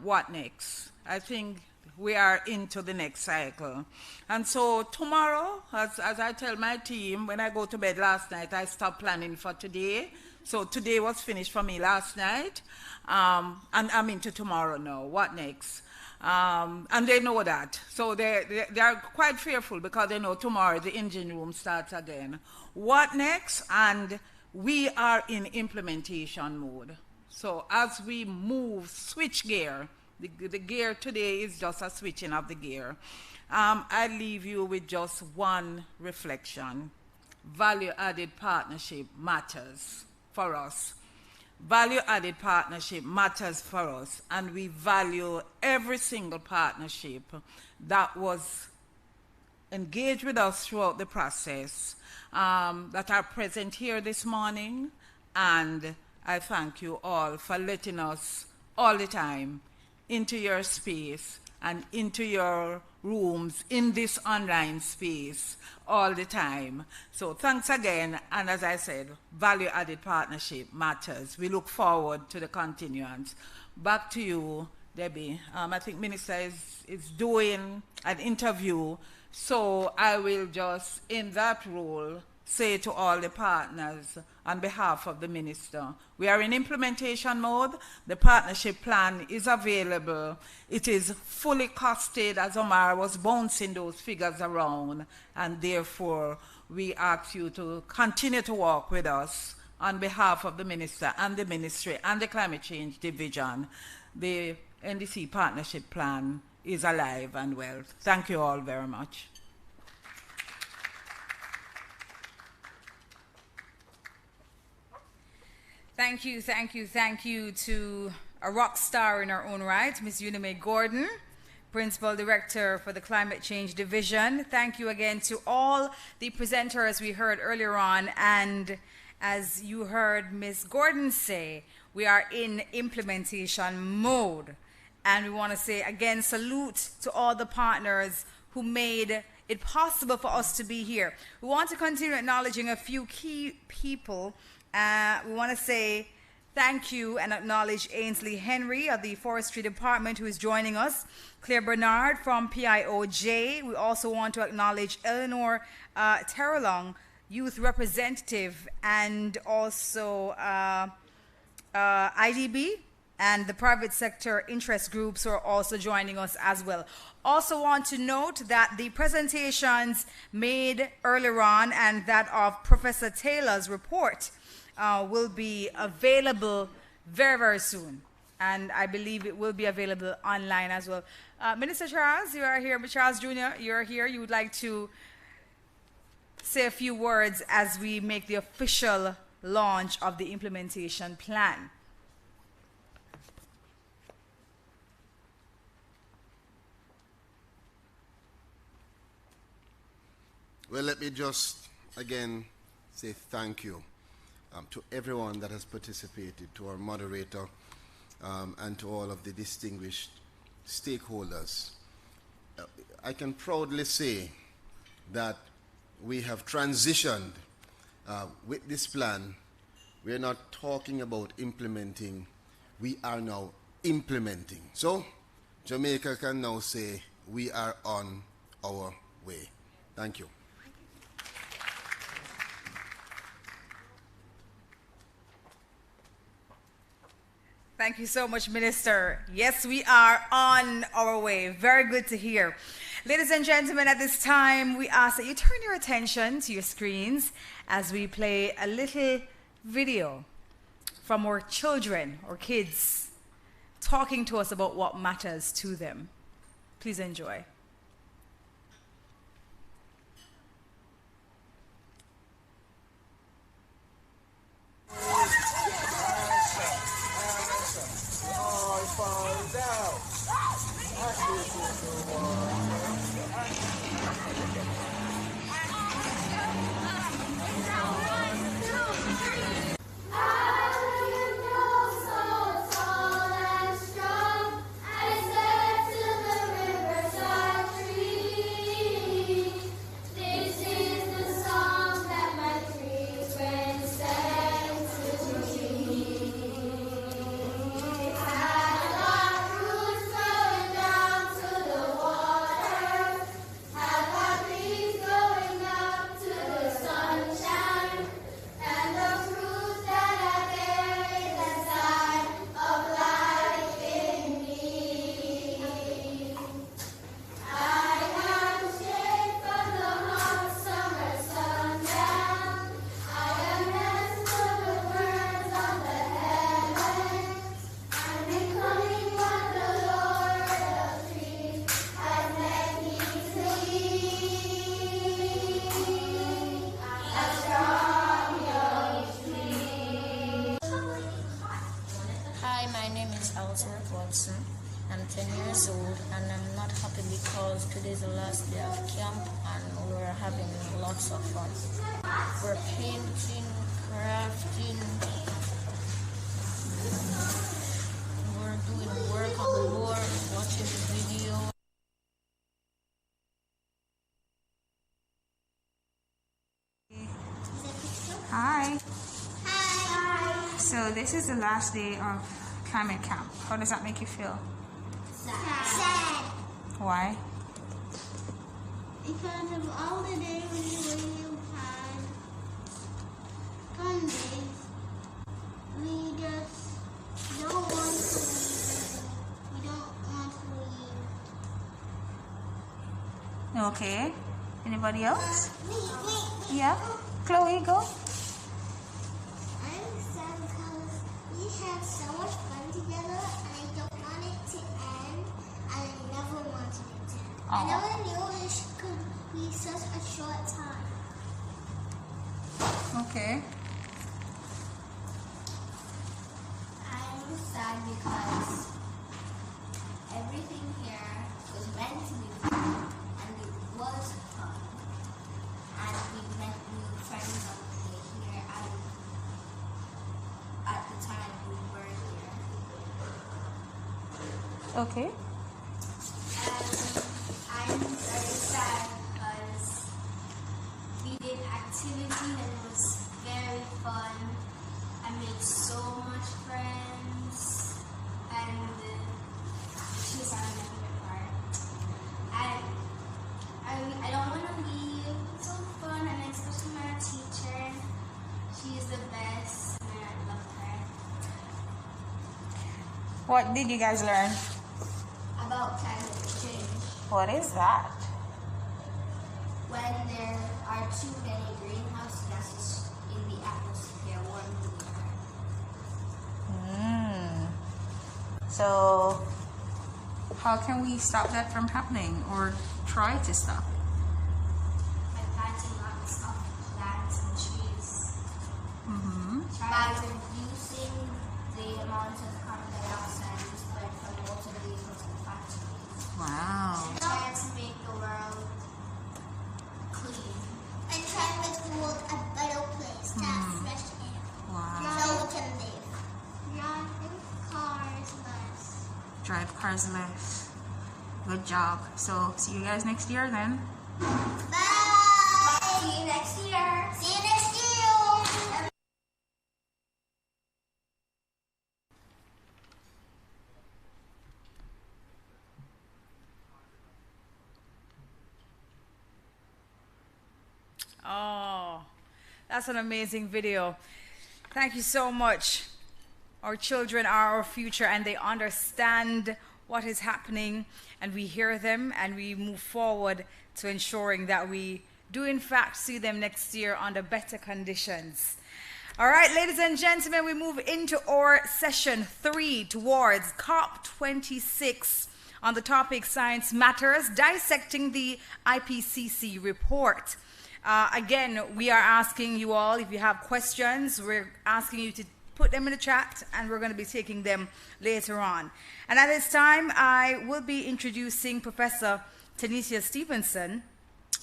What next? I think we are into the next cycle. And so tomorrow, as I tell my team, when I go to bed last night, I stopped planning for today. So today was finished for me last night. And I'm into tomorrow now. What next? And they know that. So they are quite fearful because they know tomorrow the engine room starts again. What next? And we are in implementation mode. So as we switch gear, the gear today is just a switching of the gear. I leave you with just one reflection. Value-added partnership matters for us. Value-added partnership matters for us, and we value every single partnership that was engaged with us throughout the process, that are present here this morning, and I thank you all for letting us all the time into your space and into your rooms in this online space all the time. So thanks again, and as I said, value-added partnership matters. We look forward to the continuance. Back to you, Debbie. I think Minister is doing an interview, so I will just, in that role, say to all the partners on behalf of the Minister, we are in implementation mode. The partnership plan is available. It is fully costed, as Omar was bouncing those figures around, and therefore we ask you to continue to work with us on behalf of the Minister and the Ministry and the Climate Change Division. The NDC partnership plan is alive and well. Thank you all very much. Thank you to a rock star in her own right, Ms. Unime Gordon, Principal Director for the Climate Change Division. Thank you again to all the presenters we heard earlier on, and as you heard Ms. Gordon say, we are in implementation mode. And we want to say again, salute to all the partners who made it possible for us to be here. We want to continue acknowledging a few key people. We want to say thank you and acknowledge Ainsley Henry of the Forestry Department, who is joining us, Claire Bernard from PIOJ. We also want to acknowledge Eleanor Terrelong, Youth Representative, and also IDB and the private sector interest groups who are also joining us as well. Also want to note that the presentations made earlier on and that of Professor Taylor's report will be available very, very soon. And I believe it will be available online as well. Minister Charles, you are here. Charles Jr., you're here. You would like to say a few words as we make the official launch of the implementation plan. Well, let me just again say thank you to everyone that has participated, to our moderator, and to all of the distinguished stakeholders. I can proudly say that we have transitioned with this plan. We are not talking about implementing, we are now implementing. So Jamaica can now say we are on our way. Thank you. Thank you so much, Minister. Yes, we are on our way. Very good to hear. Ladies and gentlemen, at this time, we ask that you turn your attention to your screens as we play a little video from our children or kids talking to us about what matters to them. Please enjoy. I said to the riverside. first day of camp, and we were having lots of fun. We're painting, crafting, we're doing work on the board, watching the video. Hi. Hi. So this is the last day of climate camp. How does that make you feel? Sad. Why? Because of all the days we had fun days, we just don't want to leave. We don't want to leave. Okay. Anybody else? Me. Yeah. Chloe, go. I'm sad because we had so much fun together, and I don't want it to end, and I never wanted it to end. I never knew it could be such a short time. Okay. I'm sad because everything here was meant to be fun, and it was fun, and we met new friends on the way here, and at the time we were here. Okay. I'm very sad because we did activity and it was very fun. I made so much friends, and she's my favorite part. I don't want to leave. It's so fun, and especially my teacher. She's the best, and I love her. What did you guys learn? About climate change. What is that? When there are too many greenhouse gases in the atmosphere, warming the earth. So, how can we stop that from happening or try to stop? By planting lots of plants and trees. By reducing the amount of carbon dioxide we spread from motor vehicles and factories. Wow. And try to make the world clean. And try to make the world a better place to have fresh air. Wow. So we can live. Driving cars less. Drive cars less. Good job. So, see you guys next year then. Bye. See you next year. See you next year. Oh, that's an amazing video. Thank you so much. Our children are our future, and they understand what is happening, and we hear them, and we move forward to ensuring that we do in fact see them next year under better conditions. All right, ladies and gentlemen, we move into our session 3 towards COP26 on the topic Science Matters, dissecting the Ipcc report. Again, we are asking you all, if you have questions, we're asking you to put them in the chat, and we're going to be taking them later on. And at this time, I will be introducing Professor Tanisha Stevenson,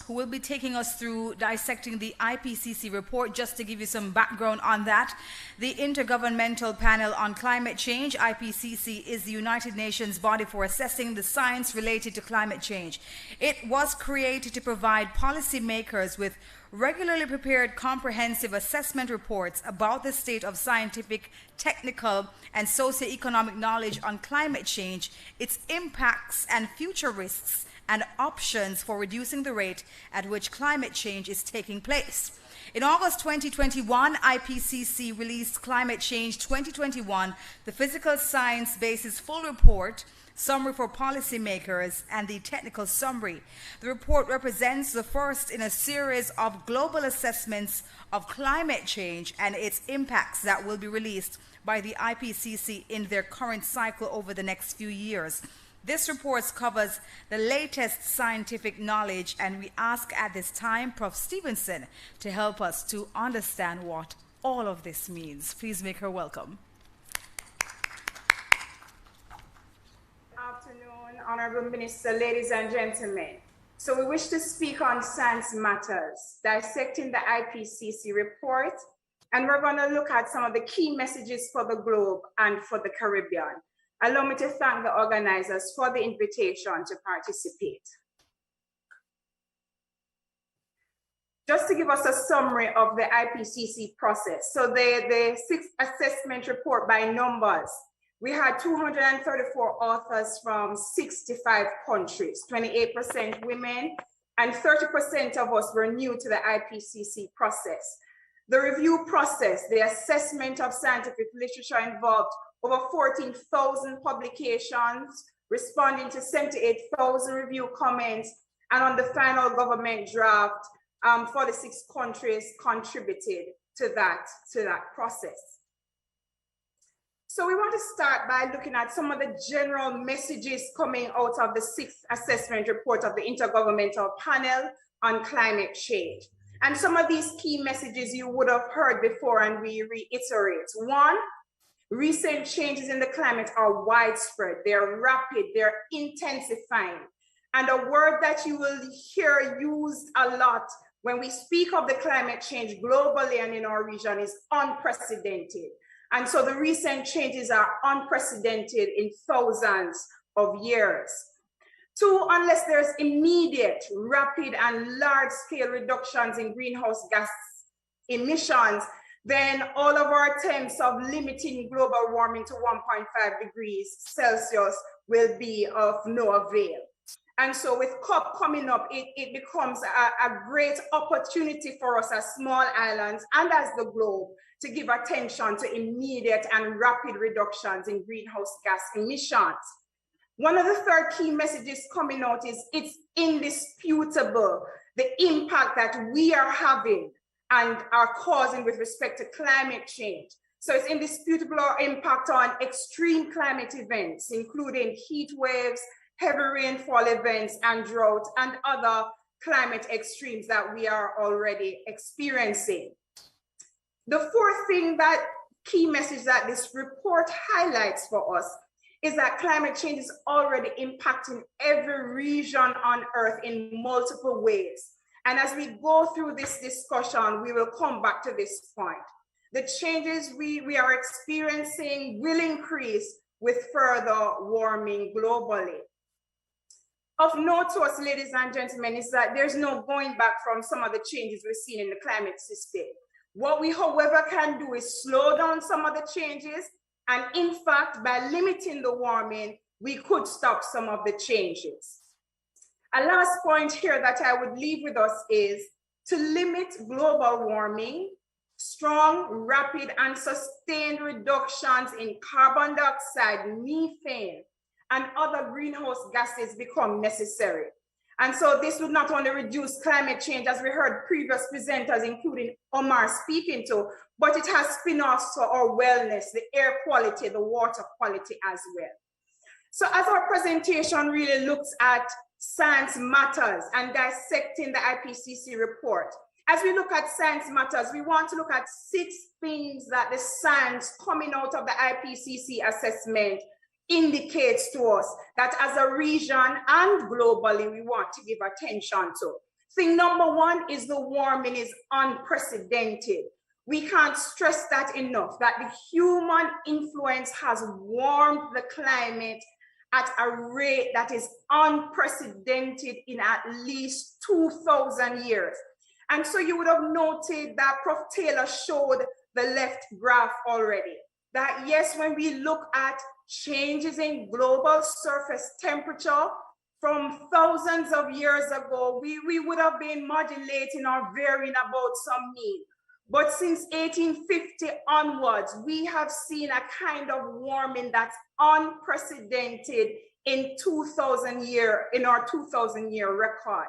who will be taking us through dissecting the Ipcc report. Just to give you some background on that, the Intergovernmental Panel on Climate Change, Ipcc, is the United Nations body for assessing the science related to climate change. It was created to provide policymakers with regularly prepared comprehensive assessment reports about the state of scientific, technical, and socioeconomic knowledge on climate change, its impacts and future risks, and options for reducing the rate at which climate change is taking place. In August 2021, Ipcc released Climate Change 2021, the Physical Science Basis Full Report, Summary for Policymakers, and the Technical Summary. The report represents the first in a series of global assessments of climate change and its impacts that will be released by the Ipcc in their current cycle over the next few years. This report covers the latest scientific knowledge, and we ask at this time Prof. Stevenson to help us to understand what all of this means. Please make her welcome. Good afternoon, Honorable Minister, ladies and gentlemen. So we wish to speak on Science Matters, dissecting the IPCC report, and we're going to look at some of the key messages for the globe and for the Caribbean. Allow me to thank the organizers for the invitation to participate. Just to give us a summary of the IPCC process. So the sixth assessment report by numbers, we had 234 authors from 65 countries, 28% women, and 30% of us were new to the IPCC process. The review process, the assessment of scientific literature involved over 14,000 publications, responding to 78,000 review comments, and on the final government draft, 46 countries contributed to that process. So we want to start by looking at some of the general messages coming out of the sixth assessment report of the Intergovernmental Panel on Climate Change. And some of these key messages you would have heard before, and we reiterate. One, recent changes in the climate are widespread, they're rapid, they're intensifying. And a word that you will hear used a lot when we speak of the climate change globally and in our region is unprecedented. And so the recent changes are unprecedented in thousands of years. Two, unless there's immediate, rapid, and large-scale reductions in greenhouse gas emissions, then all of our attempts of limiting global warming to 1.5 degrees Celsius will be of no avail. And so with COP coming up, it becomes a great opportunity for us as small islands and as the globe to give attention to immediate and rapid reductions in greenhouse gas emissions. One of the third key messages coming out is it's indisputable the impact that we are having and are causing with respect to climate change. So it's indisputable our impact on extreme climate events, including heat waves, heavy rainfall events, and drought, and other climate extremes that we are already experiencing. The fourth key message that this report highlights for us is that climate change is already impacting every region on Earth in multiple ways. And as we go through this discussion, we will come back to this point. The changes we are experiencing will increase with further warming globally. Of note to us, ladies and gentlemen, is that there's no going back from some of the changes we've seen in the climate system. What we, however, can do is slow down some of the changes, and in fact, by limiting the warming, we could stop some of the changes. A last point here that I would leave with us is to limit global warming, strong, rapid, and sustained reductions in carbon dioxide, methane, and other greenhouse gases become necessary. And so this would not only reduce climate change, as we heard previous presenters, including Omar, speaking to, but it has spin-offs for our wellness, the air quality, the water quality as well. So as our presentation really looks at Science Matters and dissecting the IPCC report, as we look at Science Matters, we want to look at 6 things that the science coming out of the IPCC assessment indicates to us that as a region and globally we want to give attention to. Thing number 1 is the warming is unprecedented. We can't stress that enough, that the human influence has warmed the climate at a rate that is unprecedented in at least 2,000 years. And so you would have noted that Prof. Taylor showed the left graph already, that yes, when we look at changes in global surface temperature from thousands of years ago, we would have been modulating or varying about some mean. But since 1850 onwards, we have seen a kind of warming that's unprecedented in our 2,000-year record.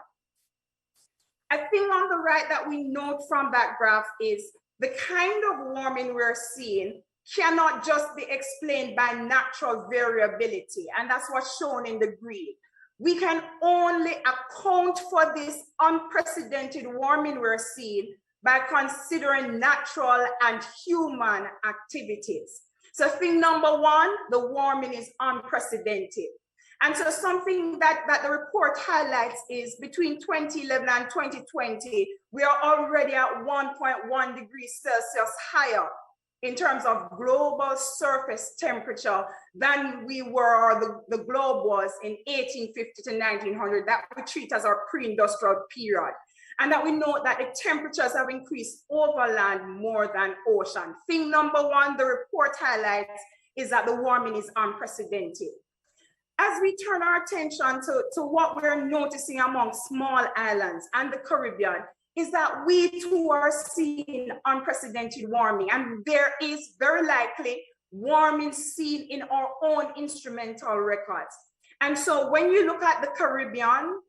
A thing on the right that we note from that graph is the kind of warming we're seeing cannot just be explained by natural variability, and that's what's shown in the green. We can only account for this unprecedented warming we're seeing by considering natural and human activities. So thing number 1, the warming is unprecedented. And so something that the report highlights is between 2011 and 2020, we are already at 1.1 degrees Celsius higher in terms of global surface temperature than we were, or the globe was in 1850 to 1900, that we treat as our pre-industrial period. And that we know that the temperatures have increased over land more than ocean. Thing number one, the report highlights is that the warming is unprecedented. As we turn our attention to what we're noticing among small islands and the Caribbean, is that we too are seeing unprecedented warming, and there is very likely warming seen in our own instrumental records. And so when you look at the Caribbean,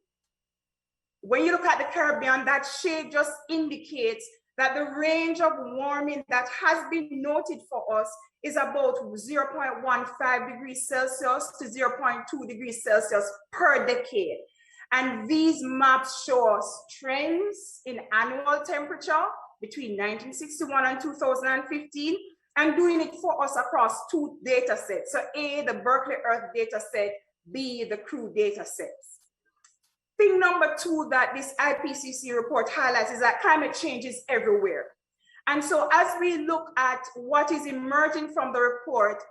that shade just indicates that the range of warming that has been noted for us is about 0.15 degrees Celsius to 0.2 degrees Celsius per decade. And these maps show us trends in annual temperature between 1961 and 2015, and doing it for us across two data sets. So A, the Berkeley Earth data set, B, the CREW data sets. Thing number two that this IPCC report highlights is that climate change is everywhere. And so as we look at what is emerging from the report,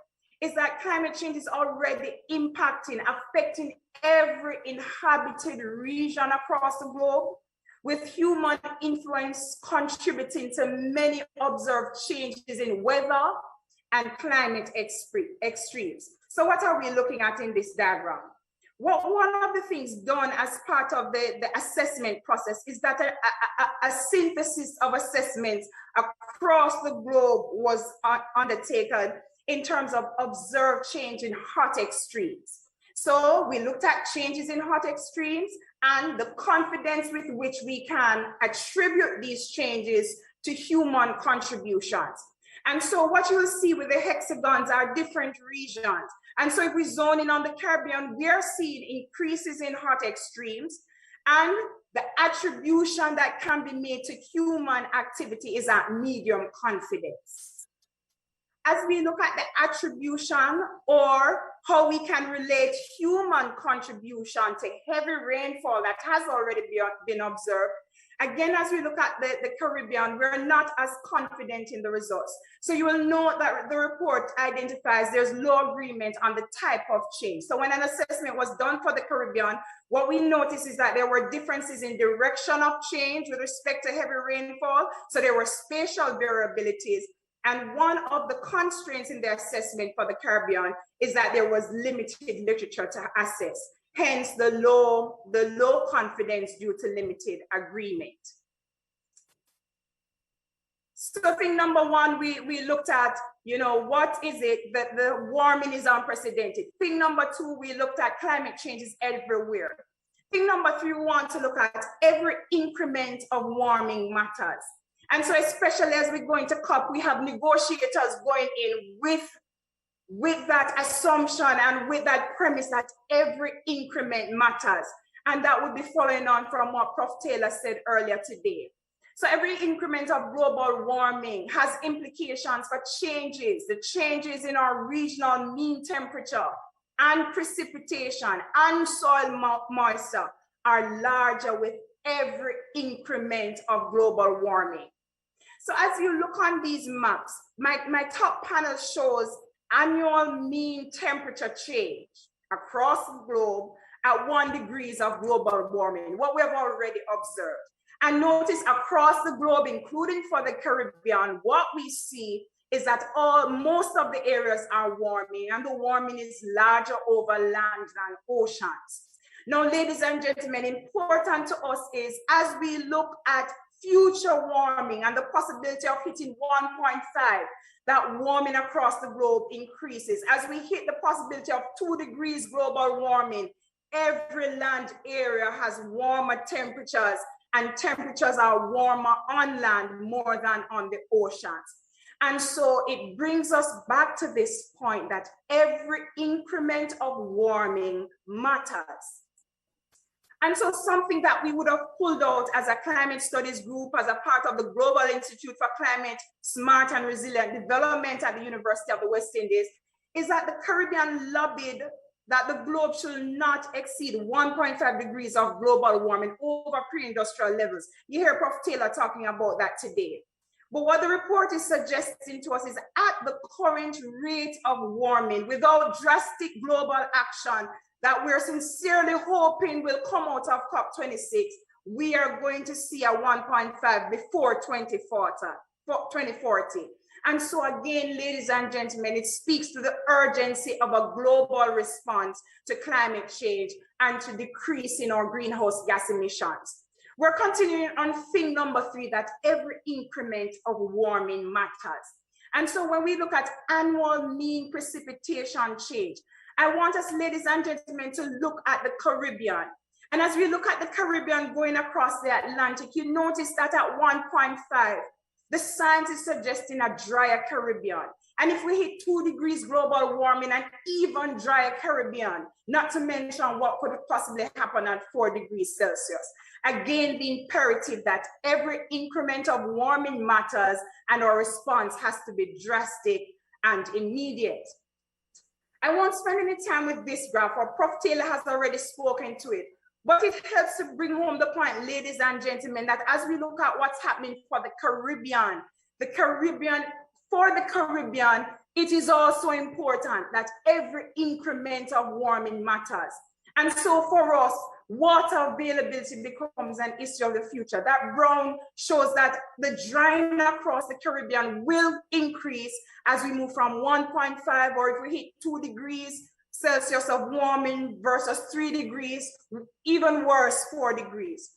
is that climate change is already impacting, affecting every inhabited region across the globe, with human influence contributing to many observed changes in weather and climate extremes. So what are we looking at in this diagram? Well, one of the things done as part of the assessment process is that a synthesis of assessments across the globe was undertaken in terms of observed change in hot extremes. So we looked at changes in hot extremes and the confidence with which we can attribute these changes to human contributions. And so what you will see with the hexagons are different regions. And so if we zone in on the Caribbean, we are seeing increases in hot extremes, and the attribution that can be made to human activity is at medium confidence. As we look at the attribution, or how we can relate human contribution to heavy rainfall that has already been observed, again, as we look at the Caribbean, we're not as confident in the results. So you will note that the report identifies there's low agreement on the type of change. So when an assessment was done for the Caribbean, what we noticed is that there were differences in direction of change with respect to heavy rainfall. So there were spatial variabilities. And one of the constraints in the assessment for the Caribbean is that there was limited literature to assess. Hence the low confidence due to limited agreement. So thing number one, we looked at, what is it that the warming is unprecedented. Thing number two, we looked at climate change is everywhere. Thing number three, we want to look at every increment of warming matters. And so especially as we go into COP, we have negotiators going in with that assumption and with that premise that every increment matters. And that would be following on from what Prof. Taylor said earlier today. So every increment of global warming has implications for changes. The changes in our regional mean temperature and precipitation and soil moisture are larger with every increment of global warming. So as you look on these maps, my top panel shows annual mean temperature change across the globe at 1 degree of global warming, what we have already observed. And notice across the globe, including for the Caribbean, what we see is that most of the areas are warming, and the warming is larger over land than oceans. Now, ladies and gentlemen, important to us is as we look at future warming and the possibility of hitting 1.5, that warming across the globe increases. As we hit the possibility of 2 degrees global warming, every land area has warmer temperatures, and temperatures are warmer on land more than on the oceans. And so it brings us back to this point that every increment of warming matters. And so something that we would have pulled out as a climate studies group, as a part of the Global Institute for Climate Smart and Resilient Development at the University of the West Indies, is that the Caribbean lobbied that the globe should not exceed 1.5 degrees of global warming over pre-industrial levels. You hear Prof. Taylor talking about that today. But what the report is suggesting to us is at the current rate of warming, without drastic global action that we're sincerely hoping will come out of COP26, we are going to see a 1.5 before 2040. And so again, ladies and gentlemen, it speaks to the urgency of a global response to climate change and to decreasing our greenhouse gas emissions. We're continuing on thing number 3, that every increment of warming matters. And so when we look at annual mean precipitation change, I want us, ladies and gentlemen, to look at the Caribbean. And as we look at the Caribbean going across the Atlantic, you notice that at 1.5, the science is suggesting a drier Caribbean. And if we hit 2 degrees global warming, an even drier Caribbean, not to mention what could possibly happen at 4 degrees Celsius. Again, the imperative that every increment of warming matters and our response has to be drastic and immediate. I won't spend any time with this graph, or Prof. Taylor has already spoken to it. But it helps to bring home the point, ladies and gentlemen, that as we look at what's happening for the Caribbean, it is also important that every increment of warming matters. And so for us, water availability becomes an issue of the future. That brown shows that the drying across the Caribbean will increase as we move from 1.5, or if we hit 2 degrees Celsius of warming versus 3 degrees, even worse, 4 degrees.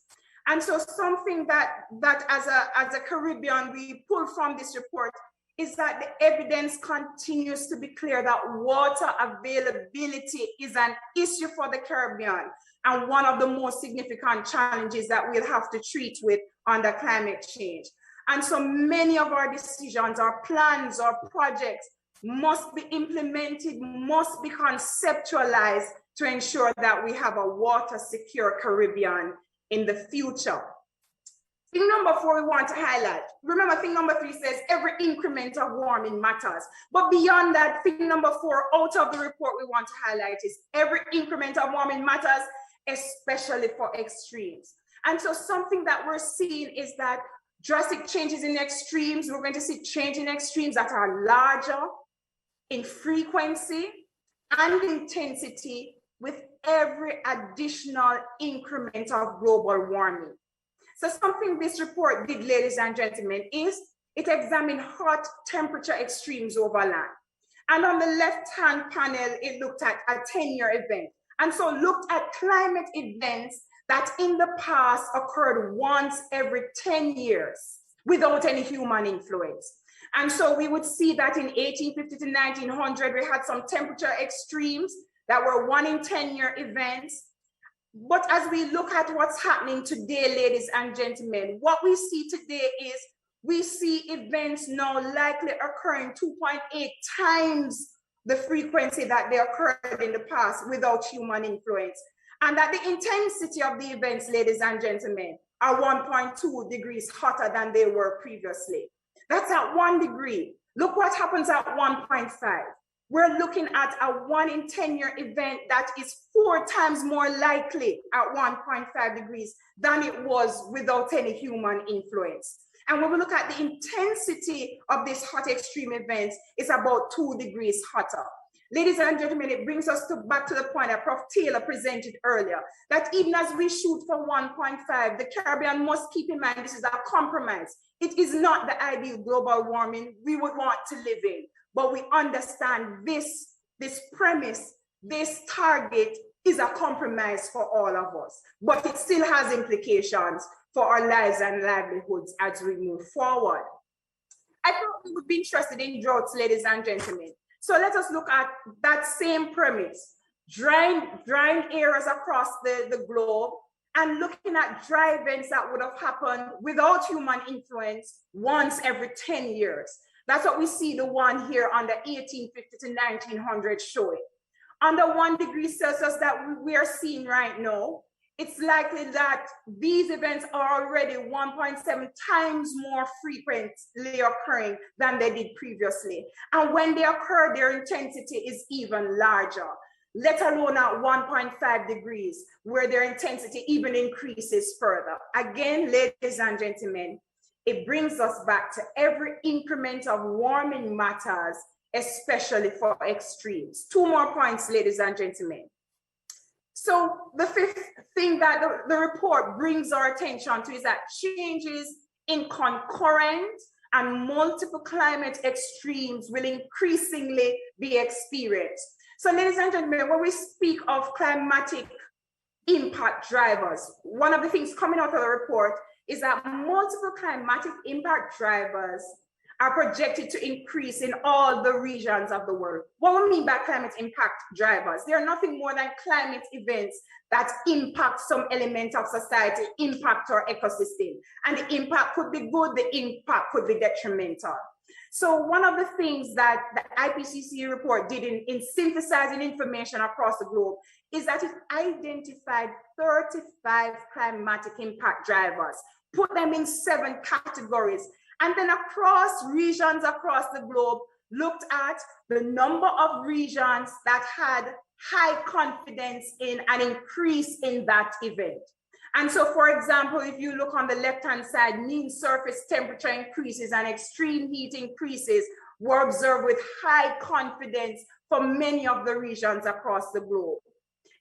And so something that as a Caribbean we pull from this report is that the evidence continues to be clear that water availability is an issue for the Caribbean and one of the most significant challenges that we'll have to treat with under climate change. And so many of our decisions, our plans, our projects must be implemented, must be conceptualized to ensure that we have a water secure Caribbean in the future. Thing number 4 we want to highlight. Remember, thing number 3 says every increment of warming matters. But beyond that, thing number 4 out of the report we want to highlight is every increment of warming matters, especially for extremes. And so something that we're seeing is that drastic changes in extremes, we're going to see change in extremes that are larger in frequency and intensity with every additional increment of global warming. So something this report did, ladies and gentlemen, is it examined hot temperature extremes over land. And on the left-hand panel, it looked at a 10-year event. And so looked at climate events that in the past occurred once every 10 years without any human influence. And so we would see that in 1850 to 1900, we had some temperature extremes that were 1 in 10-year events. But as we look at what's happening today, ladies and gentlemen, what we see today is we see events now likely occurring 2.8 times the frequency that they occurred in the past without human influence. And that the intensity of the events, ladies and gentlemen, are 1.2 degrees hotter than they were previously. That's at 1 degree. Look what happens at 1.5. We're looking at a 1 in 10-year event that is 4 times more likely at 1.5 degrees than it was without any human influence. And when we look at the intensity of these hot extreme events, it's about 2 degrees hotter. Ladies and gentlemen, it brings us back to the point that Prof. Taylor presented earlier, that even as we shoot for 1.5, the Caribbean must keep in mind this is a compromise. It is not the ideal global warming we would want to live in, but we understand this premise, this target is a compromise for all of us, but it still has implications for our lives and livelihoods as we move forward. I thought we would be interested in droughts, ladies and gentlemen. So let us look at that same premise, drying areas across the globe and looking at dry events that would have happened without human influence once every 10 years. That's what we see the one here under 1850 to 1900 showing. Under 1 degree Celsius that we are seeing right now, it's likely that these events are already 1.7 times more frequently occurring than they did previously. And when they occur, their intensity is even larger. let alone at 1.5 degrees, where their intensity even increases further. Again, ladies and gentlemen, it brings us back to every increment of warming matters, especially for extremes. 2 more points, ladies and gentlemen. So the fifth thing that the report brings our attention to is that changes in concurrent and multiple climate extremes will increasingly be experienced. So ladies and gentlemen, when we speak of climatic impact drivers, one of the things coming out of the report is that multiple climatic impact drivers are projected to increase in all the regions of the world. What we mean by climate impact drivers, they are nothing more than climate events that impact some element of society, impact our ecosystem. And the impact could be good, the impact could be detrimental. So one of the things that the Ipcc report did in synthesizing information across the globe is that it identified 35 climatic impact drivers, put them in 7 categories, and then across regions across the globe, looked at the number of regions that had high confidence in an increase in that event. And so, for example, if you look on the left-hand side, mean surface temperature increases and extreme heat increases were observed with high confidence for many of the regions across the globe.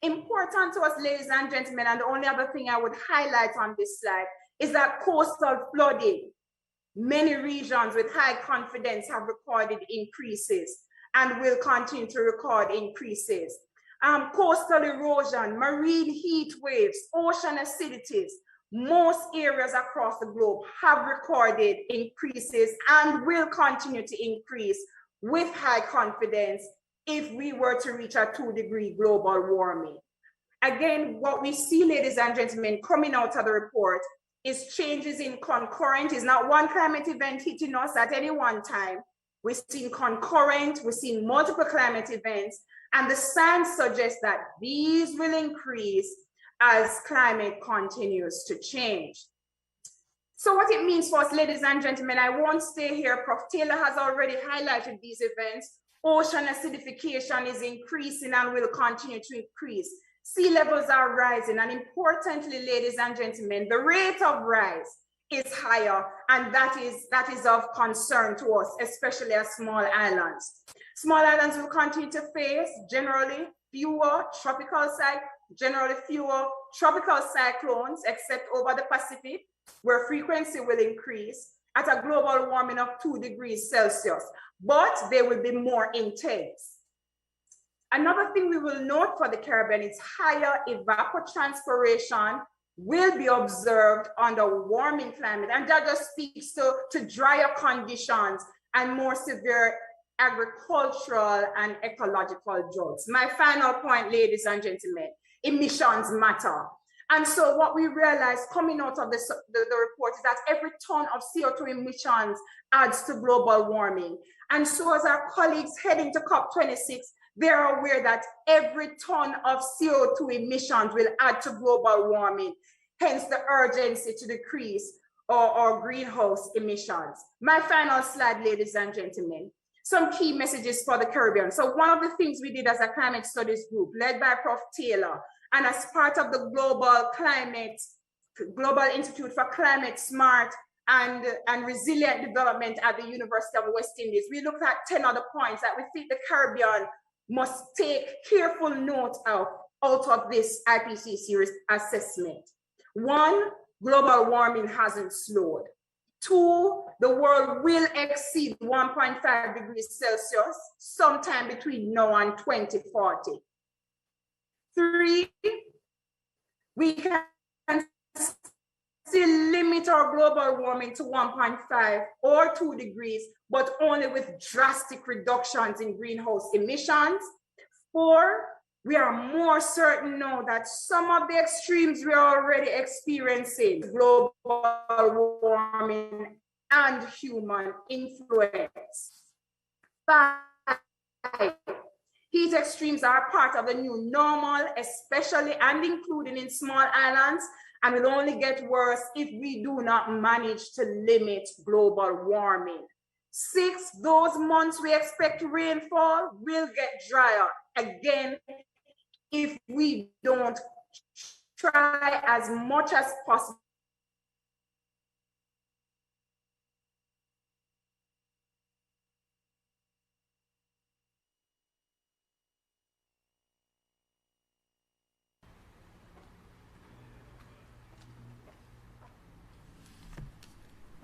Important to us, ladies and gentlemen, and the only other thing I would highlight on this slide is that coastal flooding. Many regions with high confidence have recorded increases and will continue to record increases. Coastal erosion, marine heat waves, ocean acidities, most areas across the globe have recorded increases and will continue to increase with high confidence if we were to reach a 2-degree global warming. Again, what we see, ladies and gentlemen, coming out of the report is changes in concurrent. Is not one climate event hitting us at any one time. We've seen concurrent, we've seen multiple climate events, and the science suggests that these will increase as climate continues to change. So what it means for us, ladies and gentlemen, I won't stay here. Prof. Taylor has already highlighted these events. Ocean acidification is increasing and will continue to increase. Sea levels are rising, and importantly, ladies and gentlemen, the rate of rise is higher, and that is of concern to us, especially as small islands. Small islands will continue to face generally fewer tropical cyclones, except over the Pacific, where frequency will increase at a global warming of 2 degrees Celsius, but they will be more intense. Another thing we will note for the Caribbean is higher evapotranspiration will be observed under warming climate, and that just speaks to drier conditions and more severe agricultural and ecological droughts. My final point, ladies and gentlemen, emissions matter. And so what we realized coming out of the report is that every ton of CO2 emissions adds to global warming. And so as our colleagues heading to COP26, they're aware that every ton of CO2 emissions will add to global warming, hence the urgency to decrease our greenhouse emissions. My final slide, ladies and gentlemen, some key messages for the Caribbean. So one of the things we did as a climate studies group led by Prof. Taylor, and as part of the Global Institute for Climate Smart and Resilient Development at the University of West Indies, we looked at 10 other points that we think the Caribbean must take careful note of out of this Ipcc assessment. 1, global warming hasn't slowed. 2, the world will exceed 1.5 degrees Celsius sometime between now and 2040. 3, we can still limit our global warming to 1.5 or 2 degrees, but only with drastic reductions in greenhouse emissions. 4, we are more certain now that some of the extremes we are already experiencing, global warming and human influence. 5, heat extremes are part of the new normal, especially and including in small islands, and will only get worse if we do not manage to limit global warming. 6, those months we expect rainfall will get drier. Again, if we don't try as much as possible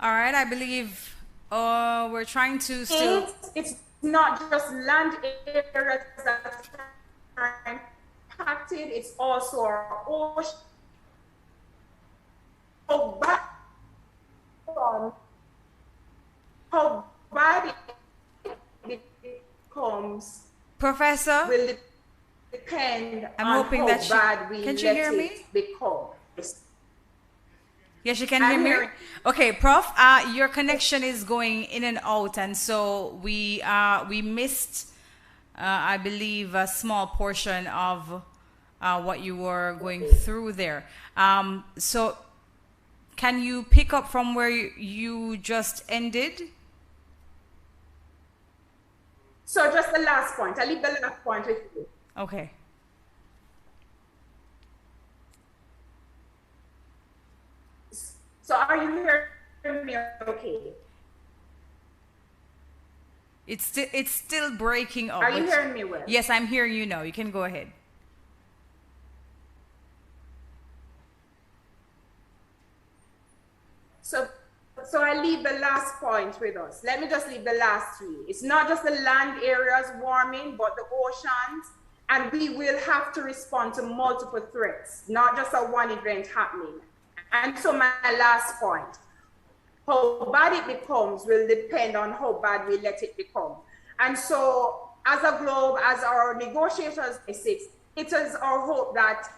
All right, I believe we're trying to still... It's not just land areas that are impacted, it's also our ocean. How bad it becomes, Professor, will depend I'm on hoping how that bad we can let you hear it me? become. Yes, you can I'm hear me? hearing. Okay, Prof, your connection is going in and out, and so we missed, I believe, a small portion of what you were going through there. So can you pick up from where you just ended? So just the last point. I'll leave the last point with you. Okay. So are you hearing me okay? It's still breaking up. Are you hearing me well? Yes, I'm hearing you now. You can go ahead. So I leave the last point with us. Let me just leave the last three. It's not just the land areas warming, but the oceans. And we will have to respond to multiple threats, not just a one event happening. And so my last point, how bad it becomes will depend on how bad we let it become. And so as a globe, as our negotiators, it is our hope that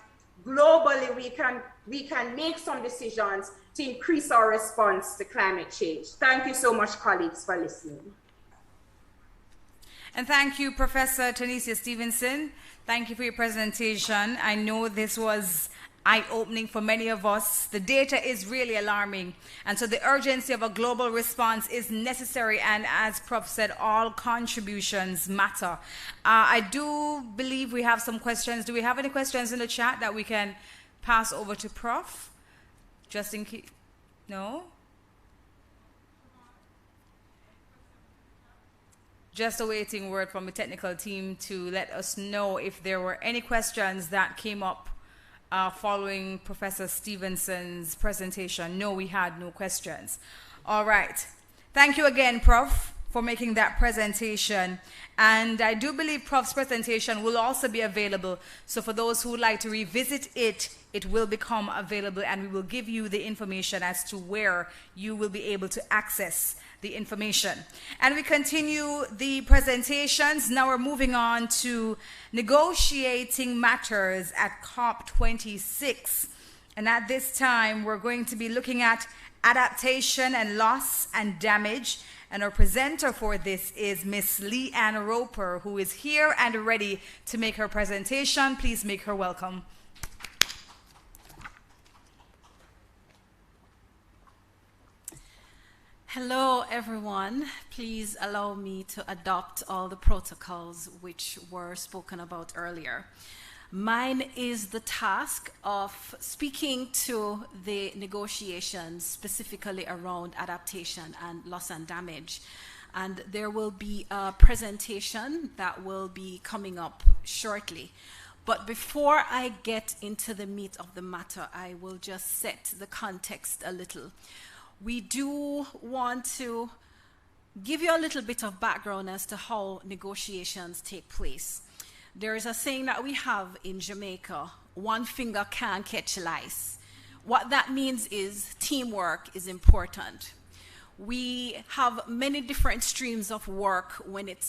globally we can make some decisions to increase our response to climate change. Thank you so much, colleagues, for listening. And thank you, Professor Tanisha Stevenson. Thank you for your presentation. I know this was eye-opening for many of us. The data is really alarming. And so the urgency of a global response is necessary. And as Prof said, all contributions matter. I do believe we have some questions. Do we have any questions in the chat that we can pass over to Prof? Just in case. No? Just awaiting word from the technical team to let us know if there were any questions that came up following Professor Stevenson's presentation. No, we had no questions. All right. Thank you again, Prof, for making that presentation. And I do believe Prof's presentation will also be available. So for those who would like to revisit it, it will become available, and we will give you the information as to where you will be able to access the information. And we continue the presentations. Now we're moving on to negotiating matters at COP26. And at this time, we're going to be looking at adaptation and loss and damage. And our presenter for this is Miss Leanne Roper, who is here and ready to make her presentation. Please make her welcome. Hello, everyone. Please allow me to adopt all the protocols which were spoken about earlier. Mine is the task of speaking to the negotiations specifically around adaptation and loss and damage. And there will be a presentation that will be coming up shortly. But before I get into the meat of the matter, I will just set the context a little. We do want to give you a little bit of background as to how negotiations take place. There is a saying that we have in Jamaica, one finger can't catch lice. What that means is teamwork is important. We have many different streams of work when it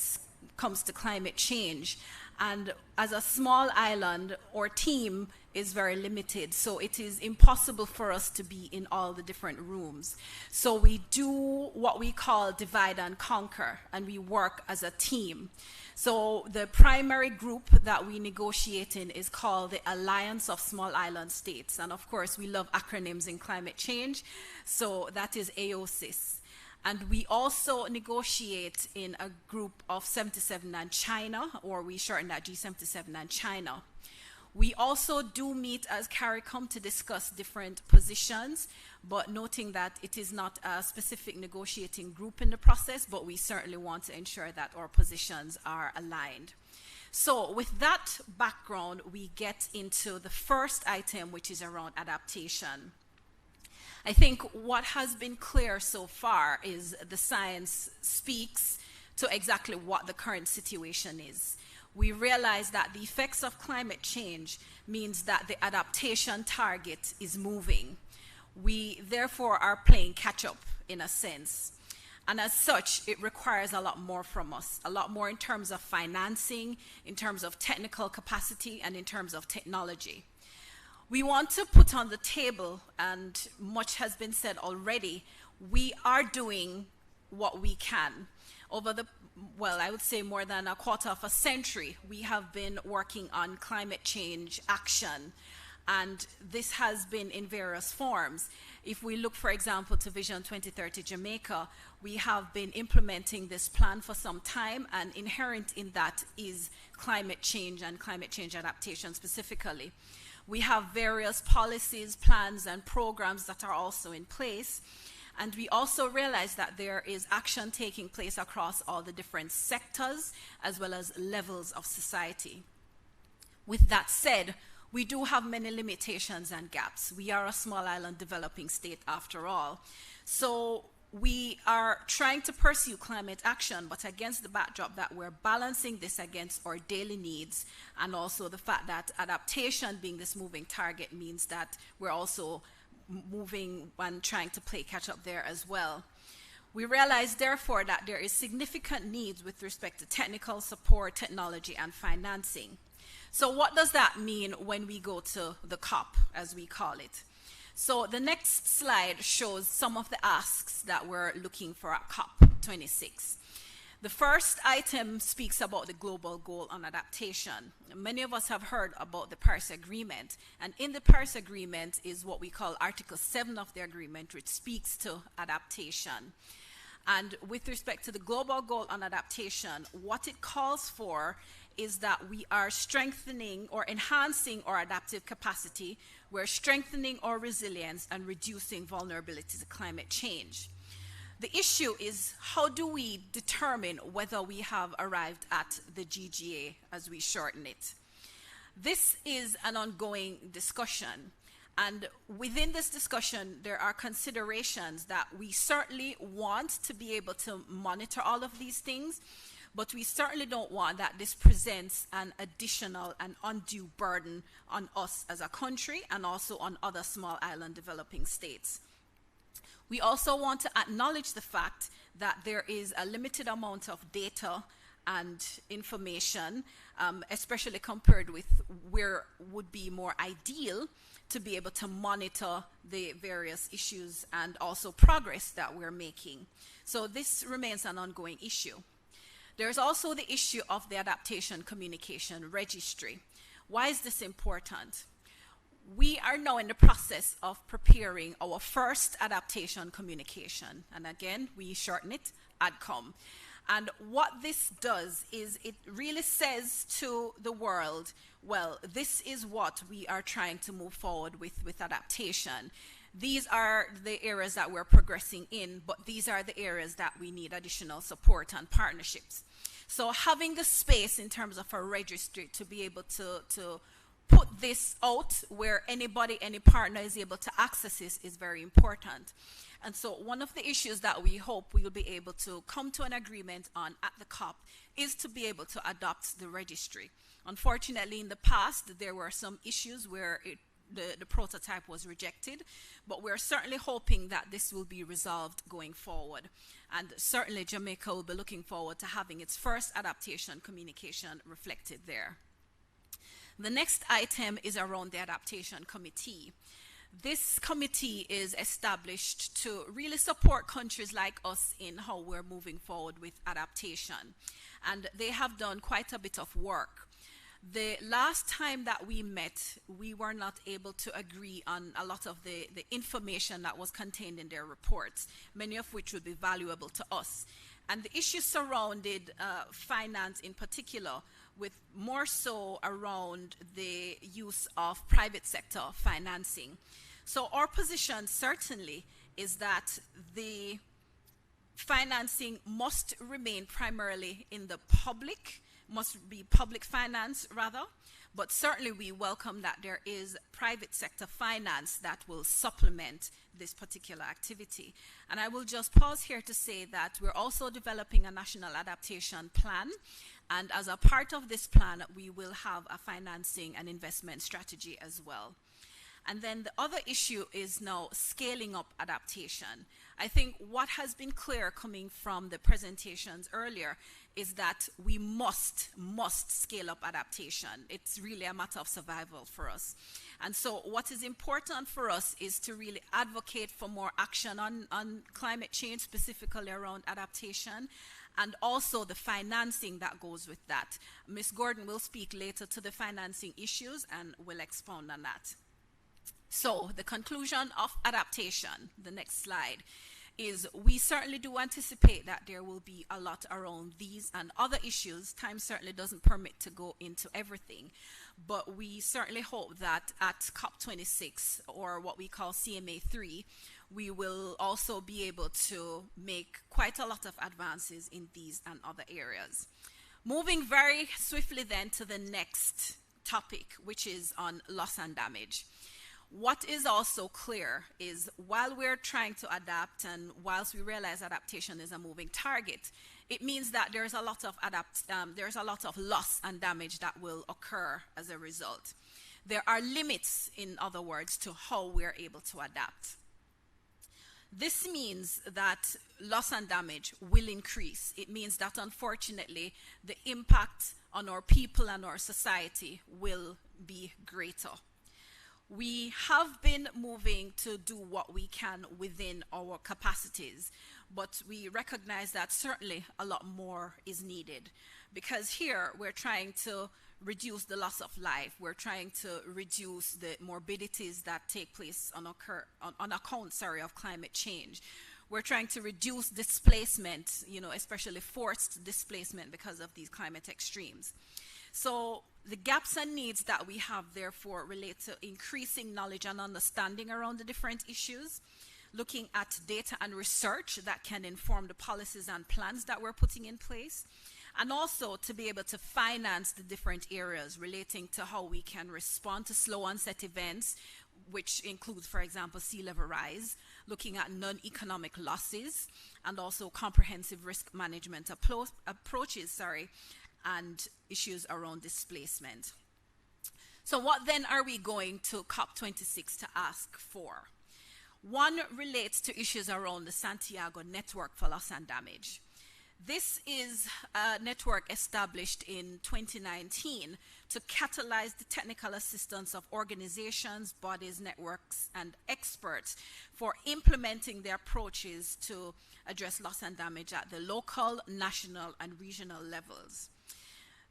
comes to climate change. And as a small island, our team is very limited, so it is impossible for us to be in all the different rooms. So we do what we call divide and conquer, and we work as a team. So the primary group that we negotiate in is called the Alliance of Small Island States. And of course, we love acronyms in climate change, so that is AOSIS. And we also negotiate in a group of 77 and China, or we shorten that G77 and China. We also do meet as CARICOM to discuss different positions, but noting that it is not a specific negotiating group in the process, but we certainly want to ensure that our positions are aligned. So with that background, we get into the first item, which is around adaptation. I think what has been clear so far is the science speaks to exactly what the current situation is. We realize that the effects of climate change means that the adaptation target is moving. We therefore are playing catch up in a sense. And as such, it requires a lot more from us, a lot more in terms of financing, in terms of technical capacity, and in terms of technology. We want to put on the table, and much has been said already, we are doing what we can. Over the, well, I would say more than a quarter of a century, we have been working on climate change action, and this has been in various forms. If we look, for example, to Vision 2030 Jamaica, we have been implementing this plan for some time, and inherent in that is climate change and climate change adaptation specifically. We have various policies, plans, and programs that are also in place. And we also realize that there is action taking place across all the different sectors as well as levels of society. With that said, we do have many limitations and gaps. We are a small island developing state after all. So we are trying to pursue climate action, but against the backdrop that we're balancing this against our daily needs, and also the fact that adaptation being this moving target means that we're also moving and trying to play catch up there as well. We realize, therefore, that there is significant needs with respect to technical support, technology, and financing. So what does that mean when we go to the COP, as we call it? So the next slide shows some of the asks that we're looking for at COP26. The first item speaks about the global goal on adaptation. Many of us have heard about the Paris Agreement, and in the Paris Agreement is what we call Article 7 of the agreement, which speaks to adaptation. And with respect to the global goal on adaptation, what it calls for is that we are strengthening or enhancing our adaptive capacity, we're strengthening our resilience and reducing vulnerability to climate change. The issue is, how do we determine whether we have arrived at the GGA, as we shorten it? This is an ongoing discussion, and within this discussion, there are considerations that we certainly want to be able to monitor all of these things, but we certainly don't want that this presents an additional and undue burden on us as a country and also on other small island developing states. We also want to acknowledge the fact that there is a limited amount of data and information, especially compared with where would be more ideal to be able to monitor the various issues and also progress that we're making. So this remains an ongoing issue. There's also the issue of the Adaptation Communication Registry. Why is this important? We are now in the process of preparing our first adaptation communication. And again, we shorten it, ADCOM. And what this does is it really says to the world, well, this is what we are trying to move forward with adaptation. These are the areas that we're progressing in, but these are the areas that we need additional support and partnerships. So having the space in terms of a registry to be able to put this out where anybody, any partner is able to access this is very important. And so one of the issues that we hope we will be able to come to an agreement on at the COP is to be able to adopt the registry. Unfortunately, in the past, there were some issues where the prototype was rejected, but we're certainly hoping that this will be resolved going forward. And certainly Jamaica will be looking forward to having its first adaptation communication reflected there. The next item is around the Adaptation Committee. This committee is established to really support countries like us in how we're moving forward with adaptation. And they have done quite a bit of work. The last time that we met, we were not able to agree on a lot of the information that was contained in their reports, many of which would be valuable to us. And the issues surrounded finance in particular with more so around the use of private sector financing. So our position certainly is that the financing must remain primarily in the public, must be public finance rather, but certainly we welcome that there is private sector finance that will supplement this particular activity. And I will just pause here to say that we're also developing a national adaptation plan, and as a part of this plan, we will have a financing and investment strategy as well. And then the other issue is now scaling up adaptation. I think what has been clear coming from the presentations earlier is that we must scale up adaptation. It's really a matter of survival for us. And so what is important for us is to really advocate for more action on climate change, specifically around adaptation, and also the financing that goes with that. Ms. Gordon will speak later to the financing issues and will expound on that. So the conclusion of adaptation, the next slide, is we certainly do anticipate that there will be a lot around these and other issues. Time certainly doesn't permit to go into everything, but we certainly hope that at COP26, or what we call CMA3, we will also be able to make quite a lot of advances in these and other areas. Moving very swiftly then to the next topic, which is on loss and damage. What is also clear is while we're trying to adapt and whilst we realize adaptation is a moving target, it means that there's a lot of loss and damage that will occur as a result. There are limits, in other words, to how we're able to adapt. This means that loss and damage will increase. It means that unfortunately the impact on our people and our society will be greater. We have been moving to do what we can within our capacities, but we recognize that certainly a lot more is needed, because here we're trying to reduce the loss of life. We're trying to reduce the morbidities that take place on account of climate change. We're trying to reduce displacement, especially forced displacement because of these climate extremes. So the gaps and needs that we have, therefore, relate to increasing knowledge and understanding around the different issues, looking at data and research that can inform the policies and plans that we're putting in place, and also to be able to finance the different areas relating to how we can respond to slow onset events, which includes, for example, sea level rise, looking at non-economic losses, and also comprehensive risk management approaches, and issues around displacement. So what then are we going to COP26 to ask for? One relates to issues around the Santiago Network for Loss and Damage. This is a network established in 2019 to catalyze the technical assistance of organizations, bodies, networks, and experts for implementing the approaches to address loss and damage at the local, national, and regional levels.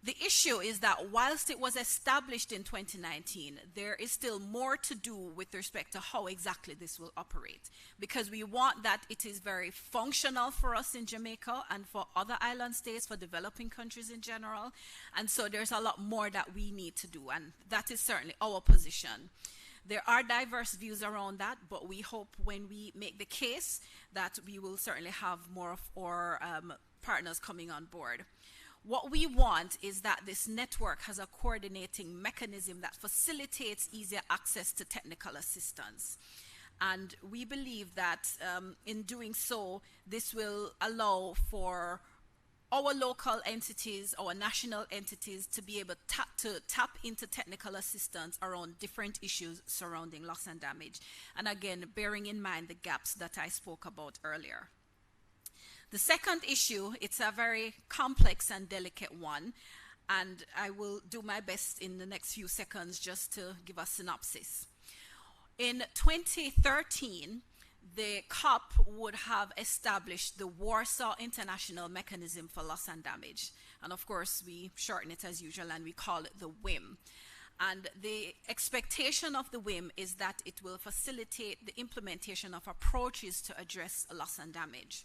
The issue is that whilst it was established in 2019, there is still more to do with respect to how exactly this will operate, because we want that it is very functional for us in Jamaica and for other island states, for developing countries in general. And so there's a lot more that we need to do, and that is certainly our position. There are diverse views around that, but we hope when we make the case that we will certainly have more of our partners coming on board. What we want is that this network has a coordinating mechanism that facilitates easier access to technical assistance. And we believe that in doing so, this will allow for our local entities, our national entities, to be able to tap into technical assistance around different issues surrounding loss and damage. And again, bearing in mind the gaps that I spoke about earlier. The second issue, it's a very complex and delicate one, and I will do my best in the next few seconds just to give a synopsis. In 2013, the COP would have established the Warsaw International Mechanism for Loss and Damage. And of course, we shorten it as usual and we call it the WIM. And the expectation of the WIM is that it will facilitate the implementation of approaches to address loss and damage.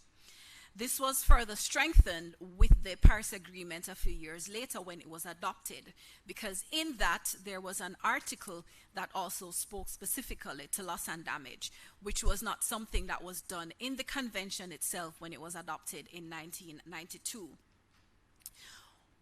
This was further strengthened with the Paris Agreement a few years later when it was adopted, because in that there was an article that also spoke specifically to loss and damage, which was not something that was done in the convention itself when it was adopted in 1992.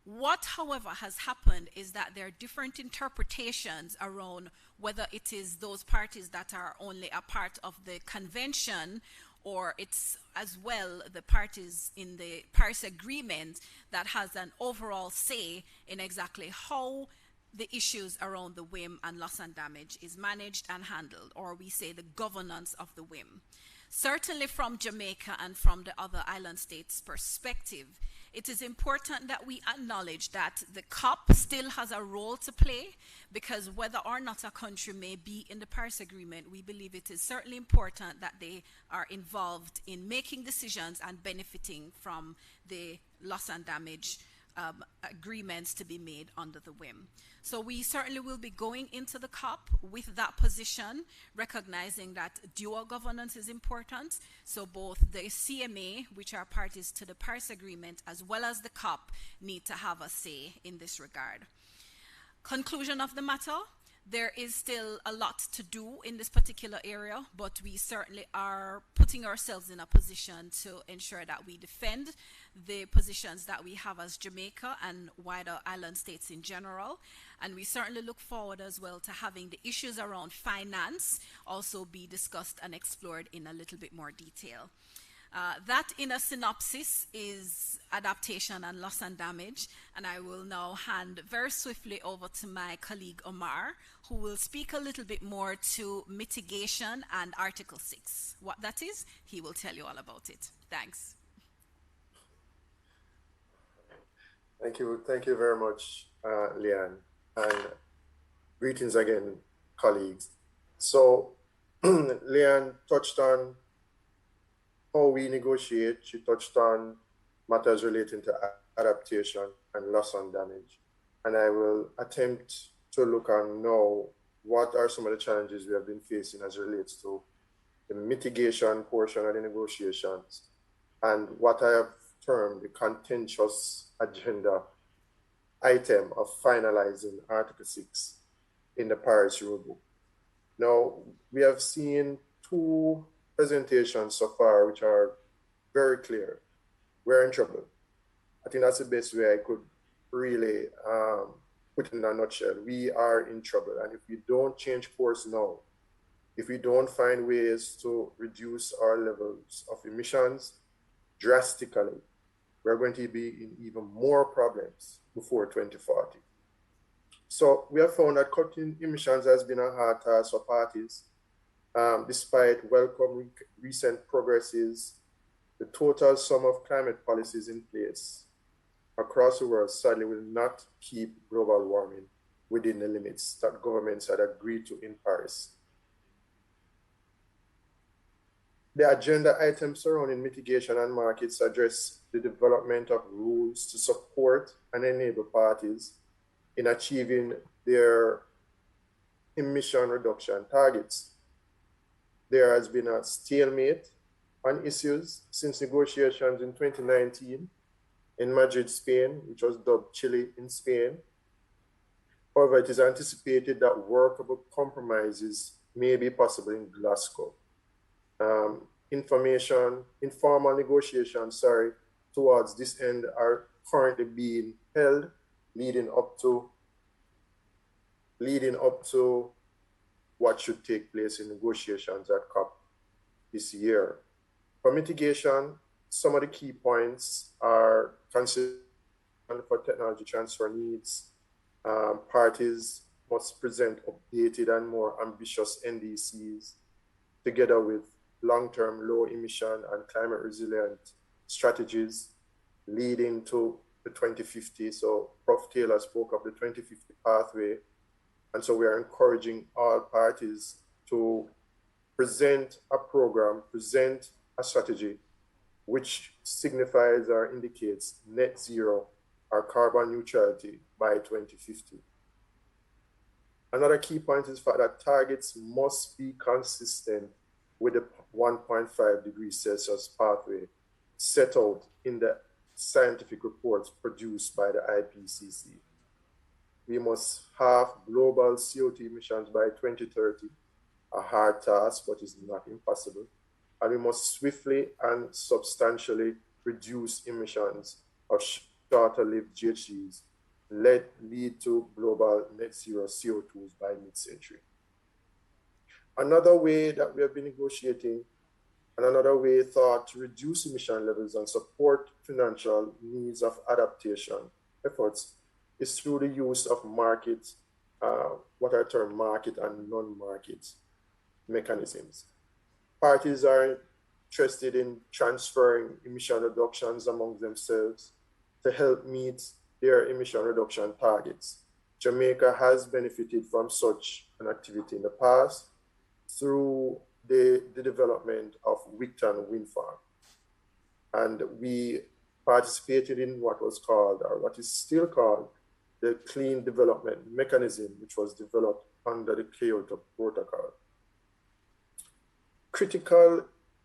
What, however, has happened is that there are different interpretations around whether it is those parties that are only a part of the convention, or it's as well the parties in the Paris Agreement that has an overall say in exactly how the issues around the WIM and loss and damage is managed and handled, or we say the governance of the WIM. Certainly from Jamaica and from the other island states' perspective, it is important that we acknowledge that the COP still has a role to play, because whether or not a country may be in the Paris Agreement, we believe it is certainly important that they are involved in making decisions and benefiting from the loss and damage agreements to be made under the WIM. So we certainly will be going into the COP with that position, recognizing that dual governance is important. So both the CMA, which are parties to the Paris Agreement, as well as the COP, need to have a say in this regard. Conclusion of the matter, there is still a lot to do in this particular area, but we certainly are putting ourselves in a position to ensure that we defend the positions that we have as Jamaica and wider island states in general. And we certainly look forward as well to having the issues around finance also be discussed and explored in a little bit more detail. That, in a synopsis, is adaptation and loss and damage. And I will now hand very swiftly over to my colleague Omar, who will speak a little bit more to mitigation and Article 6. What that is, he will tell you all about it. Thanks. Thank you very much, Leanne, and greetings again, colleagues. So Leanne touched on how we negotiate. She touched on matters relating to adaptation and loss and damage. And I will attempt to look on now what are some of the challenges we have been facing as it relates to the mitigation portion of the negotiations and what I have termed the contentious agenda item of finalizing Article 6 in the Paris Renewable. Now, we have seen two presentations so far which are very clear. We're in trouble. I think that's the best way I could really put it in a nutshell. We are in trouble. And if we don't change course now, if we don't find ways to reduce our levels of emissions drastically, we're going to be in even more problems before 2040. So we have found that cutting emissions has been a hard task for parties. Despite welcome recent progresses, the total sum of climate policies in place across the world sadly will not keep global warming within the limits that governments had agreed to in Paris. The agenda items surrounding mitigation and markets address the development of rules to support and enable parties in achieving their emission reduction targets. There has been a stalemate on issues since negotiations in 2019 in Madrid, Spain, which was dubbed Chile in Spain. However, it is anticipated that workable compromises may be possible in Glasgow. Informal negotiations, towards this end are currently being held, leading up to what should take place in negotiations at COP this year. For mitigation, some of the key points are consideration for technology transfer needs. Parties must present updated and more ambitious NDCs together with long-term low emission and climate resilient strategies leading to the 2050. So Prof. Taylor spoke of the 2050 pathway. And so we are encouraging all parties to present a program, present a strategy which signifies or indicates net zero or carbon neutrality by 2050. Another key point is the fact that targets must be consistent with the 1.5 degrees Celsius pathway set out in the scientific reports produced by the Ipcc. We must halve global CO2 emissions by 2030, a hard task, but is not impossible. And we must swiftly and substantially reduce emissions of shorter-lived GHGs, lead to global net zero CO2s by mid-century. Another way that we have been negotiating, and another way thought to reduce emission levels and support financial needs of adaptation efforts is through the use of market, what I term market and non-market mechanisms. Parties are interested in transferring emission reductions among themselves to help meet their emission reduction targets. Jamaica has benefited from such an activity in the past through the development of Wigton Wind Farm. And we participated in what was called, or what is still called, the Clean Development Mechanism, which was developed under the Kyoto Protocol.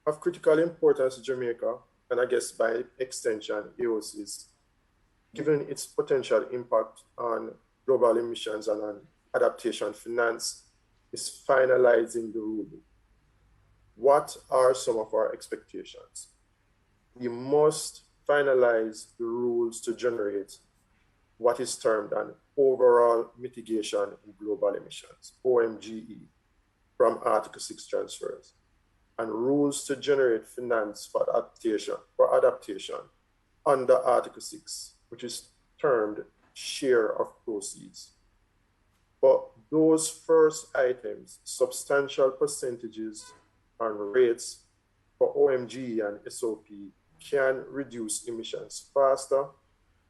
Of critical importance to Jamaica, and I guess by extension, EOCs, given its potential impact on global emissions and on adaptation finance, is finalizing the rulebook. What are some of our expectations? We must finalize the rules to generate what is termed an overall mitigation in global emissions, OMGE, from Article 6 transfers, and rules to generate finance for adaptation under Article 6, which is termed share of proceeds. But those first items, substantial percentages and rates for OMG and SOP, can reduce emissions faster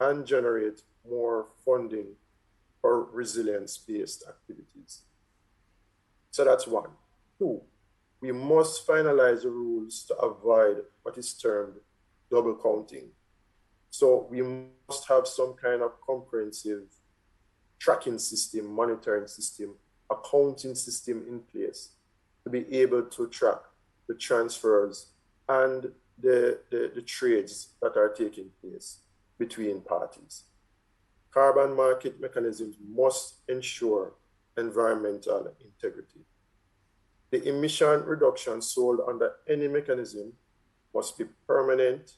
and generate more funding for resilience-based activities. So that's one. Two, we must finalize the rules to avoid what is termed double counting. So we must have some kind of comprehensive tracking system, monitoring system, accounting system in place to be able to track the transfers and the trades that are taking place between parties. Carbon market mechanisms must ensure environmental integrity. The emission reduction sold under any mechanism must be permanent,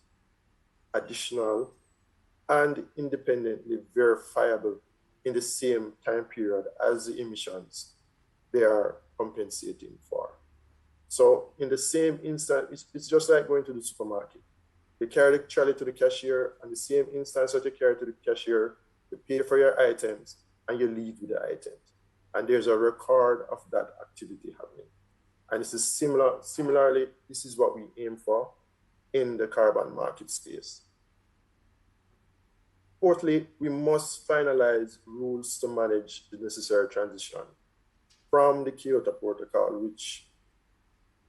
additional, and independently verifiable in the same time period as the emissions they are compensating for. So in the same instance, it's just like going to the supermarket. You carry the trolley to the cashier, and the same instance that you carry to the cashier, you pay for your items, and you leave with the items. And there's a record of that activity happening. And this is similarly, this is what we aim for in the carbon market space. Fourthly, we must finalize rules to manage the necessary transition from the Kyoto Protocol, which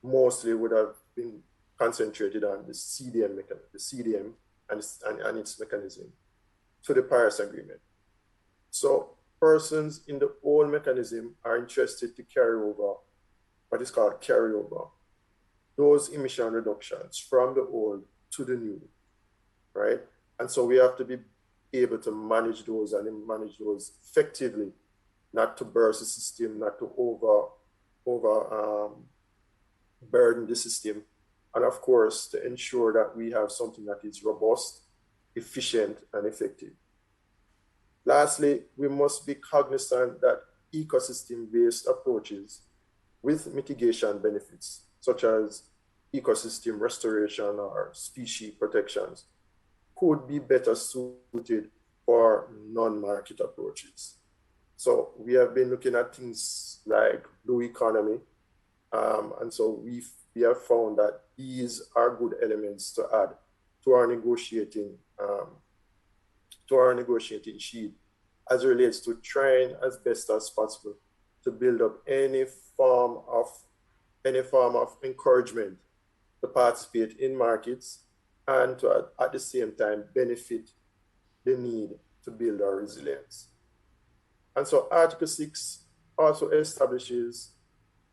mostly would have been concentrated on the CDM and its mechanism, to the Paris Agreement. So persons in the old mechanism are interested to carry over what is called carryover, those emission reductions from the old to the new, right? And so we have to be able to manage those and manage those effectively, not to burst the system, not to burden the system, and of course to ensure that we have something that is robust, efficient, and effective. Lastly, we must be cognizant that ecosystem-based approaches with mitigation benefits, such as ecosystem restoration or species protections, could be better suited for non-market approaches. So we have been looking at things like blue economy, and so we have found that these are good elements to add to our negotiating sheet as it relates to trying as best as possible to build up any form of encouragement to participate in markets and to at the same time benefit the need to build our resilience. And so Article 6 also establishes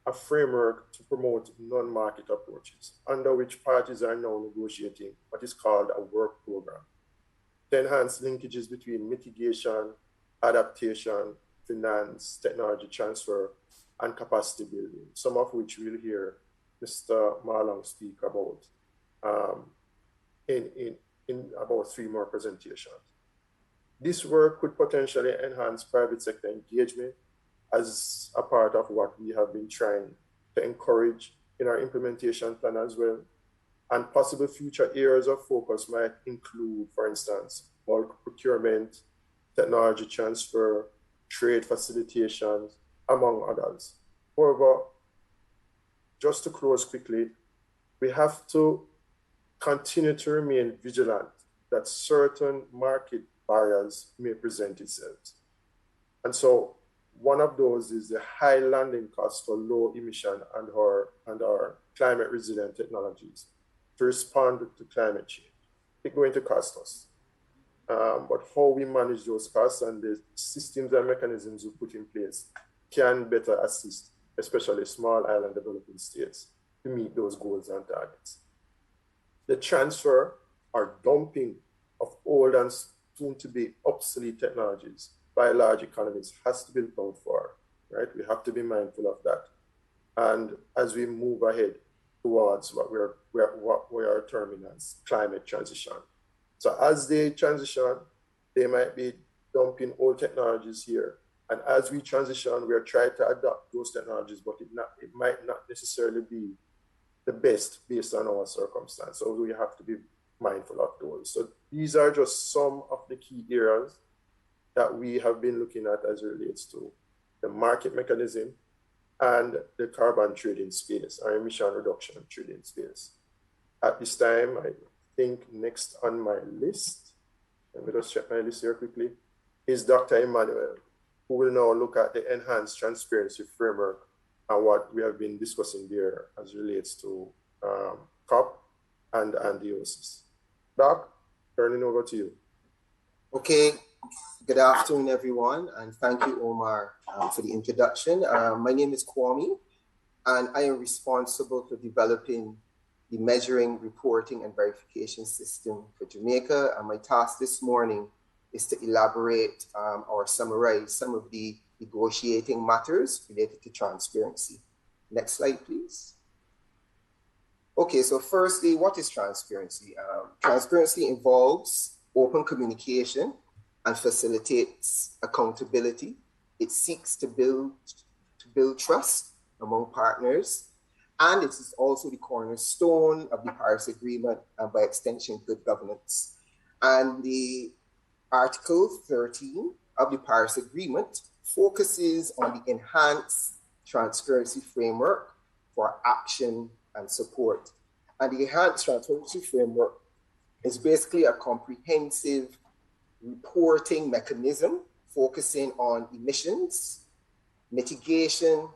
a framework to promote non-market approaches, under which parties are now negotiating what is called a work program to enhance linkages between mitigation, adaptation, finance, technology transfer, and capacity building, some of which we'll hear Mr. Marlong speak about in about 3 more presentations. This work could potentially enhance private sector engagement as a part of what we have been trying to encourage in our implementation plan as well. And possible future areas of focus might include, for instance, bulk procurement, technology transfer, trade facilitations, among others. However, just to close quickly, we have to continue to remain vigilant that certain market barriers may present itself. And so one of those is the high landing cost for low emission and our climate resilient technologies to respond to climate change. It's going to cost us. But how we manage those costs and the systems and mechanisms we put in place can better assist, especially small island developing states, to meet those goals and targets. The transfer or dumping of old and soon to be obsolete technologies by large economies has to be accounted for, right? We have to be mindful of that. And as we move ahead towards what we are terming as climate transition. So as they transition, they might be dumping old technologies here. And as we transition, we are trying to adopt those technologies, but it might not necessarily be the best based on our circumstance. So we have to be mindful of those. So these are just some of the key areas that we have been looking at as it relates to the market mechanism and the carbon trading space, or emission reduction trading space. At this time, I think next on my list, let me just check my list here quickly, is Dr. Emmanuel, who will now look at the enhanced transparency framework and what we have been discussing there as relates to COP and the OSIS. Doc, turning over to you. Okay, good afternoon, everyone, and thank you, Omar, for the introduction. My name is Kwame, and I am responsible for developing the measuring, reporting, and verification system for Jamaica. And my task this morning is to elaborate or summarize some of the negotiating matters related to transparency. Next slide, please. Okay, so firstly, what is transparency? Transparency involves open communication and facilitates accountability. It seeks to build trust among partners, and it is also the cornerstone of the Paris Agreement and by extension, good governance. And the Article 13 of the Paris Agreement focuses on the enhanced transparency framework for action and support. And the enhanced transparency framework is basically a comprehensive reporting mechanism focusing on emissions, mitigation,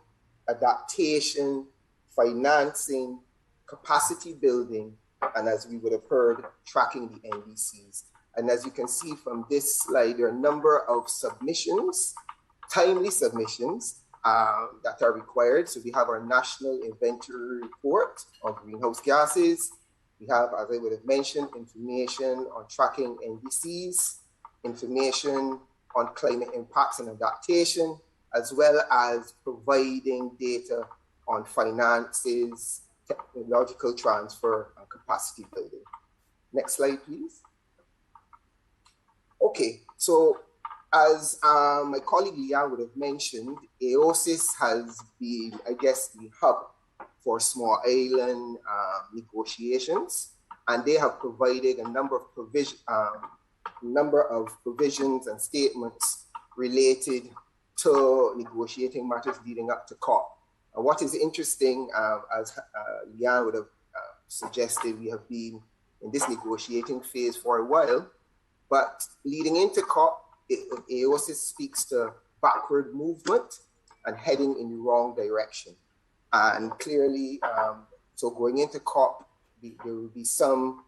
adaptation, financing, capacity building, and as we would have heard, tracking the NDCs. And as you can see from this slide, there are a number of submissions, timely submissions that are required. So we have our National Inventory Report on greenhouse gases. We have, as I would have mentioned, information on tracking NDCs, information on climate impacts and adaptation, as well as providing data on finances, technological transfer, and capacity building. Next slide, please. Okay, so as my colleague Leanne would have mentioned, AOSIS has been, I guess, the hub for small island negotiations, and they have provided a number of provisions and statements related to negotiating matters leading up to COP. And what is interesting, as Leanne would have suggested, we have been in this negotiating phase for a while, but leading into COP, AOSIS speaks to backward movement and heading in the wrong direction. And clearly, so going into COP, there will be some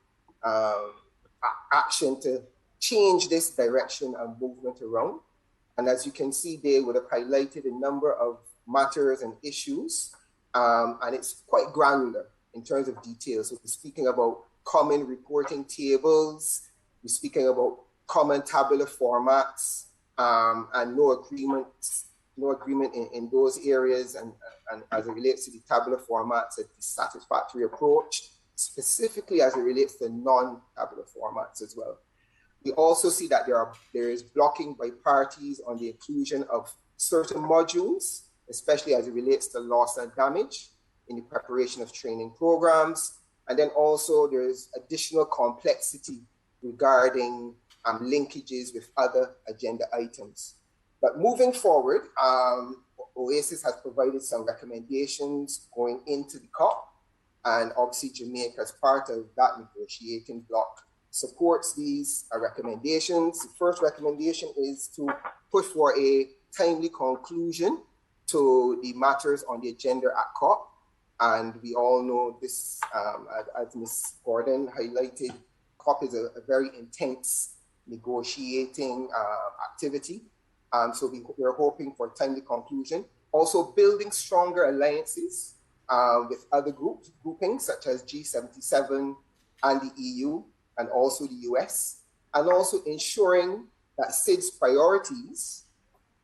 action to change this direction and movement around. And as you can see, they would have highlighted a number of matters and issues and it's quite granular in terms of details. So we're speaking about common reporting tables, we're speaking about common tabular formats, and no agreement in those areas, and as it relates to the tabular formats, a dissatisfactory approach, specifically as it relates to non-tabular formats as well. We also see that there is blocking by parties on the inclusion of certain modules, especially as it relates to loss and damage in the preparation of training programs. And then also there is additional complexity regarding linkages with other agenda items. But moving forward, OASIS has provided some recommendations going into the COP, and obviously Jamaica, as part of that negotiating bloc, supports these recommendations. The first recommendation is to push for a timely conclusion to the matters on the agenda at COP. And we all know this, as Ms. Gordon highlighted, COP is a very intense negotiating activity. So we're hoping for a timely conclusion. Also building stronger alliances with other groupings such as G77 and the EU and also the US, and also ensuring that SID's priorities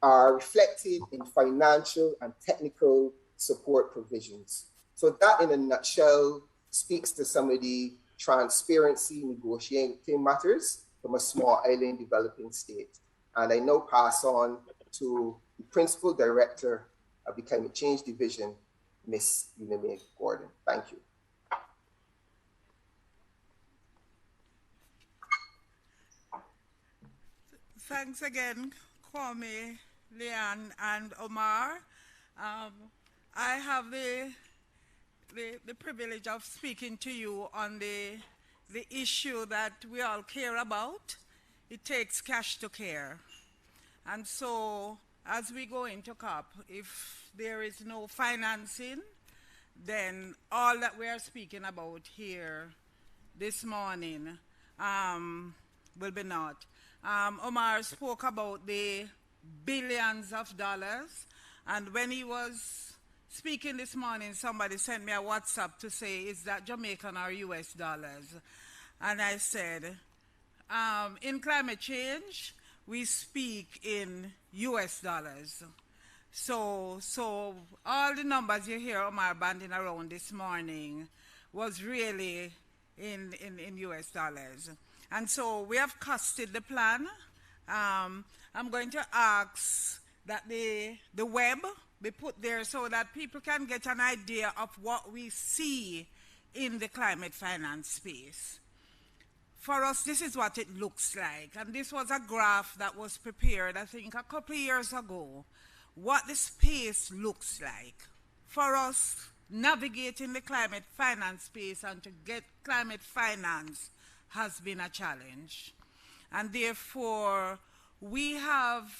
are reflected in financial and technical support provisions. So that in a nutshell speaks to some of the transparency negotiating matters from a small island developing state. And I now pass on to the Principal Director of the Climate Change Division, Ms. Uname Gordon. Thank you. Thanks again, Kwame, Leanne, and Omar. I have the privilege of speaking to you on the issue that we all care about. It takes cash to care. And so as we go into COP, if there is no financing, then all that we are speaking about here this morning will be naught. Omar spoke about the billions of dollars, and when he was speaking this morning, somebody sent me a WhatsApp to say, is that Jamaican or US dollars? And I said, in climate change, we speak in US dollars. So all the numbers you hear Omar banding around this morning was really in US dollars. And so we have costed the plan. I'm going to ask that the web be put there so that people can get an idea of what we see in the climate finance space. For us, this is what it looks like. And this was a graph that was prepared, I think, a couple of years ago, what the space looks like. For us, navigating the climate finance space and to get climate finance has been a challenge. And therefore, we have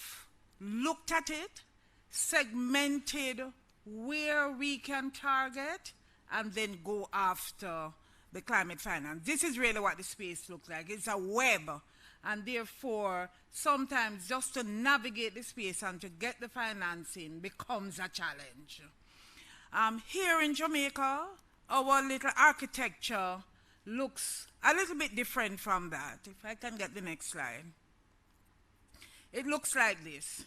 looked at it, segmented where we can target, and then go after the climate finance. This is really what the space looks like. It's a web. And therefore, sometimes just to navigate the space and to get the financing becomes a challenge. Here in Jamaica, our little architecture looks a little bit different from that. If I can get the next slide. It looks like this.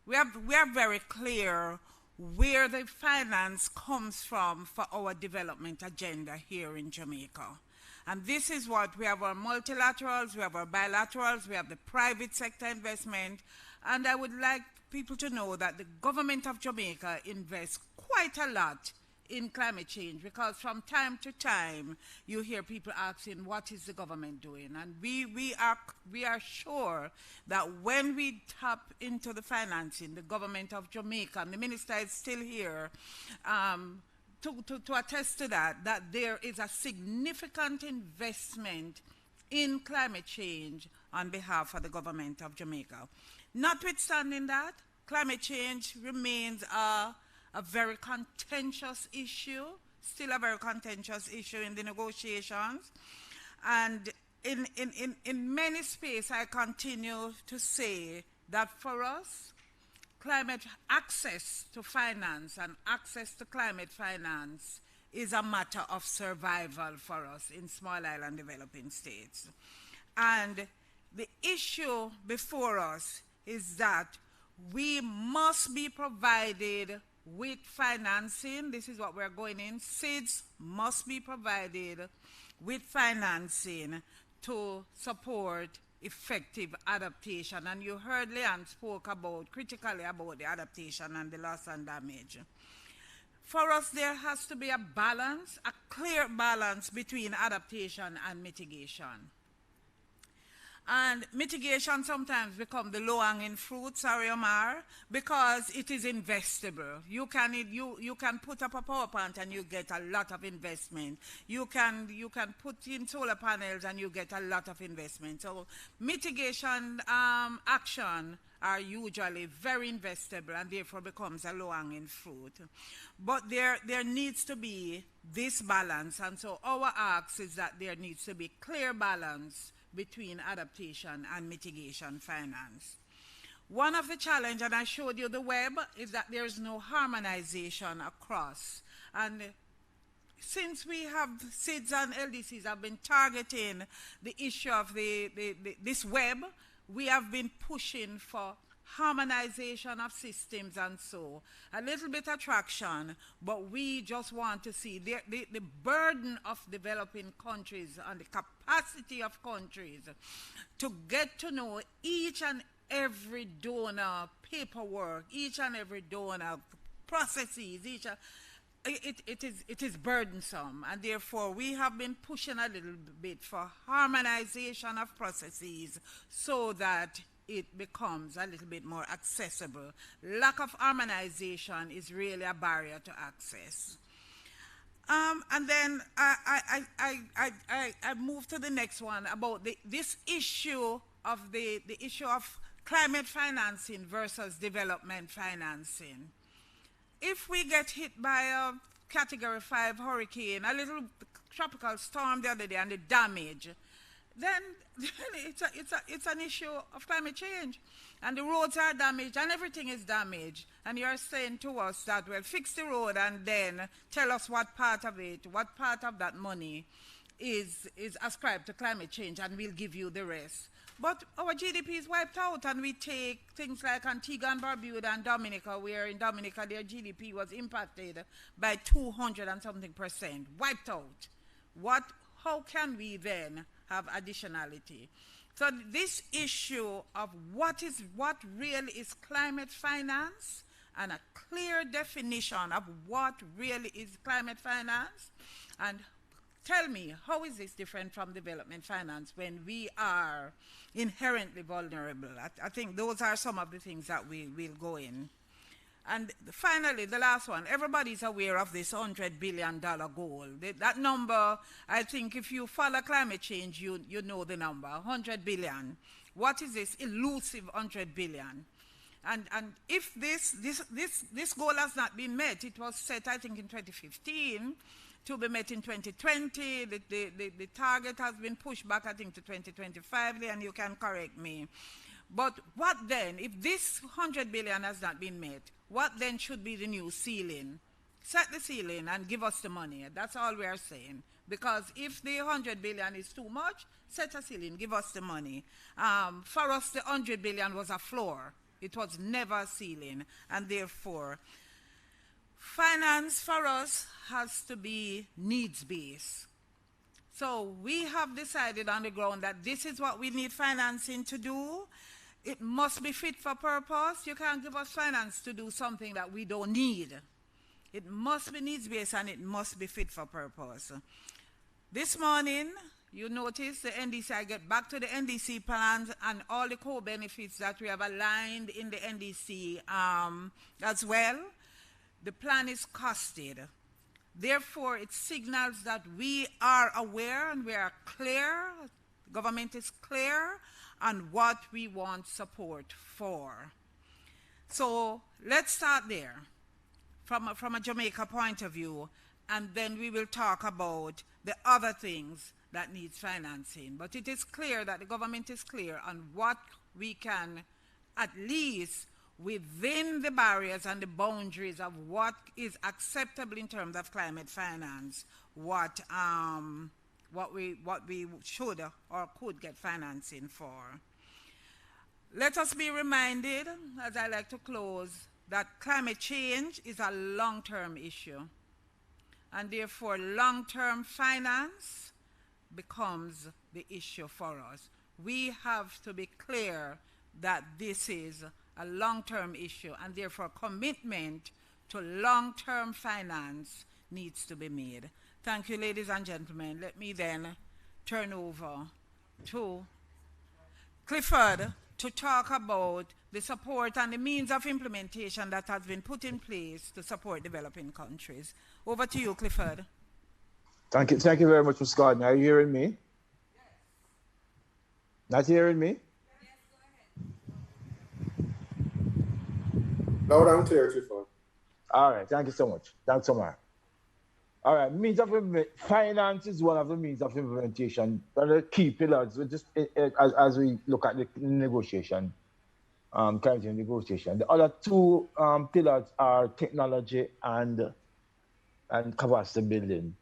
We are very clear where the finance comes from for our development agenda here in Jamaica. And this is what we have: our multilaterals, we have our bilaterals, we have the private sector investment. And I would like people to know that the government of Jamaica invests quite a lot in climate change, because from time to time you hear people asking, what is the government doing? And we are sure that when we tap into the financing, the government of Jamaica, and the minister is still here to attest to that there is a significant investment in climate change on behalf of the government of Jamaica. Notwithstanding that, climate change remains a very contentious issue, still a very contentious issue in the negotiations. And in many spaces, I continue to say that for us, climate access to finance and access to climate finance is a matter of survival for us in small island developing states. And the issue before us is that we must be provided with financing. This is what we're going in. SIDS must be provided with financing to support effective adaptation. And you heard Leanne spoke critically about the adaptation and the loss and damage. For us, there has to be a balance, a clear balance between adaptation and mitigation. And mitigation sometimes becomes the low-hanging fruit, sorry Omar, because it is investable. You can put up a power plant and you get a lot of investment. You can put in solar panels and you get a lot of investment. So mitigation action are usually very investable and therefore becomes a low-hanging fruit. But there needs to be this balance, and so our ask is that there needs to be clear balance between adaptation and mitigation finance. One of the challenges, and I showed you the web, is that there's no harmonization across. And since we have SIDS and LDCs have been targeting the issue of this web, we have been pushing for harmonization of systems, and so a little bit of traction, but we just want to see the burden of developing countries and the capacity of countries to get to know each and every donor paperwork, each and every donor processes, it is burdensome, and therefore we have been pushing a little bit for harmonization of processes so that it becomes a little bit more accessible. Lack of harmonization is really a barrier to access. And then I move to the next one about this issue of the issue of climate financing versus development financing. If we get hit by a Category 5 hurricane, a little tropical storm the other day, and the damage, then it's an issue of climate change. And the roads are damaged and everything is damaged. And you're saying to us that, well, fix the road and then tell us what part of that money is ascribed to climate change, and we'll give you the rest. But our GDP is wiped out, and we take things like Antigua and Barbuda and Dominica, where in Dominica their GDP was impacted by 200 and something %, wiped out. How can we then have additionality? So this issue of what really is climate finance, and a clear definition of what really is climate finance, and tell me, how is this different from development finance when we are inherently vulnerable? I think those are some of the things that we will go in. And finally, the last one, everybody's aware of this $100 billion goal. That number, I think if you follow climate change, you know the number, 100 billion. What is this elusive 100 billion? And if this goal has not been met, it was set, I think, in 2015, to be met in 2020. The target has been pushed back, I think, to 2025, and you can correct me. But what then, if this 100 billion has not been met, what then should be the new ceiling? Set the ceiling and give us the money. That's all we are saying. Because if the 100 billion is too much, set a ceiling, give us the money. For us, the 100 billion was a floor. It was never a ceiling. And therefore, finance for us has to be needs-based. So we have decided on the ground that this is what we need financing to do. It must be fit for purpose. You can't give us finance to do something that we don't need. It must be needs-based and it must be fit for purpose. This morning, you notice the NDC, I get back to the NDC plans and all the co-benefits that we have aligned in the NDC as well. The plan is costed. Therefore, it signals that we are aware and we are clear, the government is clear on what we want support for. So let's start there from a Jamaica point of view, and then we will talk about the other things that needs financing. But it is clear that the government is clear on what we can at least within the barriers and the boundaries of what is acceptable in terms of climate finance, what we should or could get financing for. Let us be reminded, as I like to close, that climate change is a long-term issue, and therefore long-term finance becomes the issue for us. We have to be clear that this is a long-term issue, and therefore commitment to long-term finance needs to be made. Thank you, ladies and gentlemen. Let me then turn over to Clifford to talk about the support and the means of implementation that has been put in place to support developing countries. Over to you, Clifford. Thank you very much, Ms. Gardner. Are you hearing me? Yes. Not hearing me? Loud and clear, Clifford. All right, thank you so much. Thanks so much. All right, means of finance is one of the means of implementation. One of the key pillars, as we look at the negotiation, climate negotiation. The other two pillars are technology and capacity building.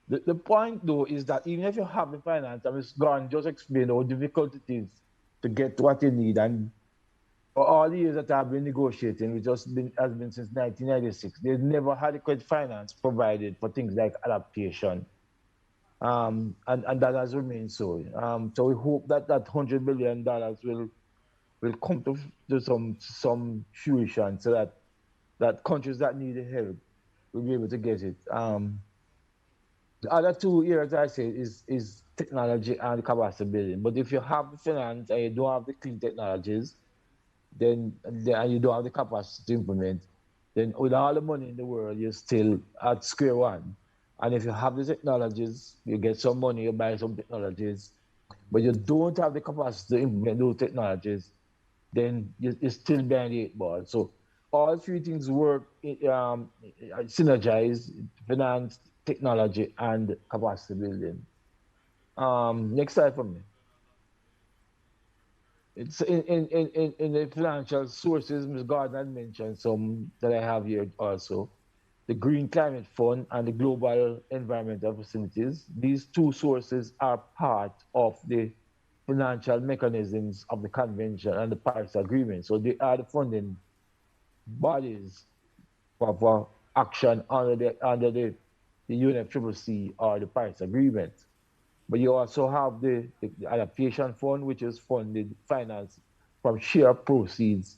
The point, though, is that even if you have the finance, and Ms. Gordon just explained how difficult it is to get what you need, and for all the years that I've been negotiating, which has been since 1996, they've never had adequate finance provided for things like adaptation. And that has remained so. So we hope that that $100 million will come to some fruition, so that countries that need help will be able to get it. The other two areas I say is technology and capacity building. But if you have the finance and you don't have the clean technologies, and you don't have the capacity to implement, then with all the money in the world, you're still at square one. And if you have the technologies, you get some money, you buy some technologies, but you don't have the capacity to implement those technologies, then you're still behind the 8 ball. So all three things work, synergize: finance, technology, and capacity building. Next slide for me. It's in the financial sources, Ms. Gordon had mentioned some that I have here also. The Green Climate Fund and the Global Environmental Facilities. These two sources are part of the financial mechanisms of the Convention and the Paris Agreement. So they are the funding bodies for action under the UNFCCC or the Paris Agreement. But you also have the Adaptation Fund, which is financed from share proceeds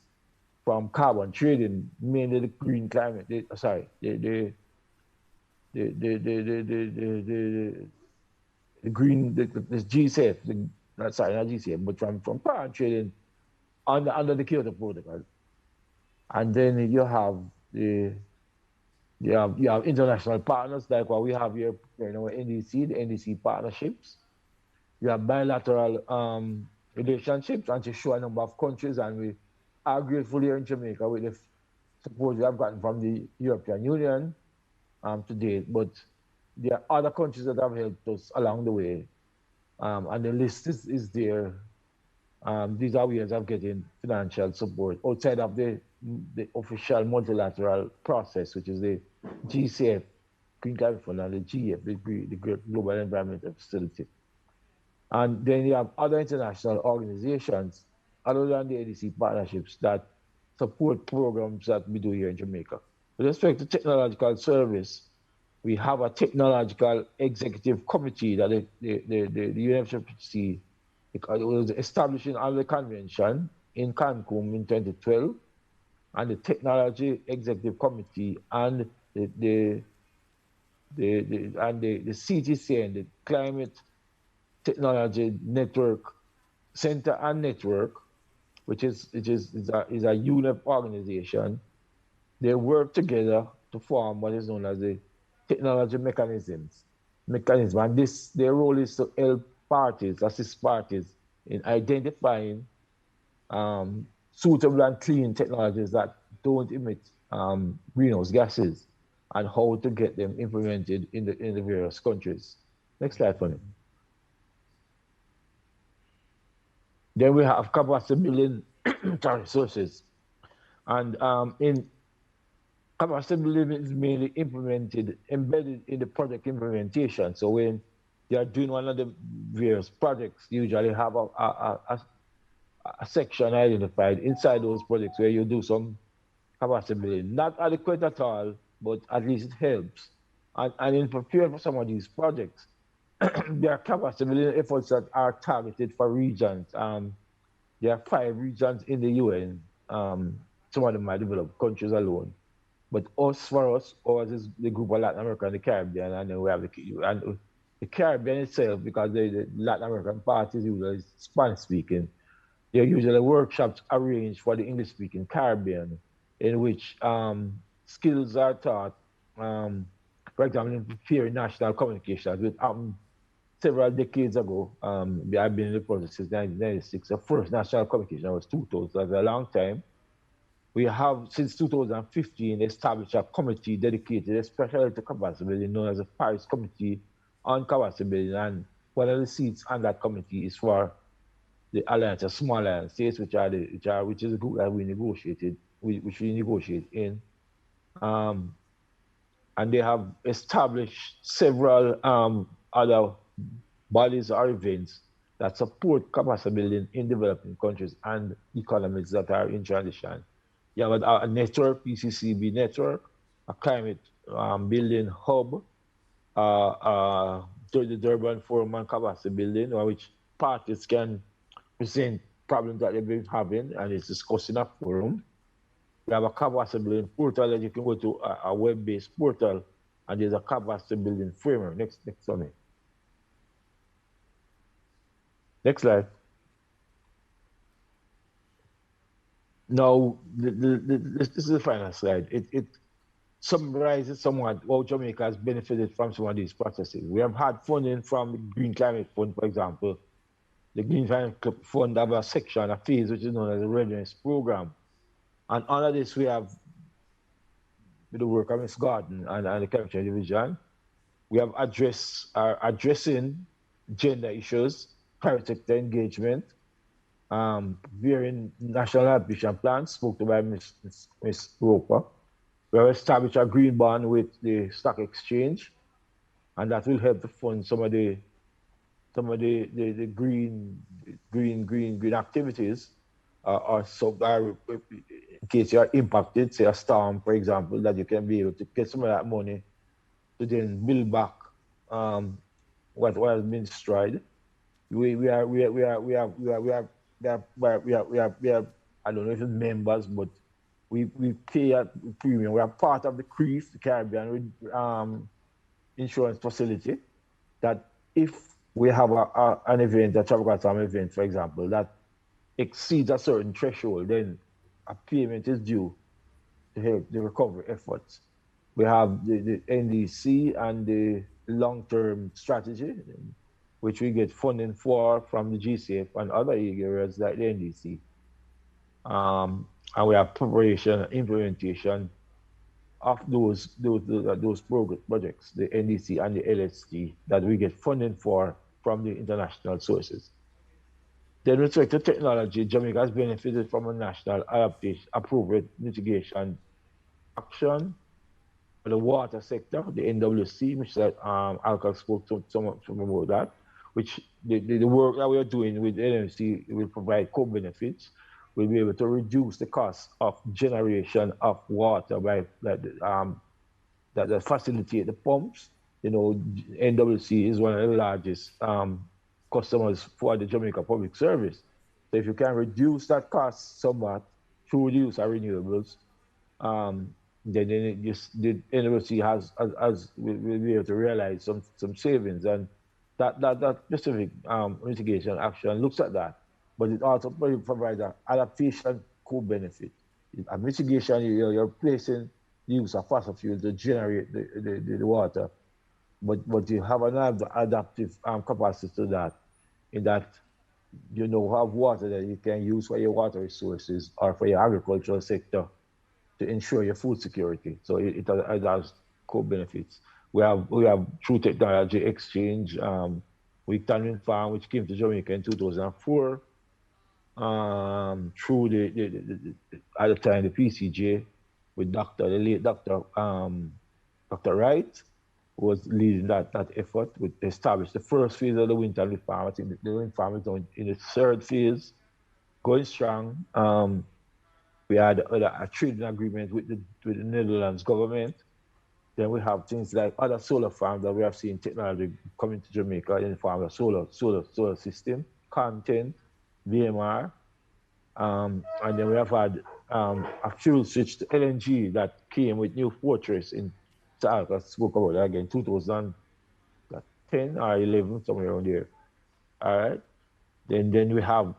from carbon trading, mainly the green climate. The GCF, not GCF, but from carbon trading under the Kyoto Protocol. And then you have you have international partners like what we have here, NDC, the NDC partnerships. You have bilateral relationships, and to show a number of countries, and we are grateful here in Jamaica with the support we have gotten from the European Union to date. But there are other countries that have helped us along the way, and the list is there. These are ways of getting financial support outside of the official multilateral process, which is the GCF, Green Climate Fund, and the GF, the Global Environmental Facility. And then you have other international organizations, other than the NDC partnerships, that support programs that we do here in Jamaica. With respect to technological service, we have a technological executive committee that the UNFCCC was established under the convention in Cancun in 2012, and the Technology Executive Committee and the CTC and the Climate Technology Network Center and Network, which is a UNEP organization. They work together to form what is known as the technology mechanism. And their role is to help parties, assist parties in identifying suitable and clean technologies that don't emit greenhouse gases, and how to get them implemented in the various countries. Next slide for me. Then we have capacity building sources. And in capacity building is mainly embedded in the project implementation. So when they are doing one of the various projects, you usually have a section identified inside those projects where you do some capacity building. Not adequate at all, but at least it helps. And in preparing for some of these projects, there are capacity building efforts that are targeted for regions. There are 5 regions in the UN. Some of them are developed countries alone. But for us, ours is the group of Latin America and the Caribbean, and then we have the Caribbean itself, because the Latin American part is usually Spanish speaking. There are usually workshops arranged for the English speaking Caribbean, in which skills are taught. For example, in preparing national communications, which happened several decades ago. I've been in the process since 1996. The first national communication was 2000, so that's a long time. We have, since 2015, established a committee dedicated especially to capacity building, known as the Paris Committee on Capacity Building. And one of the seats on that committee is for the alliance of small island states, which is a group that we negotiate in. And they have established several other bodies or events that support capacity building in developing countries and economies that are in transition. You have a network, PCCB network, a climate building hub, the Durban Forum on Capacity Building, which parties can present problems that they've been having, and it's discussed in a forum. We have a capacity building portal that you can go to, a web-based portal, and there's a capacity building framework. Next slide. Next slide. Now, this is the final slide. It summarizes somewhat how Jamaica has benefited from some of these processes. We have had funding from the Green Climate Fund, for example. The Green Climate Fund have a section, a phase, which is known as the Readiness Program. And under this, we have with the work of Ms. Gordon and the Chemistry Division, we have addressing gender issues, private sector engagement, varying national ambition plans, spoke to by Ms. Roper. We have established a green bond with the stock exchange, and that will help to fund some of the green activities, in case you are impacted, say a storm, for example, that you can be able to get some of that money to then build back what has been destroyed. We have I don't know if it's members, but we pay a premium. We are part of the CREEF, the Caribbean Insurance Facility, that if we have an event, a travel event, for example, that exceeds a certain threshold, then a payment is due to help the recovery efforts. We have the NDC and the long-term strategy, which we get funding for from the GCF and other areas like the NDC. And we have preparation and implementation of those projects, the NDC and the LST, that we get funding for from the international sources. Then with respect to technology, Jamaica has benefited from a national adaptation, appropriate mitigation action for the water sector, the NWC, which Alka spoke to some about that, which the work that we are doing with NMC will provide co-benefits. We'll be able to reduce the cost of generation of water by that facilitate the pumps. You know, NWC is one of the largest customers for the Jamaica Public Service. So if you can reduce that cost somewhat through the use of renewables, then the NWC will be able to realize some savings, and that specific mitigation action looks at that. But it also provides an adaptation co-benefit. A mitigation, you're placing the use of fossil fuel to generate the water, but you have another adaptive capacity to that, in that you have water that you can use for your water resources or for your agricultural sector to ensure your food security. So it has co-benefits. We have True Technology Exchange with Tannin Farm, which came to Jamaica in 2004. through at the time the PCJ with the late Dr. Wright, who was leading that effort to establish the first phase of the wind and farm. I think the wind farm is in the third phase, going strong. We had a trading agreement with the Netherlands government. Then we have things like other solar farms that we have seen technology coming to Jamaica in the form of solar system, content, VMR. And then we have had a fuel switch to LNG that came with New Fortress in I spoke about that again, 2010 or 11, somewhere around there. All right. Then we have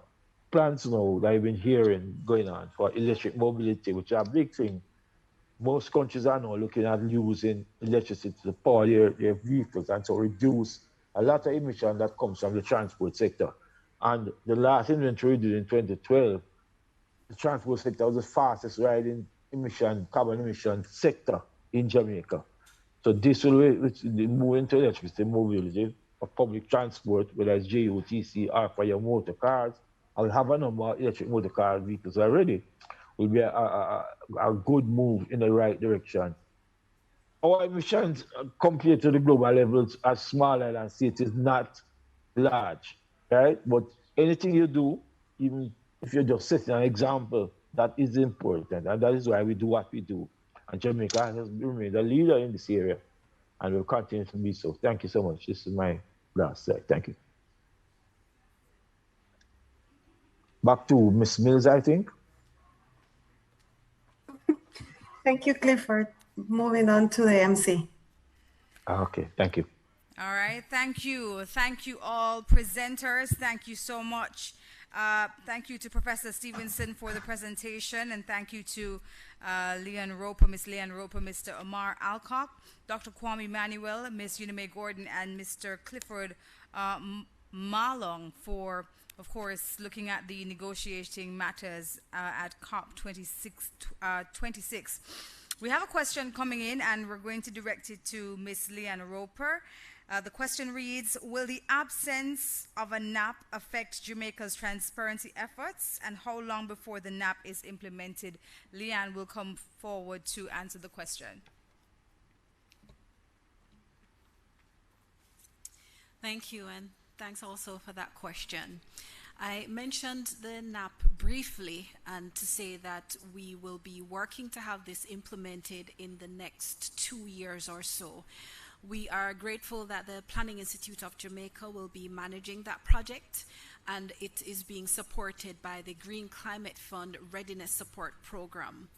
plans now that I've been hearing going on for electric mobility, which are a big thing. Most countries are now looking at using electricity to power their vehicles and to reduce a lot of emission that comes from the transport sector. And the last inventory we did in 2012, the transport sector was the fastest rising carbon emission sector in Jamaica. So this will move into electricity mobility of public transport, whether it's JOTC or for your motor cars. I'll have a number of electric motor car vehicles already. Will be a good move in the right direction. Our emissions compared to the global levels are smaller than states is not large, right? But anything you do, even if you're just setting an example, that is important. And that is why we do what we do. And Jamaica has remained a leader in this area and will continue to be so. Thank you so much. This is my last slide. Thank you. Back to Ms. Mills, I think. Thank you, Clifford. Moving on to the MC. Okay, thank you. All right, thank you. Thank you all presenters. Thank you so much. Thank you to Professor Stevenson for the presentation, and thank you to Leon Roper, Ms. Leon Roper, Mr. Omar Alcock, Dr. Kwame Manuel, Ms. Unime Gordon, and Mr. Clifford Malong for, of course, looking at the negotiating matters at COP 26. We have a question coming in, and we're going to direct it to Ms. Leanne Roper. The question reads, will the absence of a NAP affect Jamaica's transparency efforts, and how long before the NAP is implemented? Leanne will come forward to answer the question. Thank you, and thanks also for that question. I mentioned the NAP briefly, and to say that we will be working to have this implemented in the next 2 years or so. We are grateful that the Planning Institute of Jamaica will be managing that project, and it is being supported by the Green Climate Fund Readiness Support Program.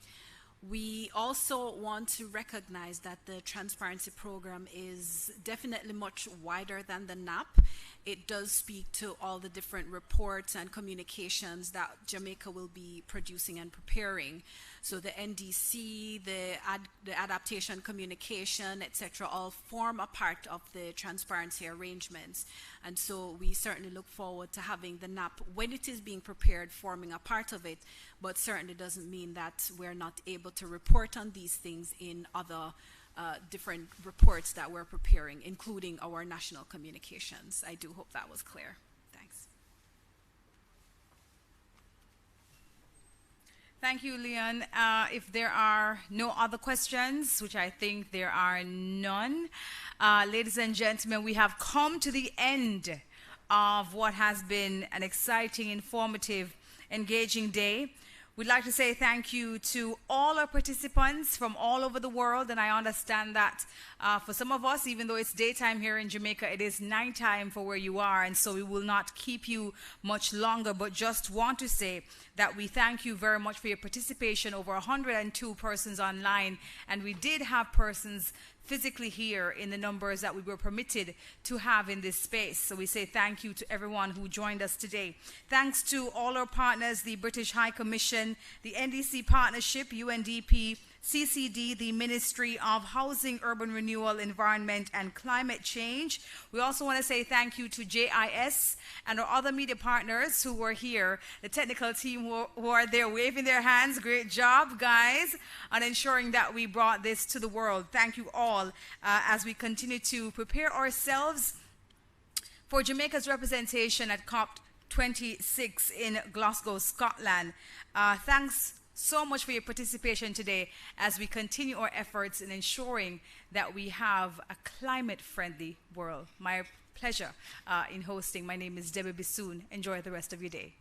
We also want to recognize that the transparency program is definitely much wider than the NAP. It does speak to all the different reports and communications that Jamaica will be producing and preparing. So the NDC, the adaptation communication, etc., all form a part of the transparency arrangements. And so we certainly look forward to having the NAP, when it is being prepared, forming a part of it, but certainly doesn't mean that we're not able to report on these things in other different reports that we're preparing, including our national communications. I do hope that was clear. Thanks. Thank you, Leon. If there are no other questions, which I think there are none, ladies and gentlemen, we have come to the end of what has been an exciting, informative, engaging day. We'd like to say thank you to all our participants from all over the world, and I understand that for some of us, even though it's daytime here in Jamaica, it is nighttime for where you are, and so we will not keep you much longer, but just want to say that we thank you very much for your participation. Over 102 persons online, and we did have persons physically here in the numbers that we were permitted to have in this space. So we say thank you to everyone who joined us today. Thanks to all our partners, the British High Commission, the NDC Partnership, UNDP, CCD, the Ministry of Housing, Urban Renewal, Environment and Climate Change. We also want to say thank you to JIS and our other media partners who were here, the technical team who are there waving their hands. Great job, guys, on ensuring that we brought this to the world. Thank you all as we continue to prepare ourselves for Jamaica's representation at COP 26 in Glasgow, Scotland. Thanks so much for your participation today as we continue our efforts in ensuring that we have a climate-friendly world. My pleasure in hosting. My name is Debbie Bissoon. Enjoy the rest of your day.